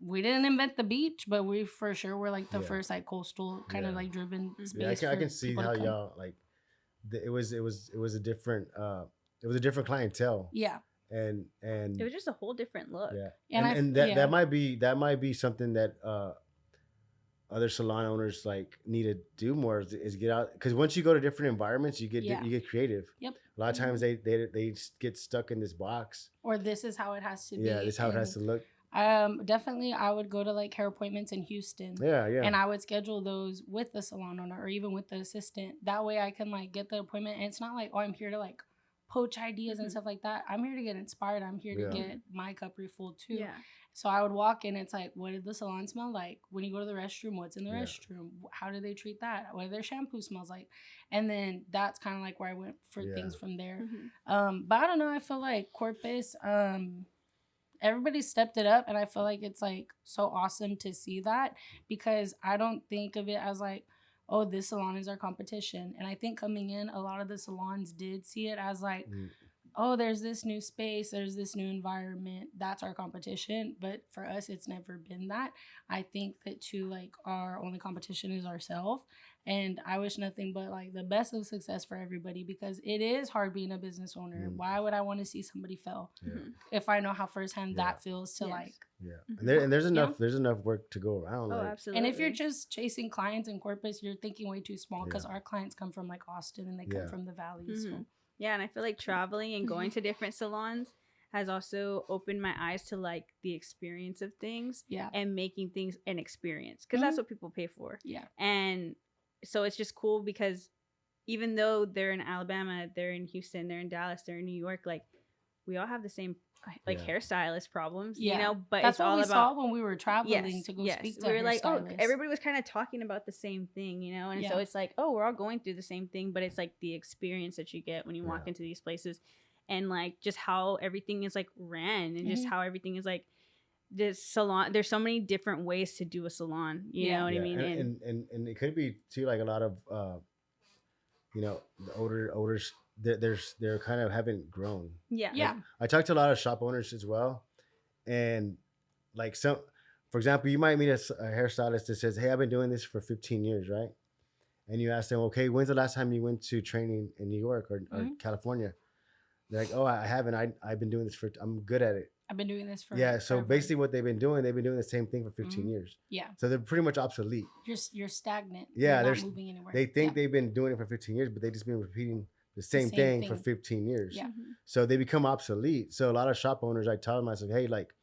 We didn't invent the beach, but we for sure were like the first like coastal kind of like driven space. I can see how y'all like it was a different clientele. Yeah. And it was just a whole different look. Yeah. And that might be something that other salon owners like need to do more is get out, because once you go to different environments you get creative. Yep. A lot of times they get stuck in this box, or this is how it has to be. Yeah, this is how it has to look. Definitely I would go to like hair appointments in Houston. Yeah. And I would schedule those with the salon owner or even with the assistant. That way I can like get the appointment, and it's not like, oh, I'm here to like poach ideas and stuff like that. I'm here to get inspired. I'm here to get my cup refulled too. Yeah. So I would walk in, it's like, what did the salon smell like? When you go to the restroom, what's in the restroom? How do they treat that? What do their shampoo smells like? And then that's kind of like where I went for things from there. But I don't know, I feel like Corpus, everybody stepped it up, and I feel like it's like so awesome to see that, because I don't think of it as like, oh, this salon is our competition. And I think coming in, a lot of the salons did see it as like, oh, there's this new space, there's this new environment, that's our competition. But for us, it's never been that. I think that too, like our only competition is ourselves. And I wish nothing but like the best of success for everybody, because it is hard being a business owner. Why would I want to see somebody fail if I know how firsthand that feels to like. And there's enough work to go around. Oh, like. absolutely. And if you're just chasing clients in Corpus, you're thinking way too small, because our clients come from like Austin and they come from the valley. So. Yeah, and I feel like traveling and going to different salons has also opened my eyes to like the experience of things and making things an experience, because that's what people pay for. Yeah. And so it's just cool because even though they're in Alabama, they're in Houston, they're in Dallas, they're in New York, like we all have the same like hairstylist problems, you know, but that's it's all what we about saw when we were traveling to go speak to we were like, oh, stylists. everybody was kind of talking about the same thing, you know, and so it's like, oh, we're all going through the same thing, but it's like the experience that you get when you walk into these places, and like just how everything is like ran, and just how everything is like this salon. There's so many different ways to do a salon, you know what I mean, and it could be too like a lot of you know, the older they're kind of haven't grown. Yeah. I talked to a lot of shop owners as well, and like some, for example, you might meet a hairstylist that says, "Hey, I've been doing this for 15 years, right?" And you ask them, "Okay, when's the last time you went to training in New York or California?" They're like, "Oh, I haven't. I've been doing this I'm good at it." I've been doing this for So forever. basically what they've been doing the same thing for 15 years. Yeah. So they're pretty much obsolete. You're stagnant. Yeah, You're not moving anywhere. They think they've been doing it for 15 years, but they just been repeating the same thing for 15 years. Yeah. So they become obsolete. So a lot of shop owners, I tell them, I said, hey, like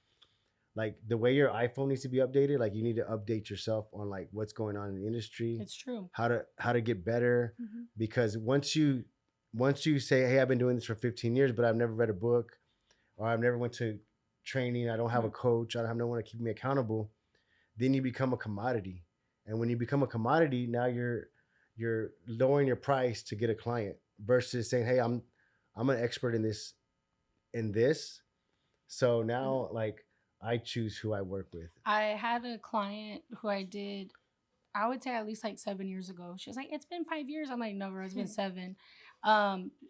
the way your iPhone needs to be updated, like you need to update yourself on like what's going on in the industry. It's true. How to get better. Because once you say, hey, I've been doing this for 15 years, but I've never read a book, or I've never went to training, I don't have a coach, I don't have no one to keep me accountable, then you become a commodity. And when you become a commodity, now you're lowering your price to get a client versus saying, hey, I'm an expert in this. So now like I choose who I work with. I had a client who I would say at least like 7 years ago. She was like, it's been 5 years. I'm like, no, bro, it's been 7.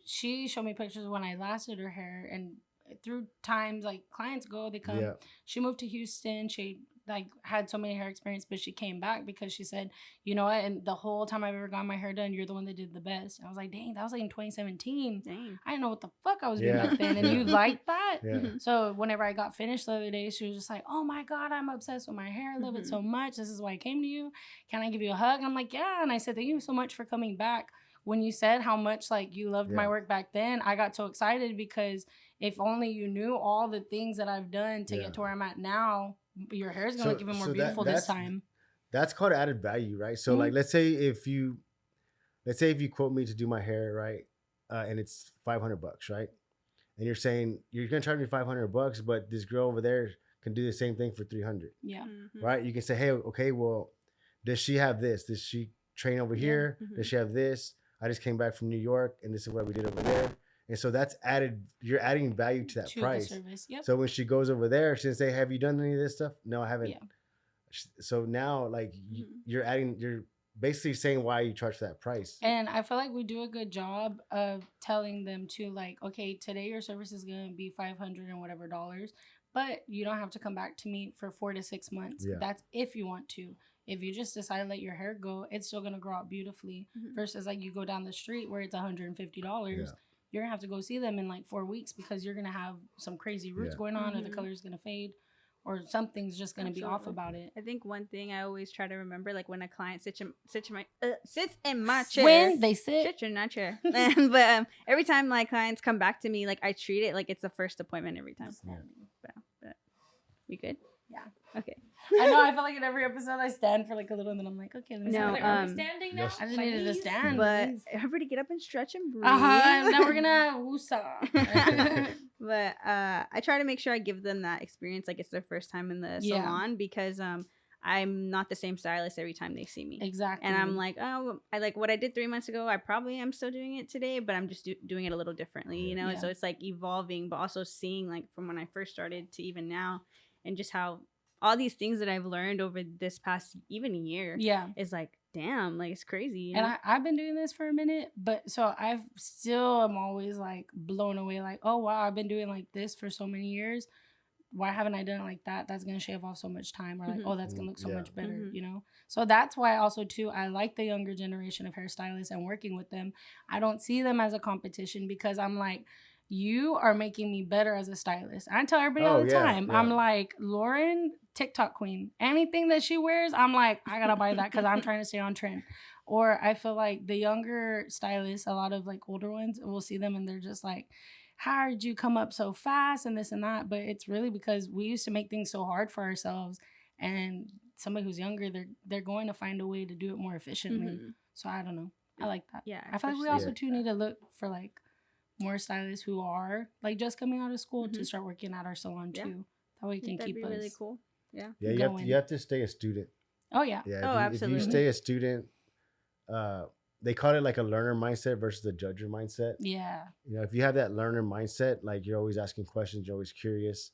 She showed me pictures of when I last did her hair, and through times, like clients go, they come. Yeah. She moved to Houston. She like had so many hair experience, but she came back because she said, you know what? And the whole time I've ever gotten my hair done, you're the one that did the best. And I was like, dang, that was like in 2017. Dang. I didn't know what the fuck I was doing back then. And you like that? Yeah. So whenever I got finished the other day, she was just like, oh my God, I'm obsessed with my hair. I love it so much. This is why I came to you. Can I give you a hug? And I'm like, yeah. And I said, thank you so much for coming back. When you said how much like you loved my work back then, I got so excited because if only you knew all the things that I've done to get to where I'm at now, your hair is going to look even more beautiful this time. That's called added value, right? So like, let's say if you quote me to do my hair, right? And it's $500, right? And you're saying you're going to charge me $500, but this girl over there can do the same thing for $300. Yeah. Right. You can say, hey, okay, well, does she have this? Does she train over here? Does she have this? I just came back from New York and this is what we did over there. And so that's you're adding value to that price. The service. Yep. So when she goes over there, she'll say, have you done any of this stuff? No, I haven't. Yeah. So now like you're basically saying why you charge that price. And I feel like we do a good job of telling them to like, okay, today your service is going to be $500 and whatever dollars, but you don't have to come back to me for 4 to 6 months. Yeah. That's if you want to. If you just decide to let your hair go, it's still going to grow out beautifully versus like you go down the street where it's $150. Yeah. You're going to have to go see them in like 4 weeks because you're going to have some crazy roots going on or the color is going to fade or something's just going to be off about it. I think one thing I always try to remember, like when a client sits in my chair. When they sit in my chair. But every time my clients come back to me, like I treat it like it's the first appointment every time. But we good? Yeah. Okay. I know. I feel like in every episode I stand for like a little, and then I'm like, okay, let me stand. Are we standing now? I just needed to stand. But everybody get up and stretch and breathe. Now we're gonna woosah. But I try to make sure I give them that experience, like it's their first time in the salon, because I'm not the same stylist every time they see me. Exactly. And I'm like, oh, I like what I did 3 months ago. I probably am still doing it today, but I'm just doing it a little differently, you know. So it's like evolving, but also seeing like from when I first started to even now. And just how all these things that I've learned over this past even year is like, damn, like it's crazy. You know? And I've been doing this for a minute, but so I'm always like blown away. Like, oh, wow, I've been doing like this for so many years. Why haven't I done it like that? That's going to shave off so much time. Or like, oh, that's going to look so much better, you know? So that's why also, too, I like the younger generation of hairstylists and working with them. I don't see them as a competition because I'm like, you are making me better as a stylist. I tell everybody all the time. Yeah. I'm like, Lauren, TikTok queen. Anything that she wears, I'm like, I gotta buy that because I'm trying to stay on trend. Or I feel like the younger stylists, a lot of like older ones, we'll see them and they're just like, how did you come up so fast and this and that? But it's really because we used to make things so hard for ourselves. And somebody who's younger, they're going to find a way to do it more efficiently. So I don't know. I like that. Yeah. I feel like we also too need to look for like more stylists who are like just coming out of school to start working at our salon too. That way we can keep us. Really cool. Yeah. Yeah. You have to stay a student. Oh yeah. Yeah. Absolutely. If you stay a student, they call it like a learner mindset versus a judger mindset. Yeah. You know, if you have that learner mindset, like you're always asking questions, you're always curious.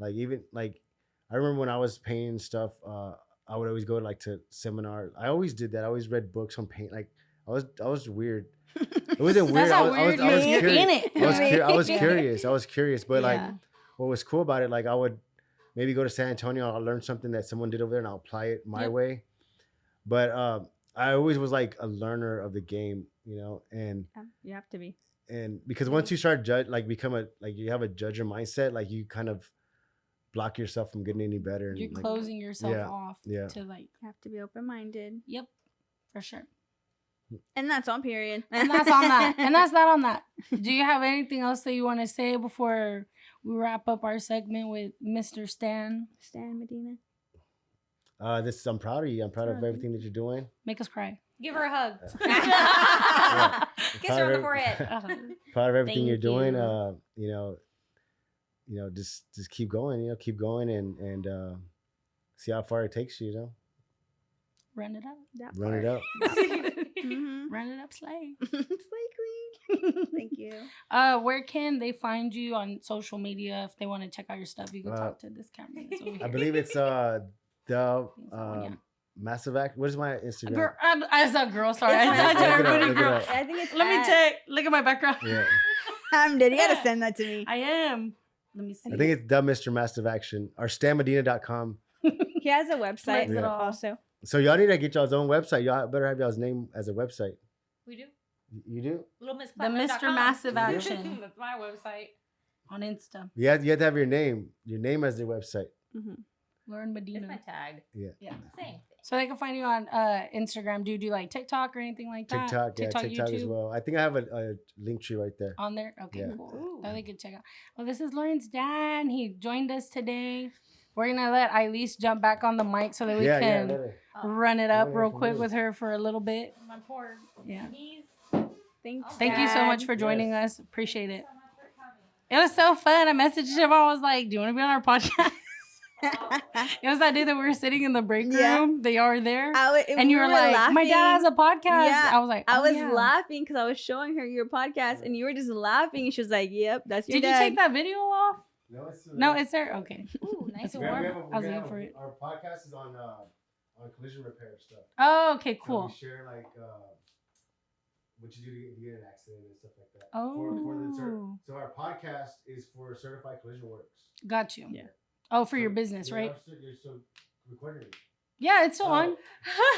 Like even like I remember when I was painting stuff, I would always go like to seminars. I always did that. I always read books on paint. Like I was weird. It wasn't weird. I was curious. I was curious. But like what was cool about it, like I would maybe go to San Antonio, I'll learn something that someone did over there and I'll apply it my way. But I always was like a learner of the game, you know, and you have to be. And because once you start you have a judger mindset, like you kind of block yourself from getting any better. And You're like, closing yourself yeah, off yeah. to like. You have to be open-minded. Yep, for sure. And that's on period. And that's on that. And that's that on that. Do you have anything else that you want to say before we wrap up our segment with Mr. Stan? Stan Medina. I'm proud of you. I'm proud of everything that you're doing. Make us cry. Give her a hug. Yeah. Kiss her on the forehead. Proud of everything Thank you're doing. you. Just keep going. Keep going and see how far it takes you. Run it up. That Run it part. up. Mm-hmm. Run it up, slay. Slay queen. Thank you. Where can they find you on social media if they want to check out your stuff? You can talk to this camera. That's over I here. believe it's the Massive Act. What is my Instagram? Girl, I saw girl. Sorry, It's I Look told it up, everybody look it girl. up. I think it's Let me check. Look at my background. Yeah, I'm dead. You gotta send that to me. I am. Let me see. I think it's the Mr. Massive Action or StanMedina.com. He has a website Flex it all. also. So y'all need to get y'all's own website. Y'all better have y'all's name as a website. We do. You do? Little Miss The Mr. Platinum.com. Massive Action That's my website. on Insta. You have to have your name as their website. Mm-hmm. Lauren It's my Medina. tag. Yeah. Yeah. Same. So they can find you on Instagram. Do you do like TikTok or anything like that? TikTok as YouTube? well. I think I have a link tree right there. On there? Okay, Yeah. cool. That they could check out. Well, this is Lauren's dad. He joined us today. We're going to let Ilyse jump back on the mic so that we can let her. run it up Yeah, real for quick real. with her for a little bit. My poor Yeah. knees. Thanks. Thank you so Dad. much for joining us. Appreciate it. It was so fun. I messaged him. I was like, do you want to be on our podcast? It was that day that we were sitting in the break room. Yeah. They are there. And And you were like, my dad has a podcast. Yeah. I was like, I oh, was yeah. laughing because I was showing her your podcast, and you were just laughing. And she was like, "Yep, that's your Did you dad." take that video off? No, it's there. Okay. Ooh, nice and We have- we warm. have a- I was we looking have for a- it. Our podcast is on collision repair stuff. Oh, okay, So cool. we share what you do to get in an accident and stuff like that. Oh. So our podcast is for Certified Collision Works. Got you. Yeah. Oh, for your business, Yeah, right? You're still recording it. Yeah, it's still Oh. on.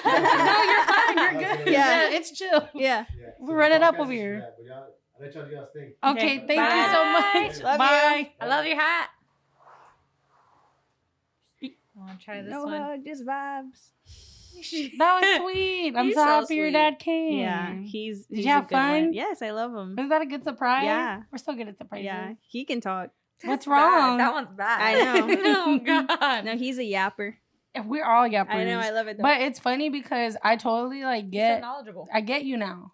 No, you're fine. You're good. Okay. Yeah, it's chill. Yeah. Yeah, We'll run it the up podcast over is here. for that, but I'll let y'all do y'all's thing. Okay, Okay, thank you so bye. much. Love Bye. I love your hat. I want to try this No one. hug, just vibes. That was sweet. I'm He's so so happy your sweet. dad came. Yeah, he's you a have good one. fun? Yes, I love him. Wasn't that a good surprise? Yeah. We're so good at surprises. Yeah, he can talk. What's That's wrong? bad. That one's bad. I know. Oh God. No, he's a yapper. We're all yappers. I know, I love it though. But it's funny because I totally like He's so get knowledgeable. I get you now.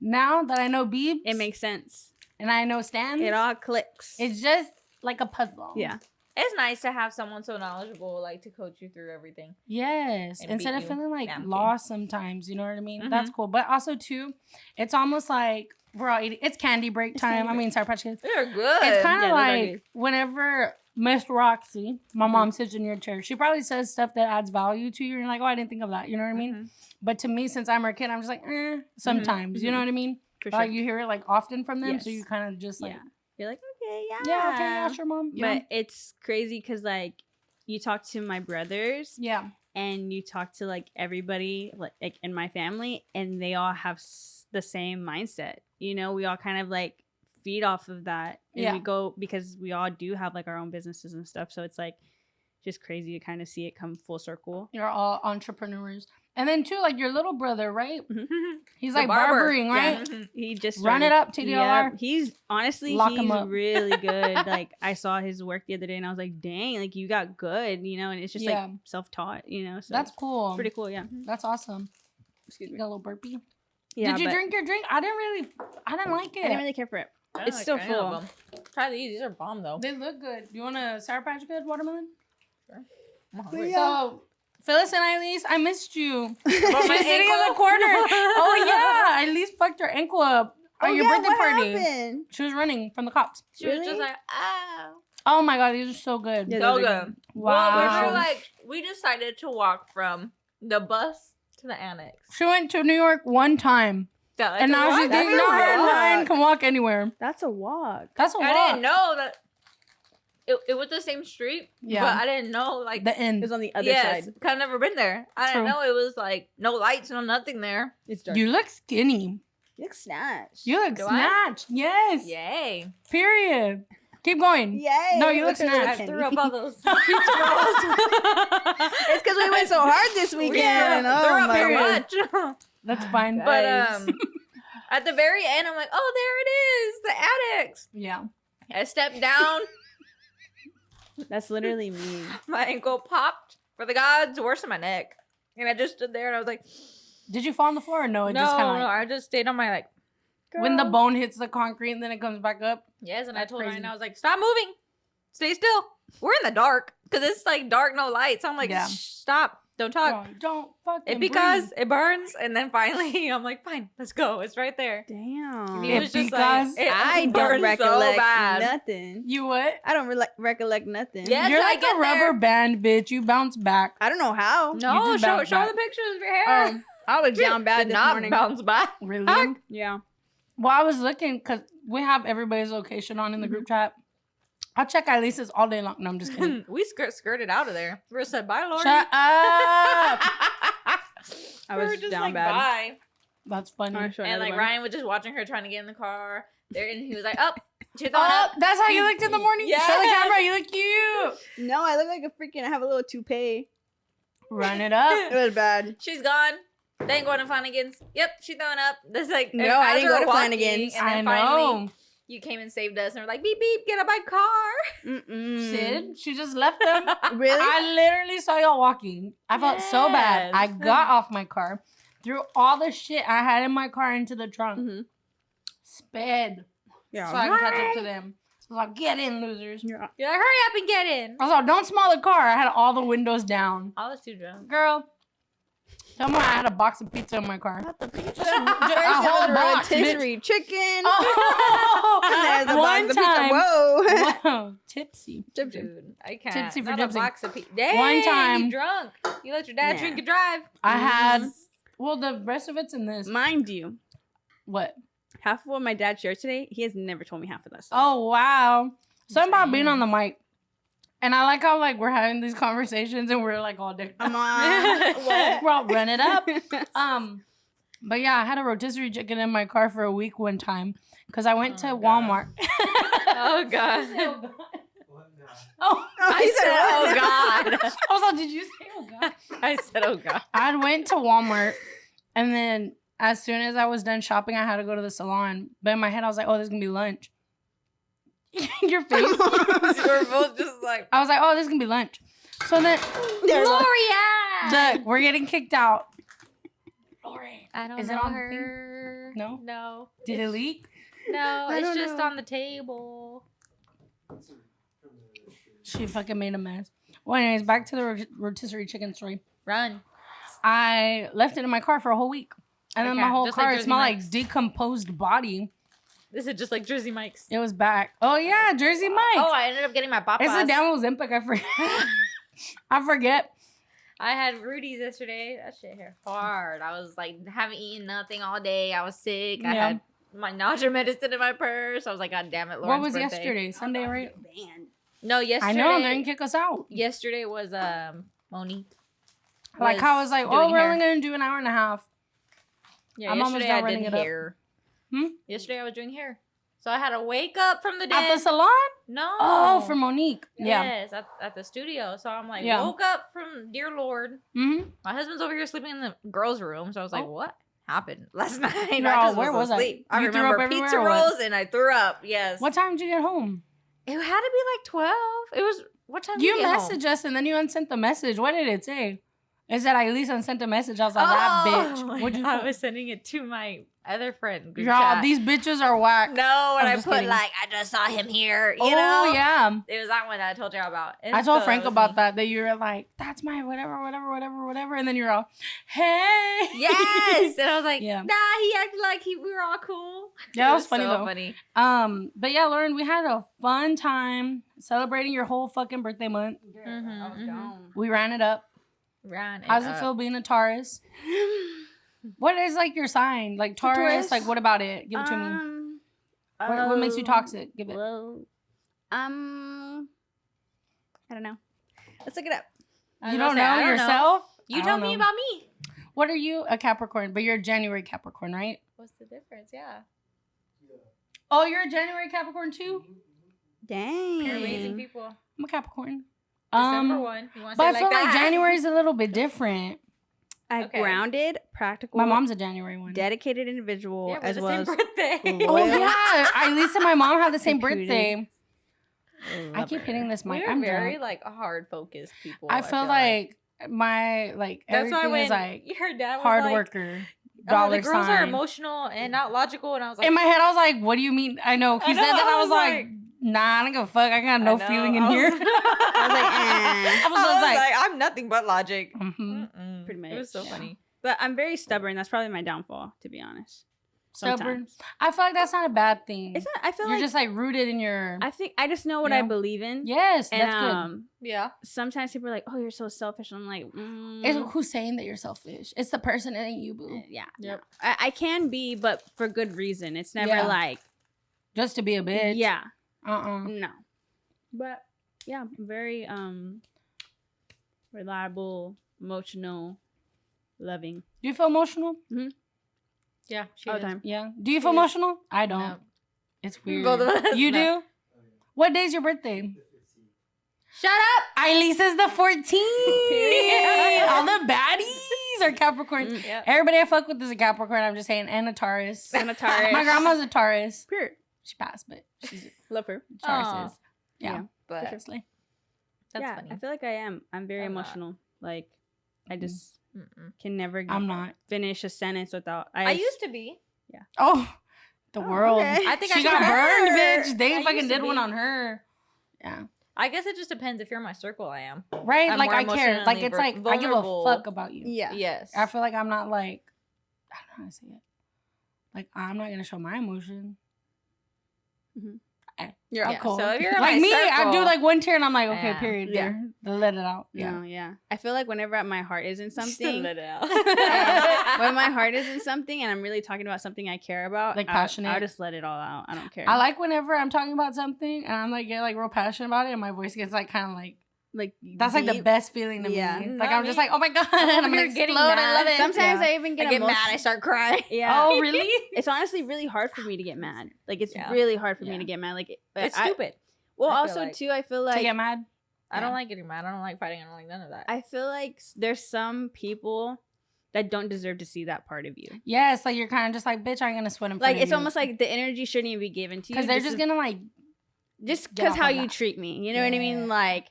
Now that I know Beebs it makes sense. and I know Stans, It all clicks. it's just like a puzzle. Yeah. It's nice to have someone so knowledgeable, like to coach you through everything. Yes. And Instead beat of you. feeling like Yeah, I'm kidding. lost sometimes, you know what I mean? Mhm. That's cool. But also too, it's almost like we're all eating. It's candy break It's time. candy I mean, Sour Patch Kids. They're good. It's kind Yeah, of those are like good. whenever Miss Roxy, my mom sits in your chair, she probably says stuff that adds value to you. And you're like, oh, I didn't think of that. You know what I mean? Mhm. But to me, since I'm her kid, I'm just like, sometimes. You know what I mean? For sure. Like you hear it like often from them. So Yes. you kind of just like, Yeah. You're like, okay, yeah. yeah, okay, yeah, sure, mom. Yeah. But it's crazy because, like, you talk to my brothers yeah. and you talk to, like, everybody, like in my family, and they all have the same mindset. You know, we all kind of, like, feed off of that. And Yeah. we go, because we all do have, like, our own businesses and stuff. So it's, like, just crazy to kind of see it come full circle. You're all entrepreneurs. And then too, like your little brother, right? He's The like barber. barbering, right? Mhm. He just Run it started- up, TDLR. Yep. He's honestly, Lock him he's up. really good. Like, I saw his work the other day and I was like, dang, like you got good, you know, and it's just Yeah. like self-taught, you know. So That's it's cool. pretty cool, yeah. That's awesome. Excuse You me. got a little burpee. Yeah, Did you but drink your drink? I didn't like it. I didn't really care for it. I It's like still any of full. them. Try these. These are bomb though. They look good. Do you want a Sour Patch Kid watermelon? I'm hungry. So, Phyllis and Ilyse, I missed you. She's my sitting in the ankle? corner. Oh yeah, Ilyse fucked her ankle up at your birthday party. Happened? She was running from the cops. She was Really? just like, ah. Oh my god, these are so good. Yeah, So those are good. Wow. Well, we were like, we decided to walk from the bus to the annex. She went to New York one time, and now she's That's getting a her and walk. Ryan can walk anywhere. That's a walk. That's a walk. I didn't know that it was the same street. Yeah. But I didn't know like The It end. was on the other yes, side. I've never been there. I didn't True. know it was like no lights, no nothing there. It's dark. You look skinny. look snatched. You look Do I? snatched. Yes. Yay. Period. Keep going. Yay. No, you look Look at little I snatched. threw up all those pizza rolls. It's because we went so hard this weekend. Yeah, threw Oh up my too god. much. That's fine. But Guys. at the very end, I'm like, oh, there it is, the addicts. Yeah. I stepped down, That's literally me. my ankle popped for the gods, worse than my neck, and I just stood there and I was like, Did you fall on the floor or no? It no, just kind of no, I just stayed on my like. when the Girl. bone hits the concrete and then it comes back up. Yes, and That's I told crazy. Ryan, I was like, stop moving, stay still. We're in the dark because it's like dark, no lights. I'm like, Yeah. stop, don't talk. Girl, don't fucking It because breathe. it burns, and then finally I'm like, fine, let's go. It's right there. Damn. He It was just because like, it I don't burned recollect so bad. nothing. You what? I don't recollect nothing. Yes, You're I like get a rubber there. band, bitch. You bounce back. I don't know how. No, just show bounced the back. pictures of your hair. I was down bad Did this not morning. bounce back. Really? Yeah. Well, I was looking because we have everybody's location on in the group chat. I check Ilyse's all day long. No, I'm just kidding. We skirted out of there. We said bye, Lauren. Shut up. I We was were just down like, bad. bye. That's funny. I'll show And another like one. Ryan was just watching her trying to get in the car. There, and he was like, "Oh, she's going Oh, up." that's how you looked in the morning? Yeah. Show the camera. You look cute. No, I look like a freaking. I have a little toupee. Run it up. It was bad. She's gone. They ain't going to Flanagan's. Yep, she's throwing up. This like No, as I didn't we go were to walking, Flanagan's. And I then finally, know. you came and saved us, and we're like, "Beep beep, get out my car." Mm-mm. Sid, she just left them. Really? I literally saw y'all walking. I felt so bad. I Yes. got off my car, threw all the shit I had in my car into the trunk, Mhm. sped, Yeah. so I can catch up to them. I was like, get in, losers. Yeah. You're like, "Hurry up and get in." I was like, don't smell the car. I had all the windows down. I was too drunk. Girl, tell me I had a box of pizza in my car. Not the pizza. A There's whole a box, bitch. rotisserie chicken. Oh, There's a one box of pizza. time. Whoa. Whoa, tipsy. Dude, I can't. Tipsy for Not a dipsy. box of pizza. Dang, One time- you drunk. You let your dad Nah. drink and drive. I had, well, the rest of it's in this. Mind you, What? half of what my dad shared today, he has never told me half of that stuff. Oh, wow. Something about being on the mic. And I like how, like, we're having these conversations and we're, like, all day. I'm on. What? We're all run it up. But yeah, I had a rotisserie chicken in my car for a week one time because I went to Oh, God. Walmart. Oh God. Oh, I He said, said, "Oh "What?" God." I was like, did you say, oh God? I said, "Oh God." I went to Walmart and then as soon as I was done shopping, I had to go to the salon. But in my head, I was like, oh, this is going to be lunch. Your face. We're both just like, I was like, oh, this is going to be lunch. So then, Gloria. we're getting kicked out. Lori. I don't Is it know on the her. No? No. Did it leak? No, I it's don't just know. on the table. She fucking made a mess. Well, anyways, back to the rotisserie chicken story. Run. I left it in my car for a whole week. And then Okay, my whole just like car, it Jersey smelled Mike's. like decomposed body. This is just like Jersey Mike's. It was back. Oh, yeah, Jersey Mike. Oh, I ended up getting my papas. It's a download Zempic. I forget. I forget. I had Rudy's yesterday. That shit hit hard. I was like, haven't eaten nothing all day. I was sick. I Yeah. had my nausea medicine in my purse. I was like, God damn it, What Lauren's was birthday. yesterday? Sunday, right? No, yesterday. I know. They're going to kick us out. Yesterday was Monique. Like, I was like, oh, doing we're hair. only going to do an hour and a half. Yeah, I'm almost yesterday done I running did it up. hair. Hmm? Yesterday I was doing hair. So I had to wake up from the At dead. the salon? No. Oh, for Monique. Yeah. Yes, at the studio. So I'm like, Yeah. woke up from dear Lord. Mm-hmm. My husband's over here sleeping in the girl's room. So I was like, Oh. what happened last night? You're I all, just where was I? asleep. I You threw up remember everywhere pizza or what? rolls and I threw up. Yes. What time did you get home? It had to be like 12. It was, what time did You you get home? messaged us and then you unsent the message. What did it say? It said Ilyse unsent a message. I was like, that bitch. What'd you I put? was sending it to my other friend. Group Y'all, chat. these bitches are whack. No, and I'm I just put kidding. like, I just saw him here. You Oh, know? yeah. It was that one that I told you about. And I told so Frank it was about me. that you were like, that's my whatever. And then you're all, hey. Yes. And I was like, Yeah. nah, he acted like we were all cool. Yeah, It it was funny so though. funny. But yeah, Lauren, we had a fun time celebrating your whole fucking birthday month. We ran it up. Ran How's it feel being a Taurus? What is like your sign? Like Taurus? Taurus? Like what about it? Give it to me. What makes you toxic? Give it. Well, I don't know. Let's look it up. I You was don't gonna say, know I don't yourself? You I tell don't me know. about me. What are you? A Capricorn, but you're a January Capricorn, right? What's the difference? Yeah. Oh, you're a January Capricorn too? Dang. You're amazing people. I'm a Capricorn. December 1. You want to But say I feel like that? January's a little bit different. Okay. Grounded, practical. My mom's a January one. dedicated individual, Yeah, we're as the well same as birthday. Oh loyal. yeah, Ilyse and my mom have the same Included. birthday. I Love keep her. hitting this mic. We're I'm very drunk. like hard focused people. I feel like my that's why everything when is like your dad was hard like, worker. "Oh, Dollar the girls sign. are emotional and not logical," and I was like, In my head, I was like, "What do you mean?" I know he I know, said that. I I was was like, like- "Nah, I don't give a fuck. I got no I know. feeling in I was- here." I was like, eh. I was like, I'm nothing but logic. mhm. Mm-mm. Pretty much. It was so Yeah. funny. But I'm very stubborn. That's probably my downfall, to be honest. Stubborn. Sometimes. I feel like that's not a bad thing. It's not, I feel You're like just like rooted in your. I think I just know what you I know? believe in. Yes, And that's good. Yeah. sometimes people are like, "Oh, you're so selfish." I'm like, It's who's saying that you're selfish? It's the person that ain't you, boo. yeah. Yep. I can be, but for good reason. It's never Yeah. like, Just to be a bitch. yeah, Mm. no. But yeah, very reliable, emotional, loving. Do you feel emotional? Yeah. She All the is. time. Yeah. Do you feel She is. emotional? I don't. No. It's weird. Both of us, You no. do? What day's your birthday? Shut up. Ilyse is the 14th. All the baddies are Capricorns. Yeah. Everybody I fuck with is a Capricorn. I'm just saying, and a Taurus. I'm a Taurus. My grandma's a Taurus. Pure. She passed, but she's Love her. a Taurus. Is. Yeah. Yeah. But Seriously. that's yeah, funny. I feel like I am. I'm very I'm not. emotional. Like, I just Mm-mm. can never I'm not. finish a sentence without. I used to be. Oh, the world. okay. I think She I got got burned, her. bitch. They I fucking used to did one be. on her. Yeah. I guess it just depends. If you're in my circle, I am. Right? I'm like, more I care. Like, emotionally it's like, I give a vulnerable. fuck about you. Yeah. Yes. I feel like I'm not like, I don't know how to say it. Like, I'm not going to show my emotion. You're Yeah, alcohol. so if you're in Like my me, I do circle- like one tear and I'm like, okay, Yeah. period. Yeah. There. Let it out. No, yeah. I feel like whenever my heart is in Just to something, let it out. when my heart is in something and I'm really talking about something I care about, Like passionate? I'll just let it all out. I don't care. I like whenever I'm talking about something and I'm like, get like real passionate about it and my voice gets like kind of like, that's like the deep. best feeling to Yeah. me. Not Like, I'm just me. like, oh my God. I'm I'm over gonna here getting explode. I mad. love it. Sometimes Yeah. I even get, I get mad. I start crying. Yeah. Oh, really? It's honestly really hard for me to get mad. Like, it's Yeah. really hard for me Yeah. to get mad. Like, It's I- stupid. Well, I feel also like. too, I feel To like get mad? I don't Yeah. like getting mad. I don't like fighting. I don't like none of that. I feel like there's some people that don't deserve to see that part of you. Yes, like you're kind of just like, bitch, I ain't gonna sweat in front Like, of it's you. almost like the energy shouldn't even be given to you because they're just gonna like, just get because off how of you that. treat me. You know what I Yeah. mean? Like,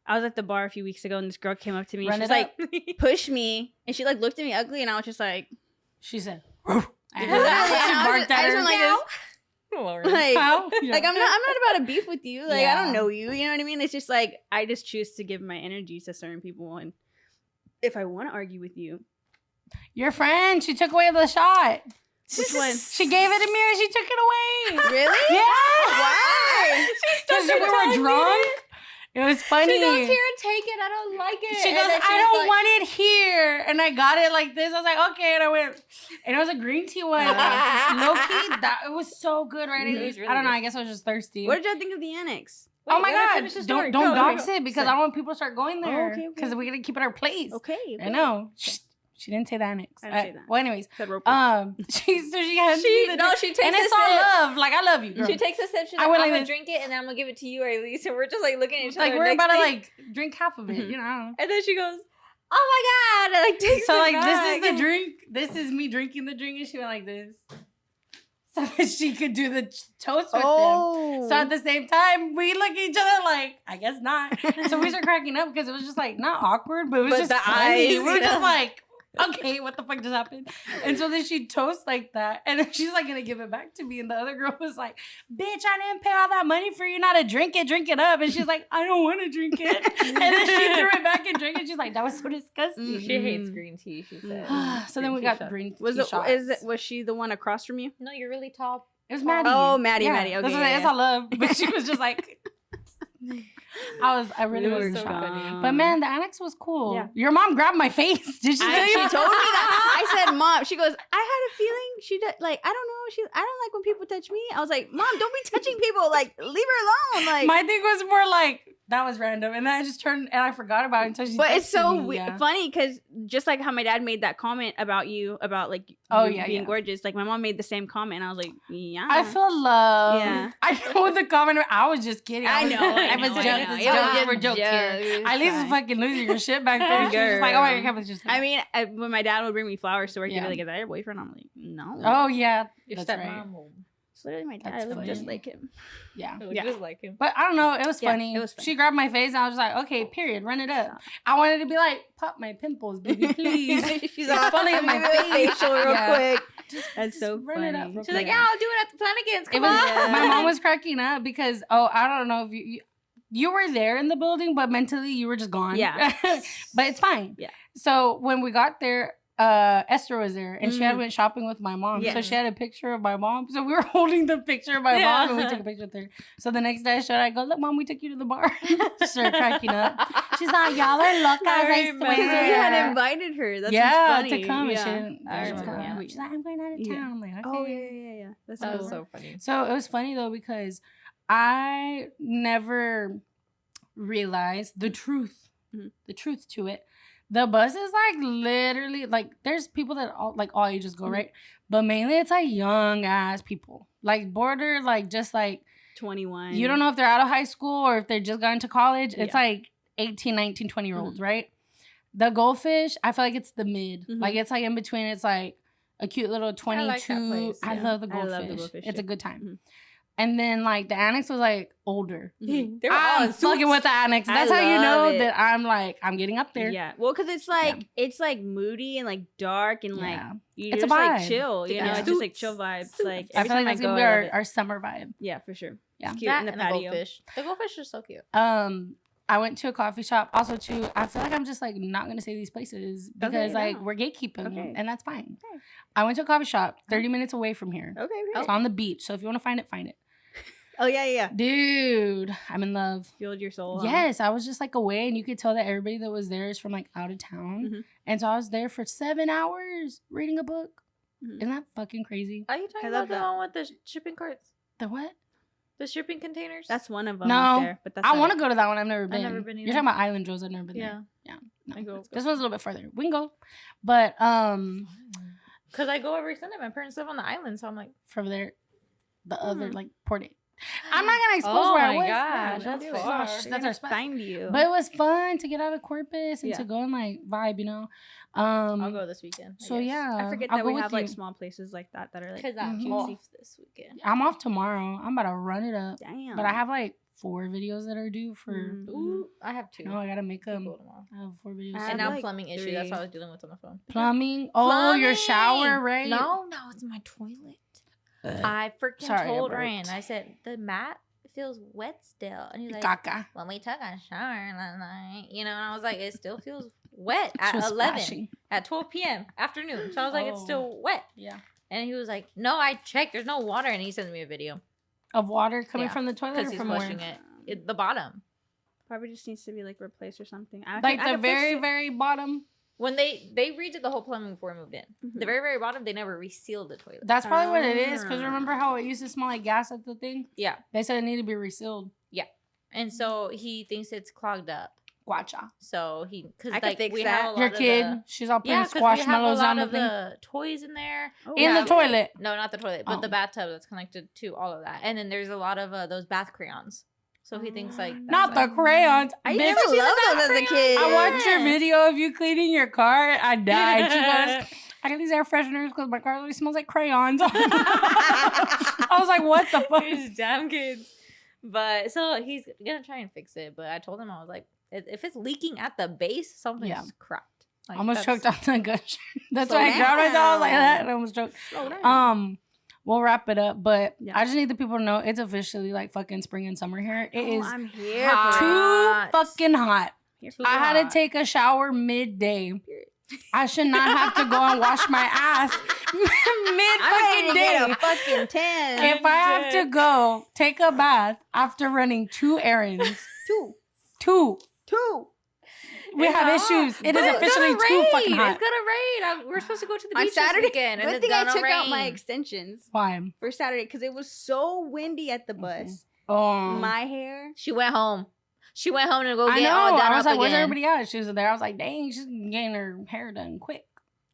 I was at the bar a few weeks ago and this girl came up to me. Run She's it like, up. push me, and she like looked at me ugly, and I was just like, She said, literally, she and I barked just at her. went like this. Lauren. Like, How? like I'm not about a beef with you. Like, I Yeah. don't know you. You know what I mean? It's just like I just choose to give my energy to certain people, and if I want to argue with you, Your friend, she took away the shot. which one? She gave it to me and she took it away. Really? Yeah. Why? Because we were drunk. It was funny. She goes, here, take it. I don't like it. She And goes, then I was don't like- want it here. And I got it like this. I was like, okay. And I went, and it was a green tea one. Low key, it was so good, right? It was really I don't know. good. I guess I was just thirsty. What did y'all think of the annex? Oh my Wait, let me God. finish the story. Don't Go, dox go. it because I don't want people to start going there. okay, okay. Because we're going to keep it our place. Okay. I know. She didn't say the annex. I didn't say that. Well, anyways. Said rope. She had She the no, she takes and a it's all sip. love. Like, I love you, girl. She takes a sip. She's I like, went I'm like gonna this. drink it, and then I'm gonna give it to you, or Ilyse. And we're just like looking at each like, other. we're next about to, thing. like, drink half of it, Mhm. you know? And then she goes, "Oh my God!" And like takes So, it like, back. this is the drink. This is me drinking the drink, and she went like this. So that she could do the toast with them. So at the same time, we look at each other like, I guess not. So we start cracking up because it was just like, not awkward, but it was But just the funny. eyes, We were you just know? like, okay, what the fuck just happened? And so then she toasts like that. And then she's like, gonna give it back to me. And the other girl was like, bitch, I didn't pay all that money for you not to drink it up. And she's like, I don't want to drink it. And then she threw it back and drank it. She's like, that was so disgusting. She hates green tea. She said. So then we Green tea got shot. green tea was it? shots. Was she the one across from you? No, you're really tall. It was Maddie. Oh, Maddie. Yeah, Okay, that's, yeah, that's yeah. all love. But she was just like, I really You was were in so shock. funny. But man, the annex was cool. Yeah. Your mom grabbed my face. Did she tell She you? told me that. I said, "Mom." She goes, "I had a feeling she did. Like, I don't know. I don't like when people touch me." I was like, "Mom, don't be touching people. Like, leave her alone." Like, My thing was more like, That was random. And then I just turned and I forgot about it until she But it's texted so me, funny because just like how my dad made that comment about you, about like being gorgeous, like my mom made the same comment. And I was like, yeah. I feel love. Yeah. I know the comment. I was just kidding. I know. I was joking. We're joking here. Ilyse was fucking losing her shit back there. She was just like, oh my God, just. I mean, when my dad would bring me flowers to work, he'd be like, is that your boyfriend? I'm like, no. Oh, yeah. Your That's stepmom. right. It's literally my dad. That's I look funny. just like him. Yeah. Just like him. But I don't know. It was funny. It was funny. She grabbed my face and I was just like, okay, period. Run it up. I wanted to be like, pop my pimples, baby, please. She's like, fully in my face. facial real quick. Just That's so run funny. it up. She's like, yeah, I'll do it at the Flanagans. Come It was, on. My mom was cracking up because, I don't know if you were there in the building, but mentally you were just gone. Yeah. But it's fine. Yeah. So when we got there, Esther was there and she had went shopping with my mom. Yeah. So she had a picture of my mom. So we were holding the picture of my mom and we took a picture with her. So the next day I go, look, Mom, we took you to the bar. She started cracking up. She's like, y'all are locas, I swear. Because we had invited her. That's funny. To come. Yeah. She didn't. I remember, yeah. She's like, I'm going out of town. I'm like, okay. Oh, yeah. That's That cool. was so funny. So it was funny though because I never realized the truth. The truth to it. The bus is like literally like there's people that all ages go, right? But mainly it's like young ass people. Like border, like just like 21. You don't know if they're out of high school or if they just got into college. It's like 18, 19, 20-year-olds, right? The Goldfish, I feel like it's the mid. Like it's like in between. It's like a cute little 22. I like that place, I yeah. love the Goldfish. It's a good time. And then like the Annex was like older. They were all I'm fucking with the Annex. That's how you know that I'm like I'm getting up there. Yeah. Well, because it's like moody and like dark and like you it's just a vibe. like chill. You know, it's just like chill vibes. Like I every feel like time that's I go, gonna be I love our summer vibe. Yeah, for sure. Yeah. It's cute That in the and patio. the Goldfish. The Goldfish is so cute. I went to a coffee shop. Also, too, I feel like I'm just like not gonna say these places because we're gatekeeping, and that's fine. Okay. I went to a coffee shop 30 minutes away from here. Okay. It's on the beach, so if you want to find it, find it. Oh yeah. Dude, I'm in love. Fueled your soul. Yes, I was just like away, and you could tell that everybody that was there is from like out of town, and so I was there for 7 hours reading a book. Isn't that fucking crazy? Are you talking about the one with the shipping carts? The what? The shipping containers? That's one of them. No, up there, but that's I want to go to that one. I've never been. never been either. You're talking about Island Joe's. I've never been there. Yeah. No. This one's a little bit further. We can go, but because I go every Sunday. My parents live on the island, so I'm like from there, the other like port it. I'm not gonna expose where I was. Gosh, Yeah, that's far. That's our spot. Find you. But it was fun to get out of Corpus and to go and like vibe, you know. I'll go this weekend. So yeah, I forget I'll that go we with have like you. small places like that are like. Because I'm Mhm. off this weekend. I'm off tomorrow. I'm about to run it up. Damn. But I have like 4 videos that are due for. Ooh, I have 2. No, I gotta make them. Tomorrow. I have 4 videos. I And have now like plumbing issue. 3. That's what I was dealing with on the phone. Plumbing. Oh, your shower, right? No, it's my toilet. I freaking told Ryan. I said the mat feels wet still, and he's like, Caca. "When we took a shower last night, you know," and I was like, "It still feels wet She at was 11 splashing. at 12 p.m. afternoon." So I was like, "It's still wet." Yeah. And he was like, "No, I checked. There's no water." And he sent me a video Of water coming Yeah, from the toilet because or he's from flushing where? it. The bottom. Probably just needs to be like replaced or something. Like the very, very bottom. When they redid the whole plumbing before we moved in. The very, very bottom, they never resealed the toilet. That's probably what it is. Because remember how it used to smell like gas at the thing? Yeah. They said it needed to be resealed. Yeah. And so he thinks it's clogged up. Guacha. So he, because I can like fix we that. have a lot Your of kid, the, she's all putting yeah, because we have a squashmallows lot on the of thing. the toys in there. In the toilet. No, not the toilet, but Oh. the bathtub that's connected to all of that. And then there's a lot of those bath crayons. So he thinks like Not that's the crayons. I Bitch, used to love those as a kid. I watched your video of you cleaning your car. I died. She goes, I got these air fresheners because my car literally smells like crayons. I was like, what the fuck? These damn kids. But so he's gonna try and fix it. But I told him, I was like, if it's leaking at the base, something's cracked. Like, I almost choked on the gunshot. That's Slow why I grabbed myself. I was like down. that and I almost choked. Slow down. We'll wrap it up, but Yeah. I just need the people to know it's officially like fucking spring and summer here. It is I'm here hot. for too it. fucking hot. Here Too for I it. had to take a shower midday. I should not have to go and wash my ass mid I'm ready fucking to get day. a fucking 10. If I have to go take a bath after running 2 errands, two. We It's have hot. issues. It But is it's officially gonna too rain. fucking hot. It's gonna rain. We're supposed to go to the On beach Saturday, this weekend, and good it's thing I gonna took rain. out my extensions Why? for Saturday because it was so windy at the bus. Oh, My hair. She went home. She went home to go I get know. all done I was up like, where's again. everybody at? She was there. I was like, dang, she's getting her hair done quick.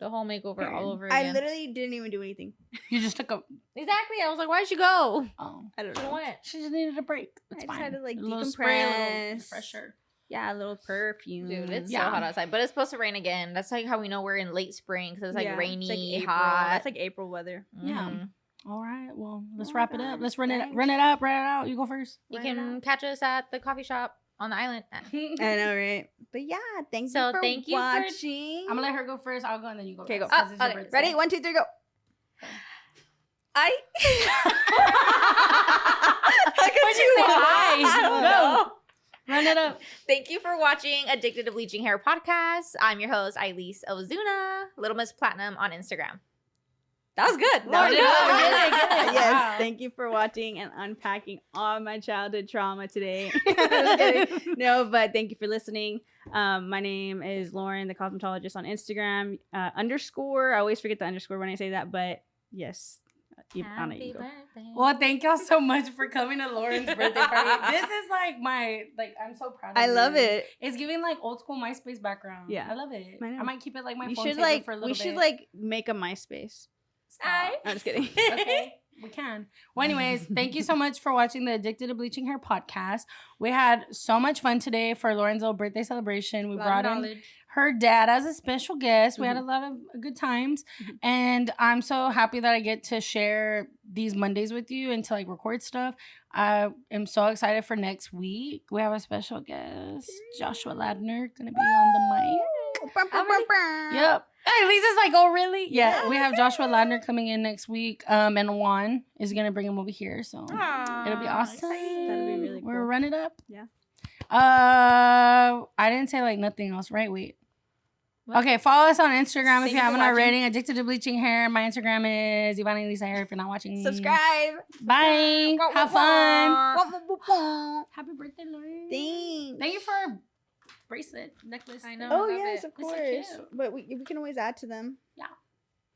The whole makeover all over I again. literally didn't even do anything. You just took a. Exactly. I was like, why'd she go? Oh, I don't She know. went. she just needed a break. It's I fine. just had to, like, a little spray, a little decompress. fresher. Yeah, a little perfume. Dude, it's Yeah. so hot outside. But it's supposed to rain again. That's like how we know we're in late spring because it's like Yeah, rainy, it's like April. hot. That's like April weather. Yeah. Mhm. All right. Well, let's Oh my wrap it up. God, Let's run it thanks. up. Run it out. You go first. You Run it can out. catch us at the coffee shop on the island. I know, right? But yeah, thank So you for thank you for- watching. I'm gonna let her go first. I'll go and then you go. Okay, go. last, 'cause it's your Okay. birthday. Ready? 1, 2, 3, go. I. What'd you say? I don't know. Run it up. Thank you for watching Addicted to Bleaching Hair Podcast. I'm your host, Ilyse Ozuna, Little Miss Platinum on Instagram. That was good. That was good. Yes, Wow. thank you for watching and unpacking all my childhood trauma today. Just kidding. No, but thank you for listening. My name is Lauren, the cosmetologist on Instagram. _ I always forget the underscore when I say that, but yes. On it, you go. Well, thank y'all so much for coming to Lauren's birthday party. This is like I'm so proud of I you. love it. It's giving like old school MySpace background. Yeah. I love it. I know. I might keep it like my We phone should table for a little we bit. should like make a MySpace. Stop. I'm just kidding. Okay, we can. Well, anyways, thank you so much for watching the Addicted to Bleaching Hair podcast. We had so much fun today for Lauren's little birthday celebration. We brought in her dad as a special guest. We had a lot of good times. And I'm so happy that I get to share these Mondays with you and to like record stuff. I am so excited for next week. We have a special guest, Joshua Ladner, gonna be on the mic. Yep. Hey, Lisa's like, oh really? Yeah, we have Joshua Ladner coming in next week. And Juan is gonna bring him over here. So it'll be awesome. That'll be really We're cool. running up. Yeah. I didn't say like nothing else, right? Wait. What? Okay, follow us on Instagram Thank if you you for haven't watching. already. Addicted to Bleaching Hair. My Instagram is Ivana Ilyse Hair if you're not watching. Subscribe. Bye. Have fun. Thanks. Happy birthday, Lauren. Thank Thank you for bracelet, necklace. I know. Oh love yes, it. of It's so course. cute. But we can always add to them. Yeah.